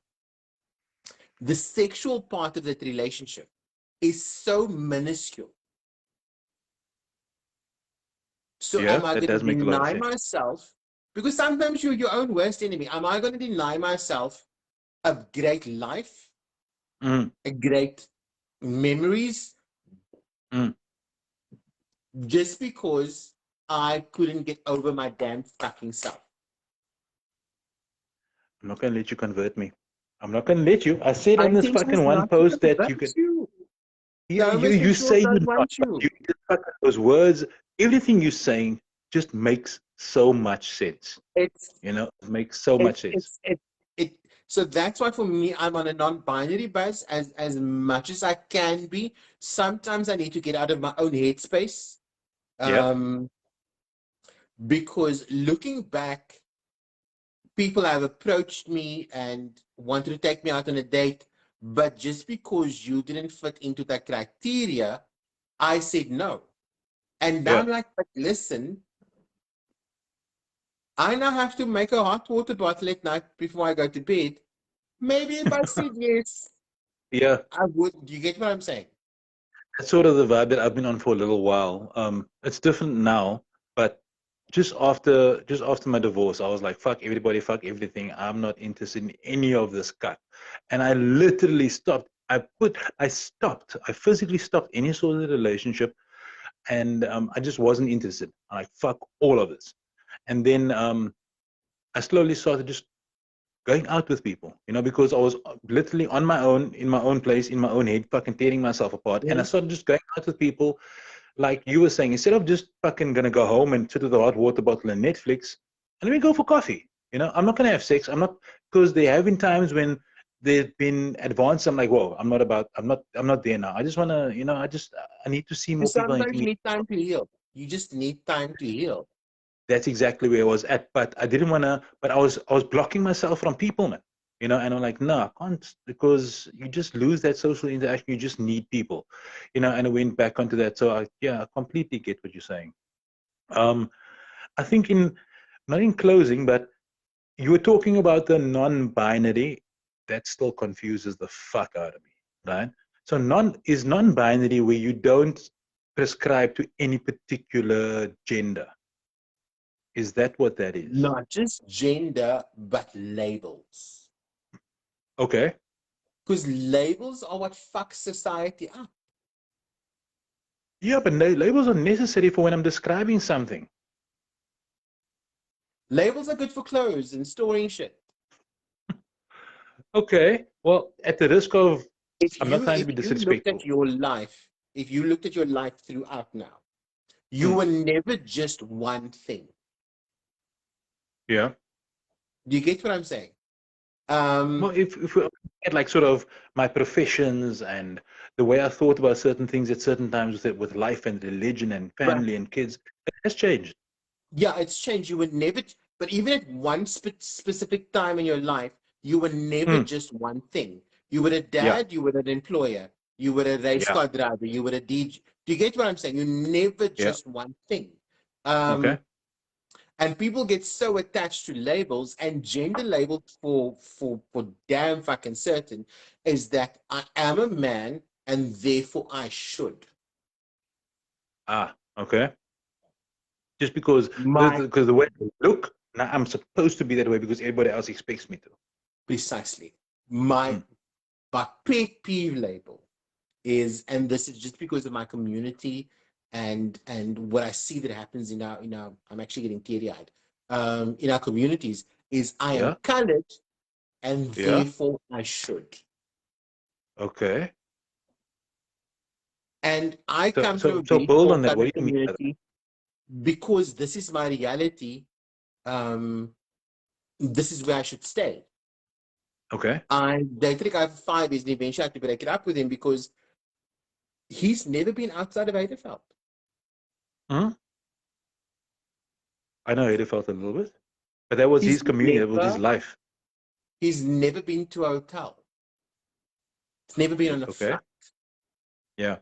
sexual part of that relationship is so minuscule. So am I going to deny myself? Because sometimes you're your own worst enemy. Am I going to deny myself a great life, a great memories, just because I couldn't get over my damn fucking self? I'm not gonna let you convert me. I'm not gonna let you. I said My in this intention fucking is one not to post that you convert can. you. You The you homosexual say does you're not, want but you. you just fucking those words. Everything you're saying just makes so much sense. It's You know, it makes so it's much sense. it's it it so that's why for me I'm on a non-binary base as much as I can be. Sometimes I need to get out of my own headspace. Yep. Um, because looking back, people have approached me and wanted to take me out on a date, but just because you didn't fit into that criteria, I said no. And now Yeah. I'm like, but listen, I now have to make a hot water bottle at night before I go to bed. Maybe if I said yes, Yeah. I would. Do you get what I'm saying? That's sort of the vibe that I've been on for a little while. It's different now, but just after my divorce, I was like, fuck everybody, fuck everything. I'm not interested in any of this cut. And I literally stopped. I stopped. I physically stopped any sort of relationship, and I just wasn't interested. I'm like, fuck all of this. And then I slowly started just going out with people, because I was literally on my own, in my own place, in my own head, fucking tearing myself apart. And I Yeah. started just going out with people, like you were saying, instead of just fucking gonna go home and sit with a hot water bottle and Netflix, and let me go for coffee. I'm not gonna have sex. I'm not, because there have been times when they've been advanced. I'm like, whoa, I'm not there now. I just wanna, I need to see You more people. I need to sometimes meet. need time to heal. You just need time to heal. That's exactly where I was at. But I didn't wanna. But I was blocking myself from people, man. And I'm like, no, I can't, because you just lose that social interaction. You just need people, And I went back onto that. So I completely get what you're saying. Um, I think not in closing, but you were talking about the non-binary. That still confuses the fuck out of me, right? So non-binary where you don't prescribe to any particular gender. Is that what that is? Not just gender, but labels. Okay. Because labels are what fucks society up. Yeah, but labels are necessary for when I'm describing something. Labels are good for clothes and storing shit. Okay. Well, at the risk of, If I'm not you trying to if be you looked at disrespectful. your life, if you looked at your life throughout now, you Hmm. were never just one thing. Yeah. Do you get what I'm saying? Well, if we at like sort of my professions and the way I thought about certain things at certain times with life and religion and But family and kids, it has changed. yeah, it's changed. You were never, but even at one specific time in your life, you were never Mm, just one thing. You were a yeah, dad, you were an employer, you were a race yeah, car driver, you were a DJ. Do you get what I'm saying? You never yeah. just one thing. Um, Okay. and people get so attached to labels, and gender labels for damn fucking certain is that I am a man and therefore I should. Okay. Just because My because the way I look, now I'm supposed to be that way because everybody else expects me to. precisely my Mm, my pet peeve label is, and this is just because of my community and what I see that happens in our I'm actually getting teary eyed. In our communities is I am yeah, colored and yeah. therefore I should. Okay. And I So come from so a so very build small on that. What colored do you mean by community because this is my reality. Um, this is where I should stay. that? Okay. I dated a guy for 5 years and eventually I had to break it up with him because he's never been outside of Eiderveld. Hmm. I know he felt a little bit, but that was He's his community. That was his never life. he's never been to a hotel. He's never been on a Okay. flight. Yeah.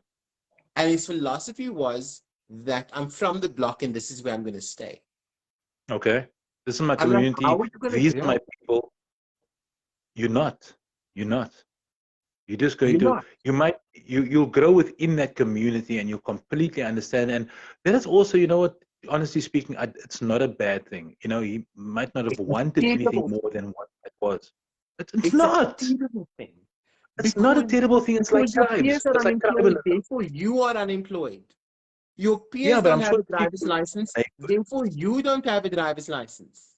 And his philosophy was that I'm from the block and this is where I'm going to stay. Okay. This is my I'm like, how community. are you going to These are my grow? people. You're not. You're not. You're just going You're to. not. You'll grow within that community and you'll completely understand. And that is also, what. Honestly speaking, it's not a bad thing. He might not have It's a wanted anything terrible more thing. than what it was. It's It's a not. terrible thing. It's not a Because terrible thing. It's like because your tribes. peers are It's like unemployed, tribalism. therefore you are unemployed. Your Yeah, peers but don't I'm have sure a the people driver's in license, my neighborhood. therefore you don't have a driver's license.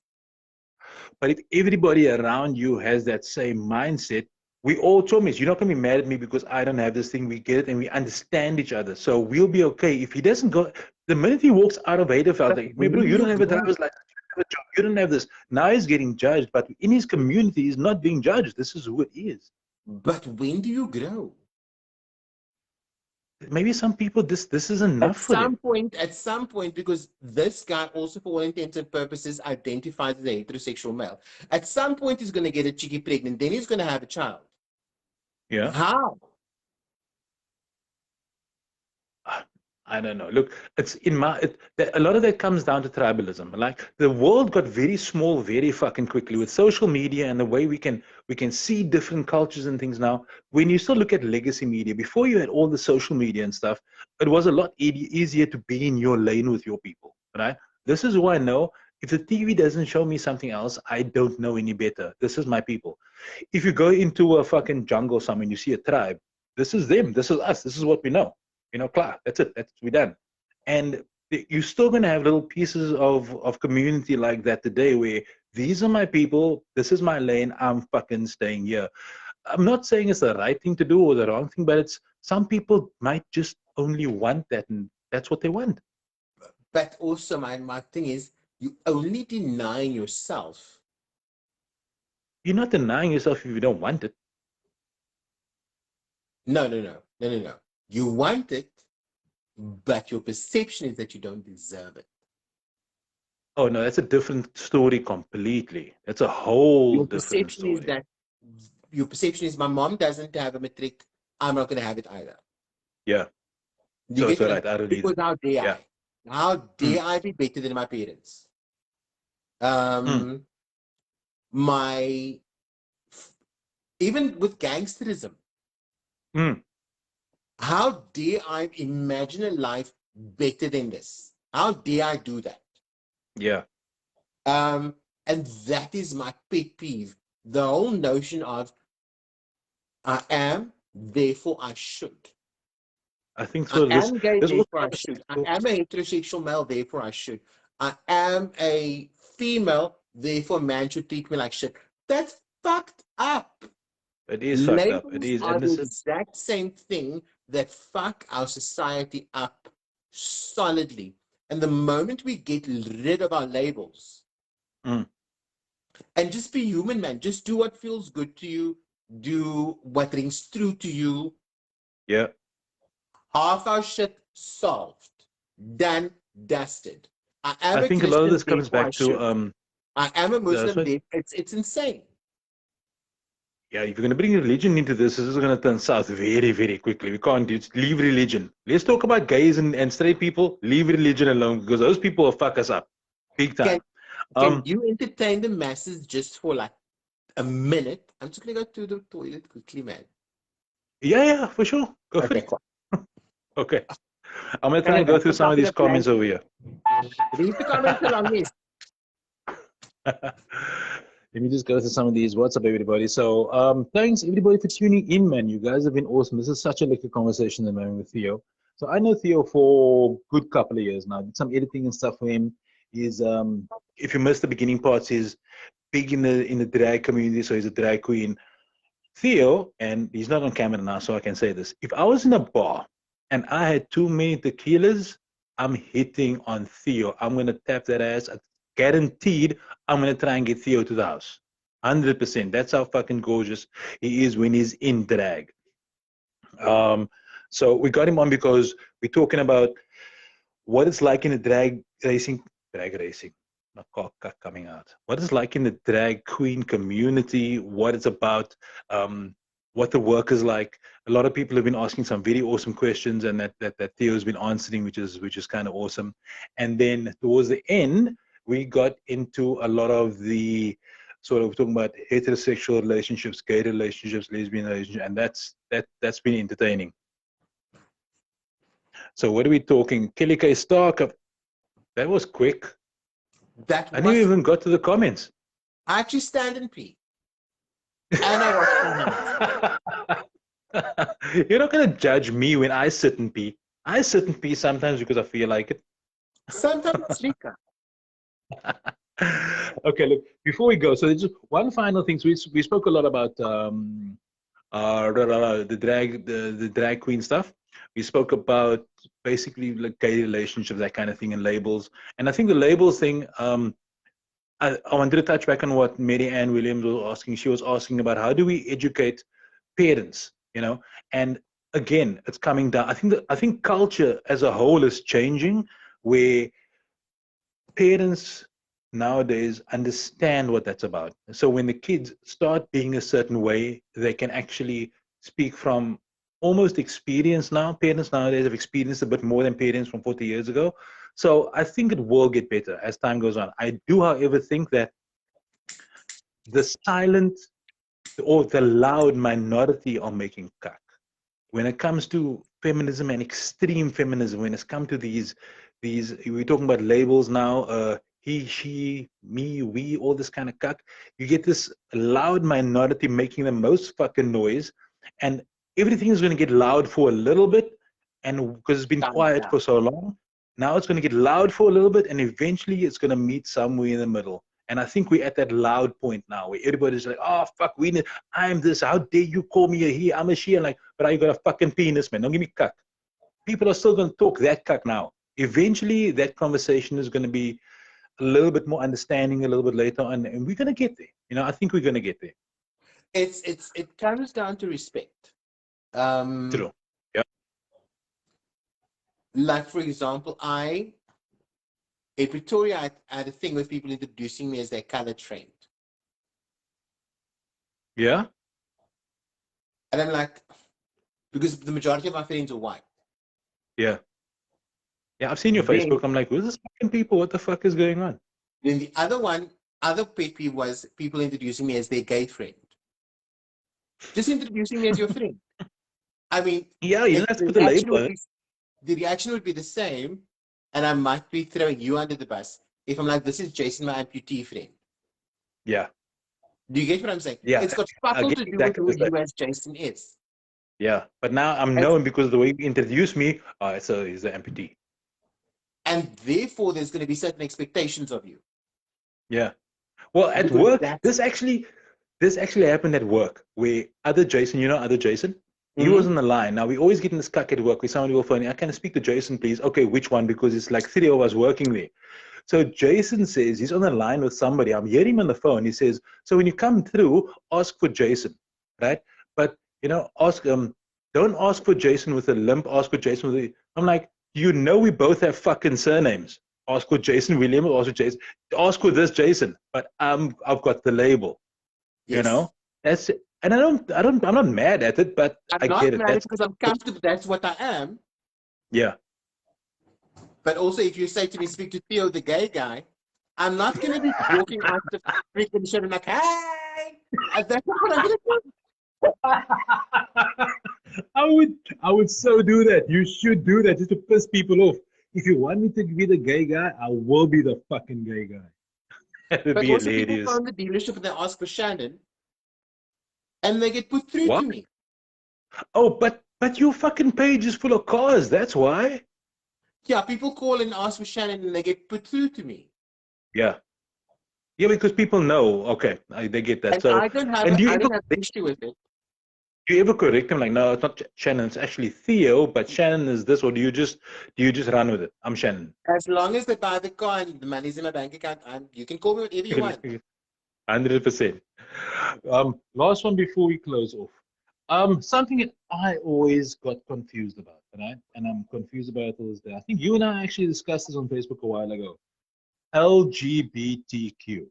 But if everybody around you has that same mindset, we all chummies. You're not gonna be mad at me because I don't have this thing. We get it and we understand each other. So we'll be okay. If he doesn't go, the minute he walks out of Haderveld, But like, "Hey, bro, when do you don't you have a grow? driver's license, you don't have a job, you don't have this." Now he's getting judged, but in his community, he's not being judged. This is who it is. But when do you grow? Maybe some people, this is enough for them. At some point, because this guy also, for all intents and purposes, identifies as a heterosexual male. At some point, he's going to get a chickie pregnant. Then he's going to have a child. Yeah. How? I don't know. Look, it's in a lot of that comes down to tribalism. Like the world got very small, very fucking quickly with social media and the way we can see different cultures and things now. When you still look at legacy media, before you had all the social media and stuff, it was a lot easier to be in your lane with your people, right? This is who I know. If the TV doesn't show me something else, I don't know any better. This is my people. If you go into a fucking jungle somewhere and you see a tribe, this is them. This is us. This is what we know. Klar, that's it. We're done. And you're still going to have little pieces of community like that today where these are my people. This is my lane. I'm fucking staying here. I'm not saying it's the right thing to do or the wrong thing, but it's some people might just only want that, and that's what they want. But also, my thing is, you only denying yourself. You're not denying yourself if you don't want it. No. You want it, but your perception is that you don't deserve it. Oh no, that's a different story completely. That's a whole Your different perception is story. that your perception is my mom doesn't have a matric, I'm not going to have it either. Yeah. You get So it? right. I don't Because either. how dare Yeah. I? How dare I be better than my parents? My even with gangsterism, how dare I imagine a life better than this? How dare I do that? Yeah. And that is my pet peeve. The whole notion of I am, therefore I should. I think I so. am gay, This also therefore I should. I am a heterosexual male, therefore I should. I am a female, therefore man should treat me like shit. That's fucked up. it is fucked up. It Labels is, are and the this is exact same thing that fuck our society up solidly. And the moment we get rid of our labels and just be human, man, just do what feels good to you, do what rings true to you. yeah. Half our shit solved, done, dusted. I am I a think a lot of Christian, this comes therefore I back to should. I am a Muslim, so it's insane. yeah. If you're gonna bring religion into this is gonna turn south very, very quickly. We can't just leave religion. Let's talk about gays and straight people. Leave religion alone because those people will fuck us up big Can time. can you entertain the masses just for like a minute? I'm just gonna go to the toilet quickly, man. Yeah, for sure. Go for Okay, it. cool. Okay. I'm gonna try and Anyway, go through I'm some of talking these of like, comments over here. leave the comments along this. Let me just go through some of these. What's up, everybody? So, thanks everybody for tuning in, man. You guys have been awesome. This is such a liquid conversation that I'm having with Theo. So, I know Theo for a good couple of years now. Did some editing and stuff for him. He's if you missed the beginning parts, he's big in the drag community. So he's a drag queen. Theo, and he's not on camera now, so I can say this. If I was in a bar and I had too many tequilas, I'm hitting on Theo. I'm gonna tap that ass. Guaranteed, I'm gonna try and get Theo to the house. 100%. That's how fucking gorgeous he is when he's in drag. So we got him on because we're talking about what it's like in the drag racing, not cock coming out. What it's like in the drag queen community, what it's about, what the work is like. A lot of people have been asking some very awesome questions, and that Theo's been answering, which is kind of awesome. And then towards the end, we got into a lot of the sort of talking about heterosexual relationships, gay relationships, lesbian relationships, and that's been entertaining. So what are we talking? Kelly K. Stark, that was quick. That I never was even got to the comments. I actually stand and pee. And I wash my hands. You're not going to judge me when I sit and pee. I sit and pee sometimes because I feel like it. Sometimes it's liquor. Okay, look, before we go, so there's just one final thing. So we spoke a lot about the drag queen stuff. We spoke about basically like gay relationships, that kind of thing, and labels. And I think the labels thing, I wanted to touch back on what Mary Ann Williams was asking. She was asking about how do we educate parents, and again, it's coming down. I think culture as a whole is changing, where parents nowadays understand what that's about. So when the kids start being a certain way, they can actually speak from almost experience now. Parents nowadays have experienced a bit more than parents from 40 years ago. So I think it will get better as time goes on. I do, however, think that the silent or the loud minority are making cuck. When it comes to feminism and extreme feminism, when it's come to these we're talking about labels now, he, she, me, we, all this kind of cuck. You get this loud minority making the most fucking noise, and everything is going to get loud for a little bit, and because it's been Calm quiet down. for so long, now it's going to get loud for a little bit, and eventually it's going to meet somewhere in the middle. And I think we're at that loud point now where everybody's like, oh, fuck, I'm this. How dare you call me a he? I'm a she. And like, but I got a fucking penis, man. Don't give me cuck. People are still going to talk that cuck now. Eventually, that conversation is going to be a little bit more understanding a little bit later on. And we're going to get there. I think we're going to get there. It comes down to respect. Um, True. Yeah. like for example, in Pretoria, I had a thing with people introducing me as their colored friend. Yeah. And I'm like, because the majority of my friends are white. Yeah. Yeah. I've seen your Then, Facebook. I'm like, who's this fucking people? What the fuck is going on? then the other pet peeve was people introducing me as their gay friend. Just introducing me as your friend. I mean, Yeah. You don't have to the put a reaction label would on it. be the same, and I might be throwing you under the bus if I'm like, this is Jason, my amputee friend. Yeah. Do you get what I'm saying? Yeah. It's got fuck I all get to do with exactly who the same. you as Jason is. Yeah. But now I'm And, known because the way you introduce me, so he's an amputee. and therefore, there's going to be certain expectations of you. Yeah. Well, at Because work, that's. this actually happened at work where other Jason, other Jason, he was Mhm. on the line. Now we always get in this cuck at work where somebody will phone. I can I speak to Jason, please. Okay, which one? Because it's like three of us working there. So Jason says he's on the line with somebody. I'm hearing him on the phone. He says, so when you come through, ask for Jason, right? But ask don't ask for Jason with a limp. Ask for Jason with a. I'm like, we both have fucking surnames. Ask for Jason William or ask for Jason. Ask for this Jason, but I've got the label. You Yes. know, that's it. And I'm not mad at it, but I'm I get not it. married That's because I'm comfortable. That's what I am. yeah, But also, if you say to me, speak to Theo, the gay guy, I'm not going to be walking out the freaking shit and like, hey, that's not what I'm going to do. I would so do that. You should do that just to piss people off. If you want me to be the gay guy, I will be the fucking gay guy. That would But be also, people hilarious. phone the dealership and they ask for Shannon, and they get put through What? to me. Oh, but your fucking page is full of cars. That's why. Yeah, people call and ask for Shannon, and they get put through to me. Yeah, yeah, because people know. Okay, they get that. And So, and I don't have an issue with it. do you ever correct them like, no, it's not Shannon, it's actually Theo, but Shannon is this, or do you just run with it? I'm Shannon. As long as they buy the car and the money's in my bank account, you can call me whatever you want. 100%. Last one before we close off. Something that I always got confused about, right? And I'm confused about it to this day. I think you and I actually discussed this on Facebook a while ago. LGBTQ,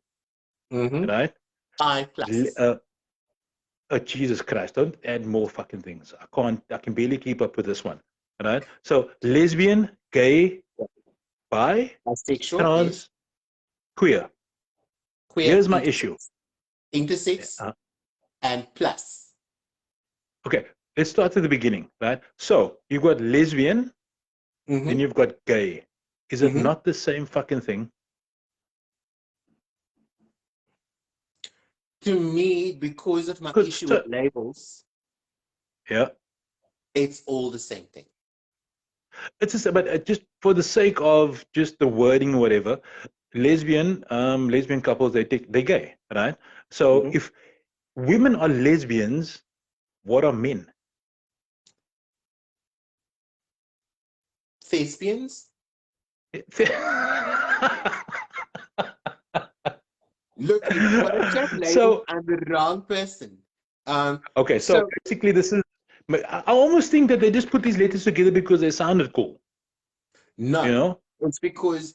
Mm-hmm. right? I L- plus. Uh, Jesus Christ, don't add more fucking things. I can barely keep up with this one, right? So lesbian, gay, bi, Bisexual, yes. trans, queer. Queer, Here's my issue. intersex, Uh, and plus. okay, let's start at the beginning, right? So you've got lesbian, then Mm-hmm. you've got gay. Is it Mm-hmm. not the same fucking thing? To me, because of my Because issue with so, labels, yeah, it's all the same thing. it's just but just for the sake of just the wording or whatever. lesbian couples, they're gay, right? So Mhm. if women are lesbians, what are men? Thespians. Look, if you want to check labels, So I'm the wrong person. okay, so So basically this is. I almost think that they just put these letters together because they sounded cool, you no, know? it's because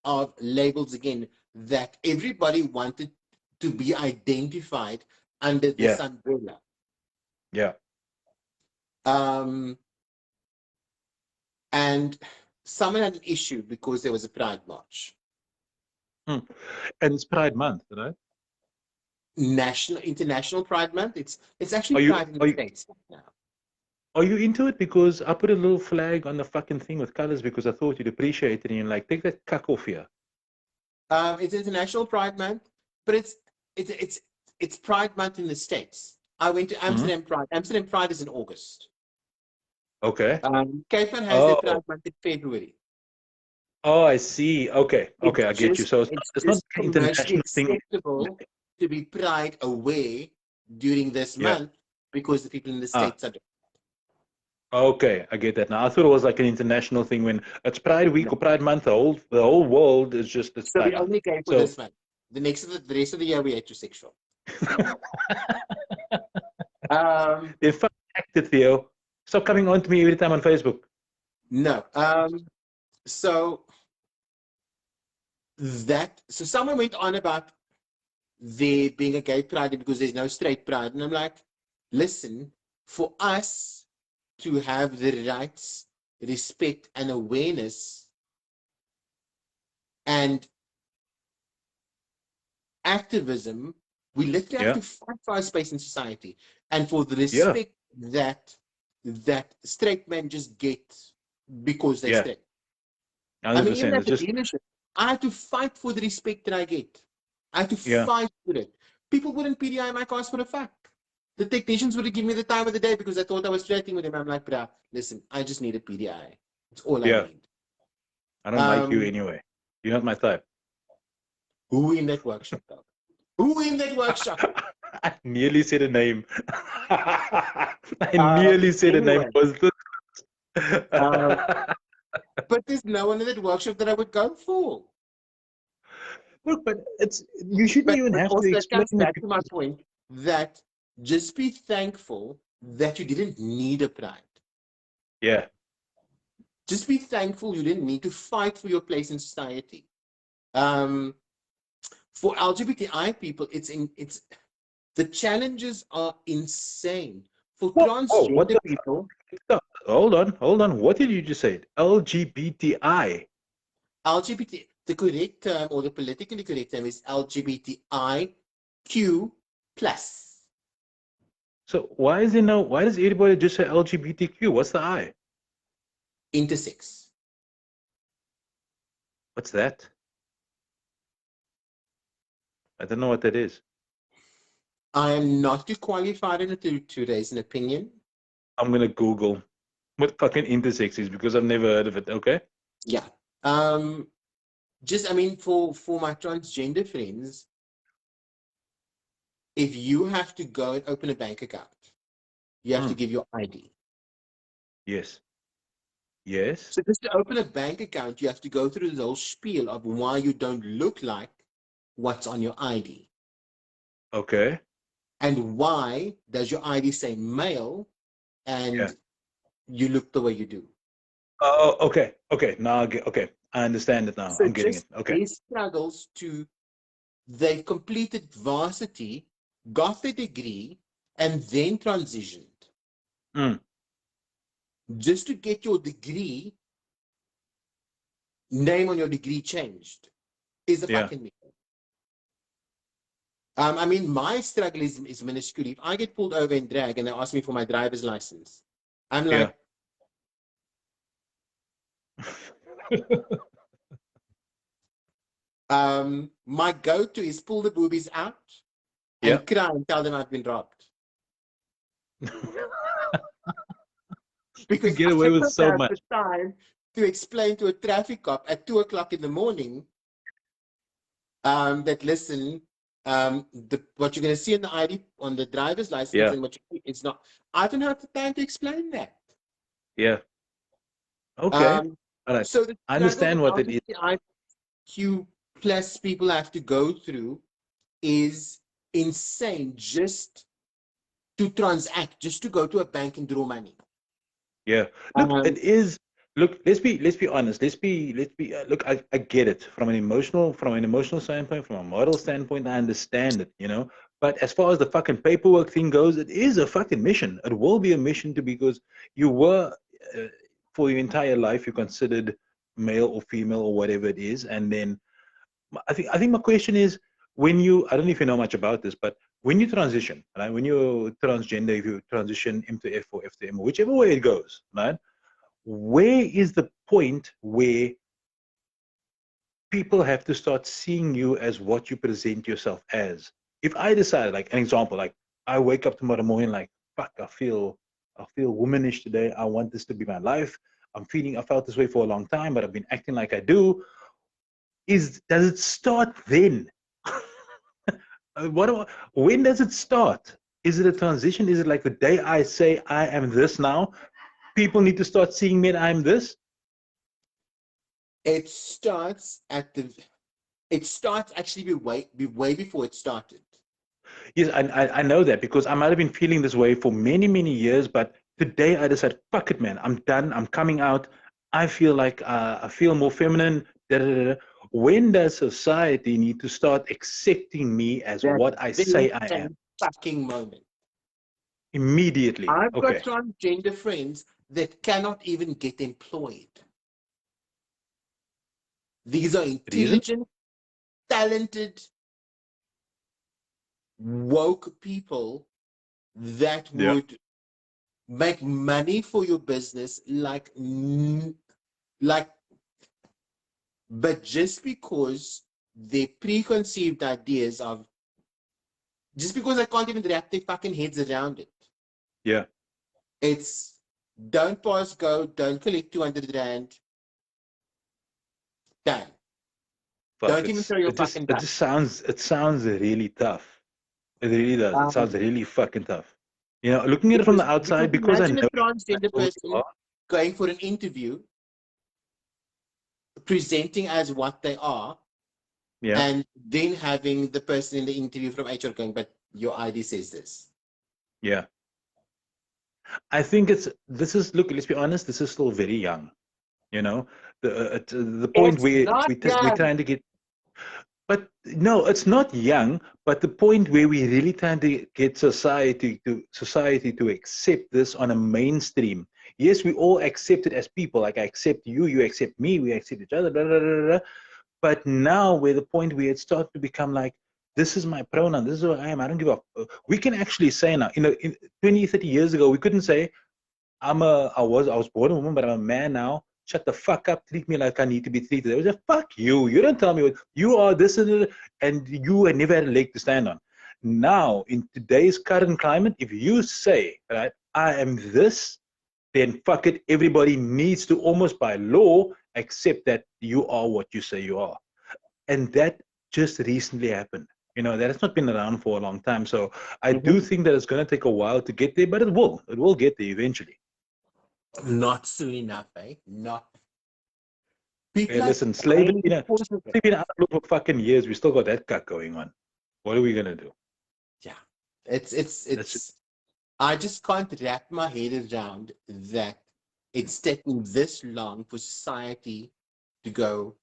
of labels again that everybody wanted to be identified under this Yeah, umbrella. yeah. Um, and someone had an issue because there was a Pride March, Hmm. And it's Pride Month, right? national, international Pride Month. It's actually Are you Pride in the are you States now. are you into it? Because I put a little flag on the fucking thing with colors because I thought you'd appreciate it, and you're like, take that cuck off here. It's International Pride Month, but it's it's it's Pride Month in the States. I went to Hmm. Amsterdam Pride. Amsterdam Pride is in August. Okay. Cape Town has their Oh, Pride Month in February. oh, I see. Okay, It's okay, I get you. just So it's it's not just an commercially international thing. acceptable to be Pride away during this Yeah. month because the people in the Ah, States are doing okay, I get that now. I thought it was like an international thing when it's Pride it. Week No. or Pride Month. The whole world is just this So we Pride Month. only gay for So this month. The rest of the year we heterosexual. Um, then fuck it, Theo. Stop coming on to me every time on Facebook. no. So so someone went on about there being a gay pride because there's no straight pride. And I'm like, listen, for us to have the rights, respect, and awareness and activism, we literally have Yeah, to fight for our space in society and for the yeah, respect that straight men just get because they're yeah, straight. I mean, even 100%. at It's the just dealership, I had to fight for the respect that I get. I had to yeah, fight for it. People wouldn't PDI my cars for a fact. The technicians would have given me the time of the day because I thought I was flirting with him. I'm like, bruh, listen, I just need a PDI. It's all I yeah. need. I don't like you Um, anyway. You're not my type. who in that workshop, though? Who in that workshop? I nearly said a name. I nearly said a name. Anyway, Was this? uh, but there's no one in that workshop that I would go for. Look, but it's you shouldn't even But have to also, it explain comes it back to my because point that just be thankful that you didn't need a pride. yeah, Just be thankful you didn't need to fight for your place in society. Um, for LGBTI people, it's the challenges are insane. For whoa, what transgender the people, fuck? Hold on. What did you just say? LGBTI. LGBT, the correct term or the politically correct term is LGBTIQ plus So why is there no? Why does everybody just say LGBTQ? What's the I? intersex. What's that? I don't know what that is. I am not too qualified in it to raise an opinion. I'm gonna Google what fucking intersex is because I've never heard of it. Okay. Yeah. Um, just I mean for my transgender friends, if you have to go and open a bank account, you have to Hmm. give your ID. Yes. Yes. So just to open a bank account, you have to go through the whole spiel of why you don't look like what's on your ID. Okay. And why does your ID say male Yeah. and you look the way you do? Oh, okay. Okay. Now I get. Okay. I understand it now. So I'm getting it. just Okay. these struggles to they've completed varsity, got the degree, and then transitioned. Mm. Just to get your degree, name on your degree changed is a Yeah. fucking me. I mean, my struggle is minuscule. If I get pulled over and drag and they ask me for my driver's license, I'm Yeah. like, my go-to is pull the boobies out Yeah. and cry and tell them I've been robbed. You Because get I away with don't so have much. the time to explain to a traffic cop at 2 o'clock in the morning that listen, what you're going to see in the ID on the driver's license Yeah. and what it's not. I don't have the time to explain that. Yeah. Okay. Um, All right. so the I struggle understand that what it is. LGBTIQ plus people have to go through is insane. Just to transact, just to go to a bank and draw money. Yeah. Look, it Um, is. Look, let's be honest. Look, I get it from an emotional standpoint, from a moral standpoint. I understand it, you know. But as far as the fucking paperwork thing goes, it is a fucking mission. It will be a mission to because you were uh, for your entire life you considered male or female or whatever it is, and then I think my question is when you I don't know if you know much about this, but when you transition, right? When you're transgender, if you transition M to F or F to M, whichever way it goes, right? Where is the point where people have to start seeing you as what you present yourself as? If I decide, like an example, like I wake up tomorrow morning, like fuck, I feel womanish today. I want this to be my life. I felt this way for a long time, but I've been acting like I do. Does it start then? When does it start? Is it a transition? Is it like the day I say I am this now, people need to start seeing me and I'm this? it starts at the. It starts actually way before it started. Yes, I know that because I might have been feeling this way for many, many years, but today I decided, fuck it, man. I'm done. I'm coming out. I feel like I feel more feminine. Da, da, da, da. When does society need to start accepting me as That what I very say I am? same fucking moment. Immediately. I've got Okay. transgender friends that cannot even get employed. These are Reason? intelligent, talented, woke people that Yeah. would make money for your business like, but just because their preconceived ideas of, just because I can't even wrap their fucking heads around it. Yeah. It's don't pass go, don't collect 200 rand, done. Fuck, Don't even throw your fucking it butt. just sounds really tough. It really does. It sounds Um, really fucking tough. You know, looking at it from the because outside, because I imagine a know transgender who you person are. going for an interview, presenting as what they are, Yeah. and then having the person in the interview from HR going, but your ID says this. Yeah. I think this is look. Let's be honest. This is still very young. You know, the point It's where not we're young. trying to get. But no, it's not young. But the point where we're really trying to get society to accept this on a mainstream. Yes, we all accept it as people. Like I accept you, you accept me, we accept each other. Blah, blah, blah, blah. But now we're the point where it starts to become like, this is my pronoun, this is who I am, I don't give up. We can actually say now, in 20, 30 years ago, we couldn't say, I was born a woman, but I'm a man now. Shut the fuck up, treat me like I need to be treated. I was like, fuck you. You don't tell me what you are this and you had never had a leg to stand on. Now, in today's current climate, if you say, right, I am this, then fuck it, everybody needs to almost by law accept that you are what you say you are. And that just recently happened. You know, that has not been around for a long time. So I do Mhm. think that it's going to take a while to get there, but it will. It will get there eventually. Not soon enough, eh? Not. Hey, People are listen, dying because of it. slavery been out for fucking years. We still got that cut going on. What are we going to do? Yeah. It's it's That's it's I just can't wrap my head around that it's taking this long for society to go,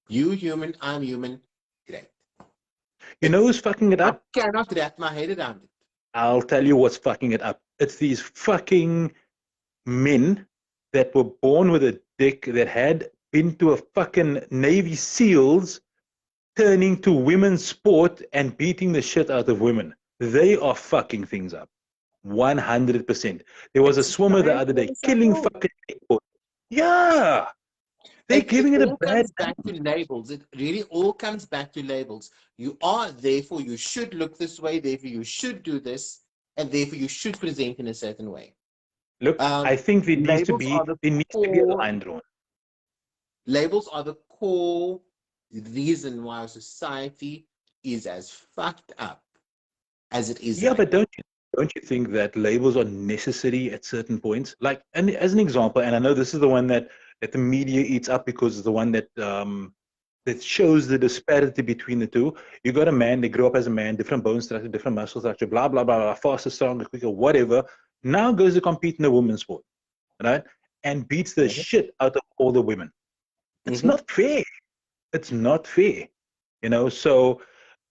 you human, I'm human, great. You know It's who's fucking it I up? cannot wrap my head around it. I'll tell you what's fucking it up. It's these fucking men that were born with a dick that had been to a fucking Navy SEALs turning to women's sport and beating the shit out of women. They are fucking things up. 100%. There was a It's swimmer the other society day as a killing whole. fucking people. Yeah, they're It giving it a all bad comes back to name. labels. It really all comes back to labels. You are, therefore, you should look this way, therefore, you should do this, and therefore, you should present in a certain way. Look, I Um, think labels are the there needs to be a core, line drawn. labels are the core reason why our society is as fucked up as it is Yeah, right but don't you think that labels are necessary at certain points? Like, and as an example, and I know this is the one that the media eats up because it's the one that shows the disparity between the two. You got a man, they grew up as a man, different bone structure, different muscle structure, blah blah blah, blah, faster, stronger, quicker, whatever. Now goes to compete in the women's sport, right? And beats the now. shit out of all the women. It's Mm-hmm. not fair. It's not fair. So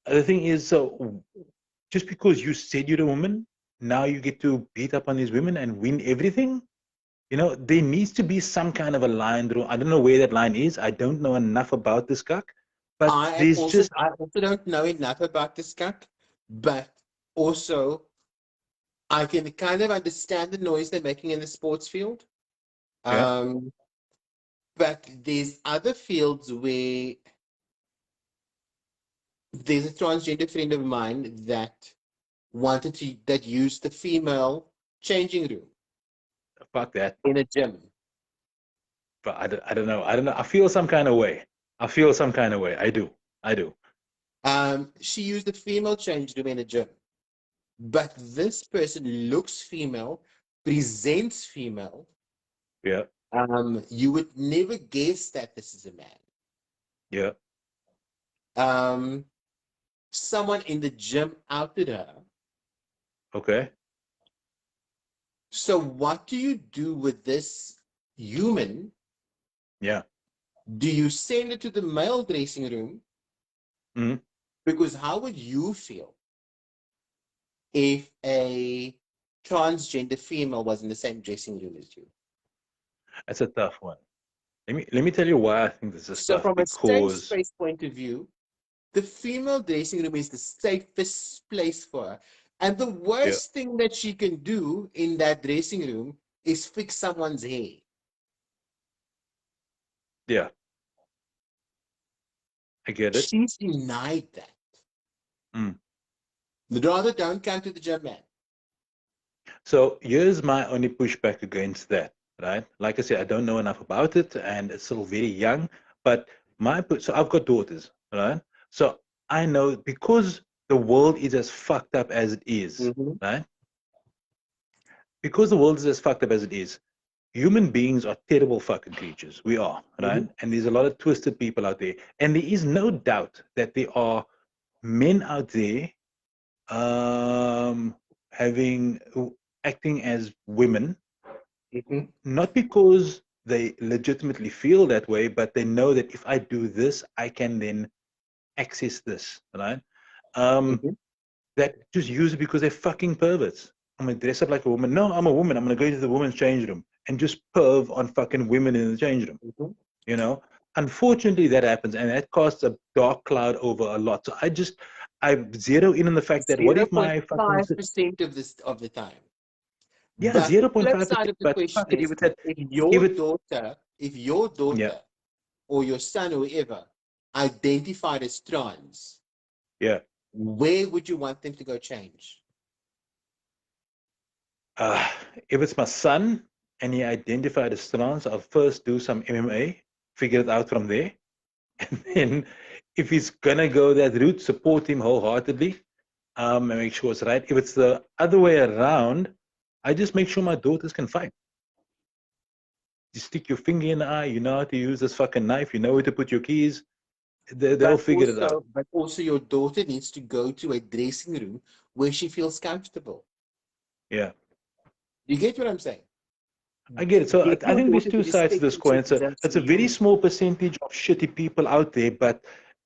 the thing is, so just because you said you're a woman, now you get to beat up on these women and win everything. There needs to be some kind of a line through. I don't know where that line is. I don't know enough about this cuck, but there's just I also don't know enough about this cuck, but also I can kind of understand the noise they're making in the sports field. yeah, Um, but there's other fields where there's a transgender friend of mine that used the female changing room fuck that. in a gym. But I don't know. I don't know. I feel some kind of way. I feel some kind of way. I do. I do. She used the female change room in a gym, but this person looks female, presents female. Yeah, You would never guess that this is a man. yeah. Um, Someone in the gym outed her. Okay. So what do you do with this human? Yeah. Do you send it to the male dressing room? Mhm. Because how would you feel if a transgender female was in the same dressing room as you? That's a tough one. Let me tell you why I think this is So tough. from a safe Because space point of view, the female dressing room is the safest place for her. And the yeah, worst thing that she can do in that dressing room is fix someone's hair. yeah, I get it. She's denied that. Mm. Rather, don't come to the gym, man. So here's my only pushback against that, right? Like I said, I don't know enough about it, and it's still very young. But so I've got daughters, right? So I know because the world is as fucked up as it is, Mm-hmm. right? Because the world is as fucked up as it is, human beings are terrible fucking creatures. We are, Mm-hmm. right? And there's a lot of twisted people out there, and there is no doubt that there are men out there um, having acting as women, Mm-hmm. not because they legitimately feel that way, but they know that if I do this, I can then access this, right? Um, Mm-hmm. that just use it because they're fucking perverts. I'm gonna dress up like a woman. No, I'm a woman. I'm gonna go into the women's change room and just perv on fucking women in the change room. Mm-hmm. You know, unfortunately, that happens, and that casts a dark cloud over a lot. So I zero in on the fact that what if my fucking 0.5% of the time. yeah, But the flip 0.5%. side of the But question fuck it, is, if your yeah, daughter or your son or whoever identified as trans, yeah. where would you want them to go change? Uh, if it's my son and he identified as trans, I'll first do some MMA, figure it out from there. And then if he's gonna go that route, support him wholeheartedly, and make sure it's right. If it's the other way around, I just make sure my daughters can fight. You stick your finger in the eye, you know how to use this fucking knife, you know where to put your keys, they'll figure it out. But also your daughter needs to go to a dressing room where she feels comfortable. Yeah. You get what I'm saying? I get it. So Get I your think there's daughter to two sides to respect this and say, coin. that's It's a very you. small percentage of shitty people out there, but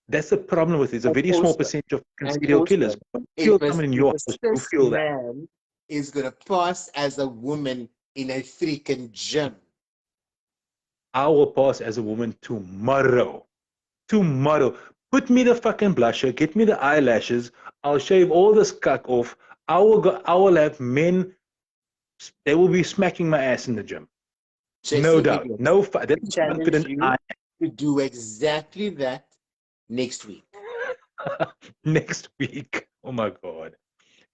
that's the problem with it. It's a And very small also, percentage of and serial killers. also, When you kill someone in if your a house, you cis feel that. man is gonna pass as a woman in a freaking gym. I will pass as a woman tomorrow. Tomorrow. Put me the fucking blusher, get me the eyelashes, I'll shave all this cuck off. I will have men, they will be smacking my ass in the gym. No Jesse doubt. Higgins, No, that's I how challenge confident you I to do exactly that next week. am. Next week. Oh my God.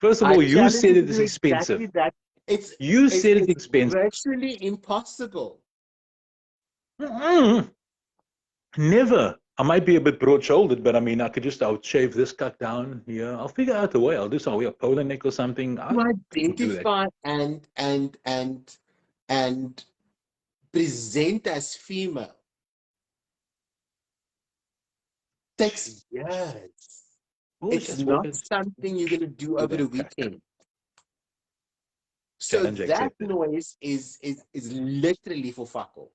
First of I all, you challenge said you to it do is exactly expensive. that. It's You it's said it's it's expensive. virtually impossible. Mm-mm. Never. I might be a bit broad-shouldered, but I mean, I'll shave this cut down here. I'll figure out a way. I'll do some way a polo neck or something. To People do that. identify and present as female takes years. Oh, It's just walk not it. something you're going to do Do over the that. weekend. So Challenge that accepted. noise is literally for fuck all.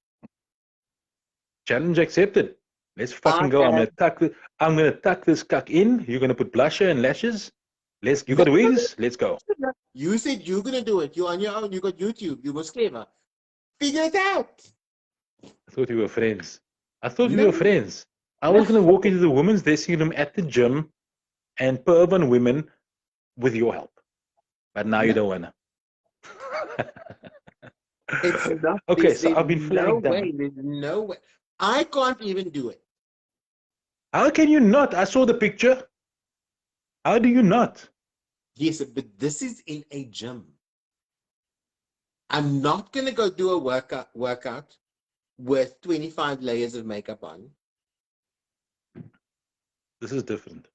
Challenge accepted. Let's I fucking go. am I'm gonna tuck this cuck in. You're gonna put blusher and lashes. You no, got wigs? Let's go. you said you're gonna do it. You're on your own, you got YouTube, you was clever. Figure it out. I thought we were friends. I thought we No, were friends. I no. was gonna walk into the women's dressing room at the gym and perv on women with your help. But now you No. don't wanna. It's not Okay, this. so There's I've been no flagged way. down. There's no way. I can't even do it. How can you not? I saw the picture. How do you not? Yes, but this is in a gym. I'm not gonna go do a workout with 25 layers of makeup on. This is different.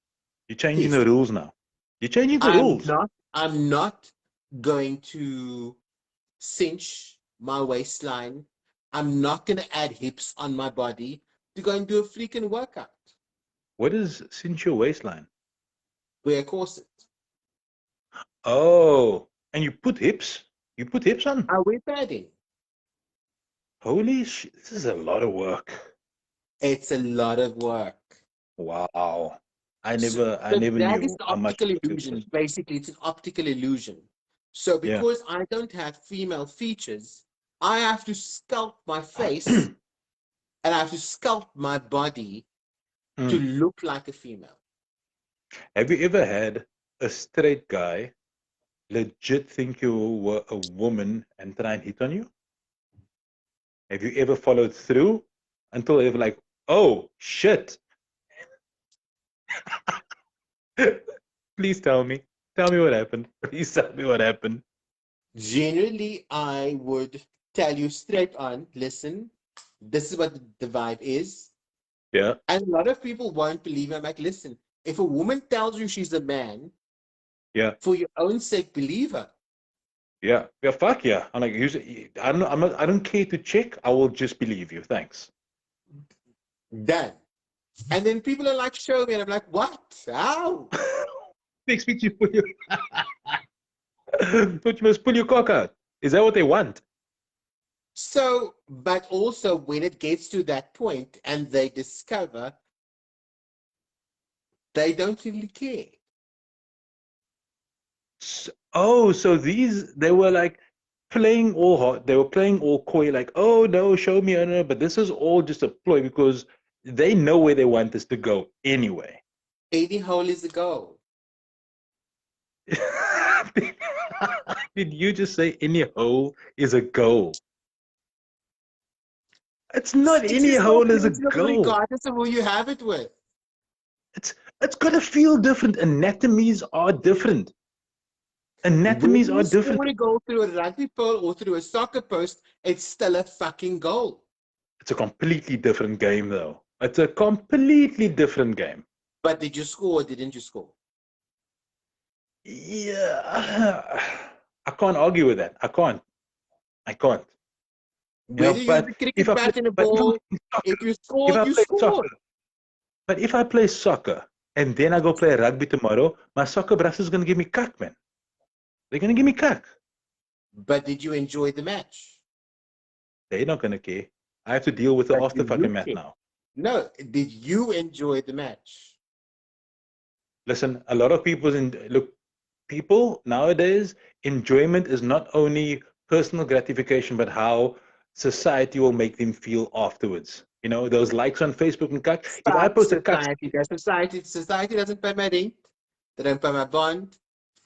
You're changing Yes. the rules now. You're changing the rules. I'm not going to cinch my waistline. I'm not gonna add hips on my body to go and do a freaking workout. What is cinch your waistline? Wear a corset. Oh, and you put hips? You put hips on? I wear padding. Holy shit, this is a lot of work. It's a lot of work. Wow. I So, never that is knew the how much optical work it illusion. was. Basically, it's an optical illusion. So Yeah. because I don't have female features, I have to sculpt my face and I have to sculpt my body to look like a female. Have you ever had a straight guy legit think you were a woman and try and hit on you? Have you ever followed through until they were like, oh shit? Please tell me. Tell me what happened. Please tell me what happened. Generally, I would tell you straight on, listen, this is what the vibe is. Yeah. And a lot of people won't believe me. I'm like, listen, if a woman tells you she's a man, Yeah. for your own sake, believe her. Yeah. Yeah. Fuck yeah. I'm like, I don't know. I don't care to check. I will just believe you. Thanks. Done. And then people are like, show me. And I'm like, what? How? They expect you to pull your but you must pull your cock out. Is that what they want? So, but also when it gets to that point and they discover they don't really care. So they were like playing all hot. They were playing all coy, like, oh no, show me, oh, no. But this is all just a ploy because they know where they want this to go anyway. Any hole is a goal. Did you just say any hole is a goal? It's not Sex any is more hole is a pleasurable goal. regardless of who you have it with. It's gotta feel different. Anatomies are different. Whether Anatomies you are different. score a goal through a rugby ball or through a soccer post, it's still a fucking goal. It's a completely different game, though. It's a completely different game. But did you score or didn't you score? Yeah, I can't argue with that. I can't. Whether you hit But the if cricket I play, bat in a but if, ball, soccer, if you if scored, I you play scored. soccer, but if I play soccer and then I go play rugby tomorrow, my soccer brothers is gonna give me cuck, man. They're gonna give me cuck. But did you enjoy the match? They're not gonna care. I have to deal with the But after do fucking you mat care? now. No, did you enjoy the match? Listen, a lot of people nowadays, enjoyment is not only personal gratification, but how society will make them feel afterwards. You know, those likes on Facebook and cuck. If I Fuck post a cuck, society. That society doesn't pay my rent. They don't pay my bond.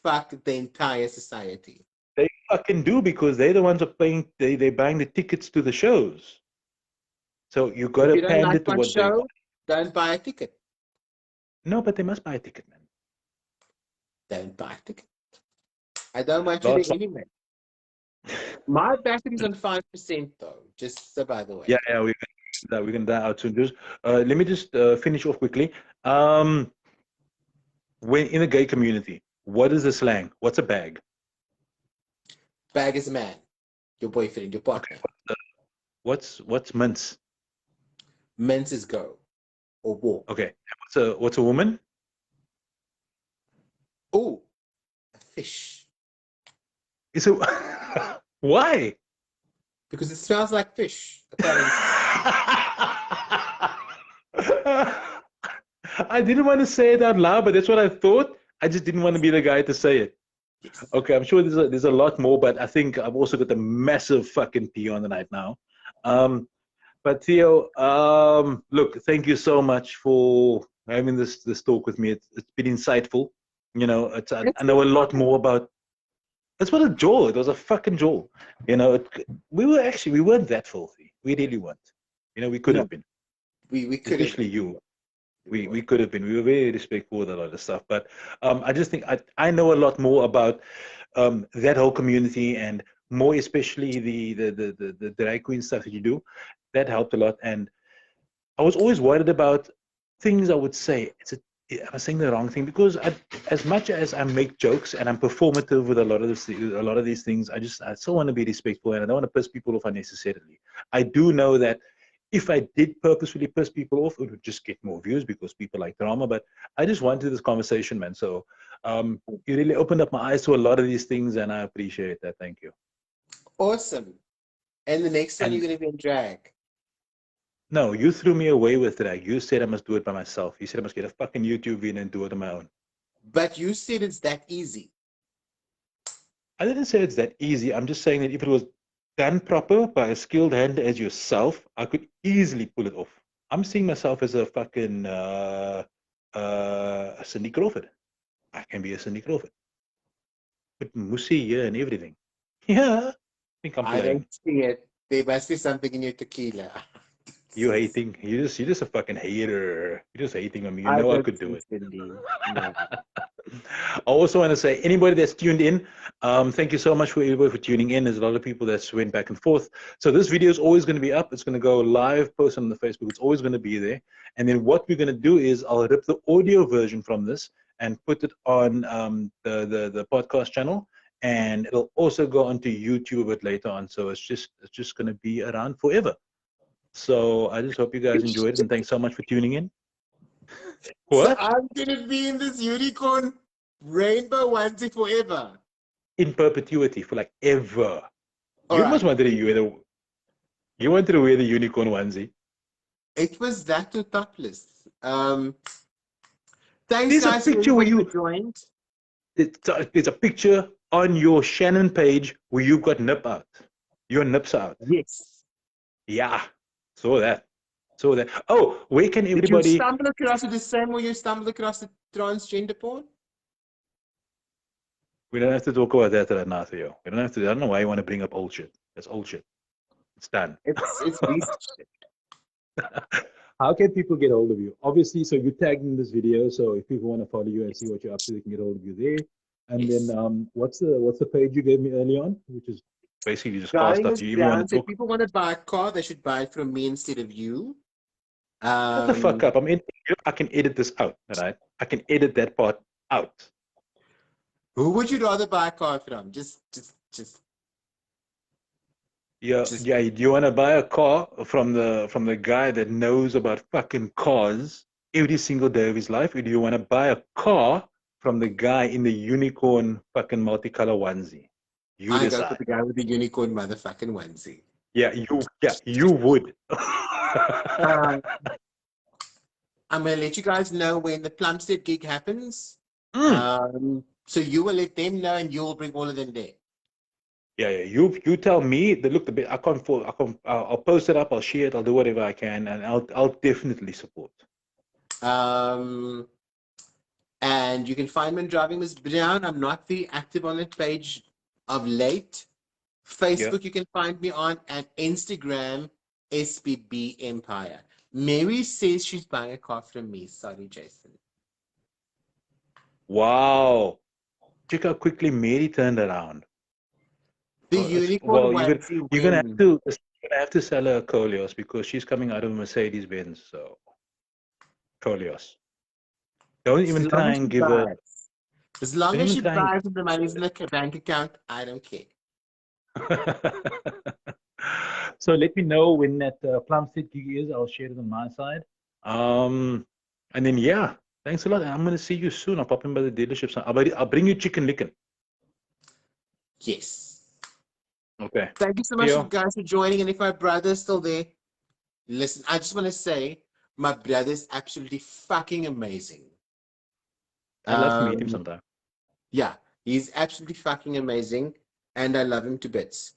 Fuck the entire society. they fucking do because they're the ones who are paying. They're buying the tickets to the shows. So you got If to you don't pander like to my what they show, want. don't buy a ticket. No, but they must buy a ticket, man. Don't buy a ticket. I don't want you Lots there of, anyway. My battery's on 5% though, just so by the way. yeah, we that we're gonna die out soon. Just let me just finish off quickly. When in the gay community, what is the slang? What's a bag? Bag is a man, your boyfriend, your Okay. partner. What's mince? Men's is go or walk. Okay. What's a woman? Oh, a fish. Is it why? Because it smells like fish, apparently. I didn't want to say it out loud, but that's what I thought. I just didn't want to be the guy to say it. Yes. Okay, I'm sure there's a lot more, but I think I've also got a massive fucking pee on the night now. But Theo, look, thank you so much for having this talk with me. It's been insightful. You know, I know a lot more about. It's what a jaw. It was a fucking jaw. You know, we weren't that filthy. We really weren't. You know, we could No, have been, we could have. especially you. We could have been. We were very respectful with a lot of stuff. But I just think I know a lot more about that whole community, and more especially the drag queen stuff that you do. That helped a lot. And I was always worried about things I would say. Am I saying the wrong thing? Because as much as I make jokes and I'm performative with a lot of these things, I still want to be respectful, and I don't want to piss people off unnecessarily. I do know that if I did purposefully piss people off, it would just get more views because people like drama. But I just wanted this conversation, man. So you really opened up my eyes to a lot of these things, and I appreciate that. Thank you. Awesome. And the next time you're And going to be in drag. no, you threw me away with that. You said I must do it by myself. You said I must get a fucking YouTube video and do it on my own. But you said it's that easy. I didn't say it's that easy. I'm just saying that if it was done proper by a skilled hand as yourself, I could easily pull it off. I'm seeing myself as a fucking a Cindy Crawford. I can be a Cindy Crawford. With Musi here and everything. Yeah, I think I'm I playing. don't see it. There must be something in your tequila. You hating. You're just a fucking hater. You're just hating on me. You I know I don't could do see it. Cindy. No. I also want to say, anybody that's tuned in, thank you so much for everybody for tuning in. There's a lot of people that's went back and forth. So this video is always going to be up. It's going to go live, post on the Facebook. It's always going to be there. And then what we're going to do is I'll rip the audio version from this and put it on the podcast channel. And it'll also go onto YouTube a bit later on. So it's just going to be around forever. So I just hope you guys enjoyed it, and thanks so much for tuning in. So What? I'm going to be in this unicorn rainbow onesie forever. In perpetuity for like ever. All You right. must wanted you wanted to wear the unicorn onesie. It was that to topless. Thanks, There's a guys, for picture where everybody who joined. there's a picture on your Shannin page where you've got nip out. Your nips are out. Yes. Yeah. Saw that. Oh, where can Did you everybody stumble across it the same way you stumbled across the transgender porn? we don't have to talk about that right now, Theo. We don't have to. I don't know why you want to bring up old shit. That's old shit. It's done. It's recent shit. How can people get hold of you? Obviously, so you tagged in this video, so if people want to follow you and see what you're up to, they can get hold of you there. And Yes. then what's the page you gave me early on, which is basically just car Darling stuff. is Do you even want Brown. to So if talk? people want to buy a car, they should buy it from me instead of you. Shut the fuck up. I can edit this out, right? I can edit that part out. Who would you rather buy a car from? Just. Yeah. Do you want to buy a car from the guy that knows about fucking cars every single day of his life, or do you want to buy a car from the guy in the unicorn fucking multicolor onesie? You I go for decide. the guy with the unicorn motherfucking onesie. Yeah, you would. I'm gonna let you guys know when the Plumstead gig happens. Mm. So you will let them know, and you will bring all of them there. Yeah. You tell me that look the bit. I'll post it up. I'll share it. I'll do whatever I can, and I'll definitely support. And you can find me on Driving Miss Brown. I'm not very active on that page of late. Facebook, you can find me on, and Instagram, SBB Empire. Mary says she's buying a car from me. Sorry, Jason. Wow. Check how quickly Mary turned around. The unicorn onesie You're gonna have wins. to gonna have to sell her a Coleos because she's coming out of a Mercedes Benz. So Coleos. Don't As even long try as she and give her. buys. As long Don't as even she try and. buys and the money's in the bank account, I don't care. So let me know when that Plumstead gig is. I'll share it on my side. Um, and then yeah, thanks a lot. I'm gonna see you soon. I'll pop in by the dealership. I'll bring you chicken licken. Yes. Okay. Thank you so much, you Theo, guys, for joining. And if my brother's still there, listen, I just want to say my brother's absolutely fucking amazing. I'd love to meet him Um, sometime. yeah, he's absolutely fucking amazing, and I love him to bits.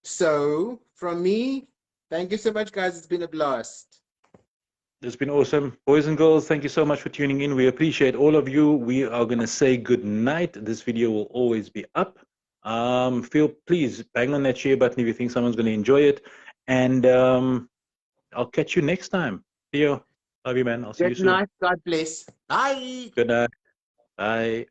So, from me, thank you so much, guys. It's been a blast. It's been awesome. Boys and girls, thank you so much for tuning in. We appreciate all of you. We are going to say good night. This video will always be up. Please bang on that share button if you think someone's going to enjoy it. And I'll catch you next time. Theo, love you, man. I'll see you Good soon. night. God bless. Bye. Good night. Bye.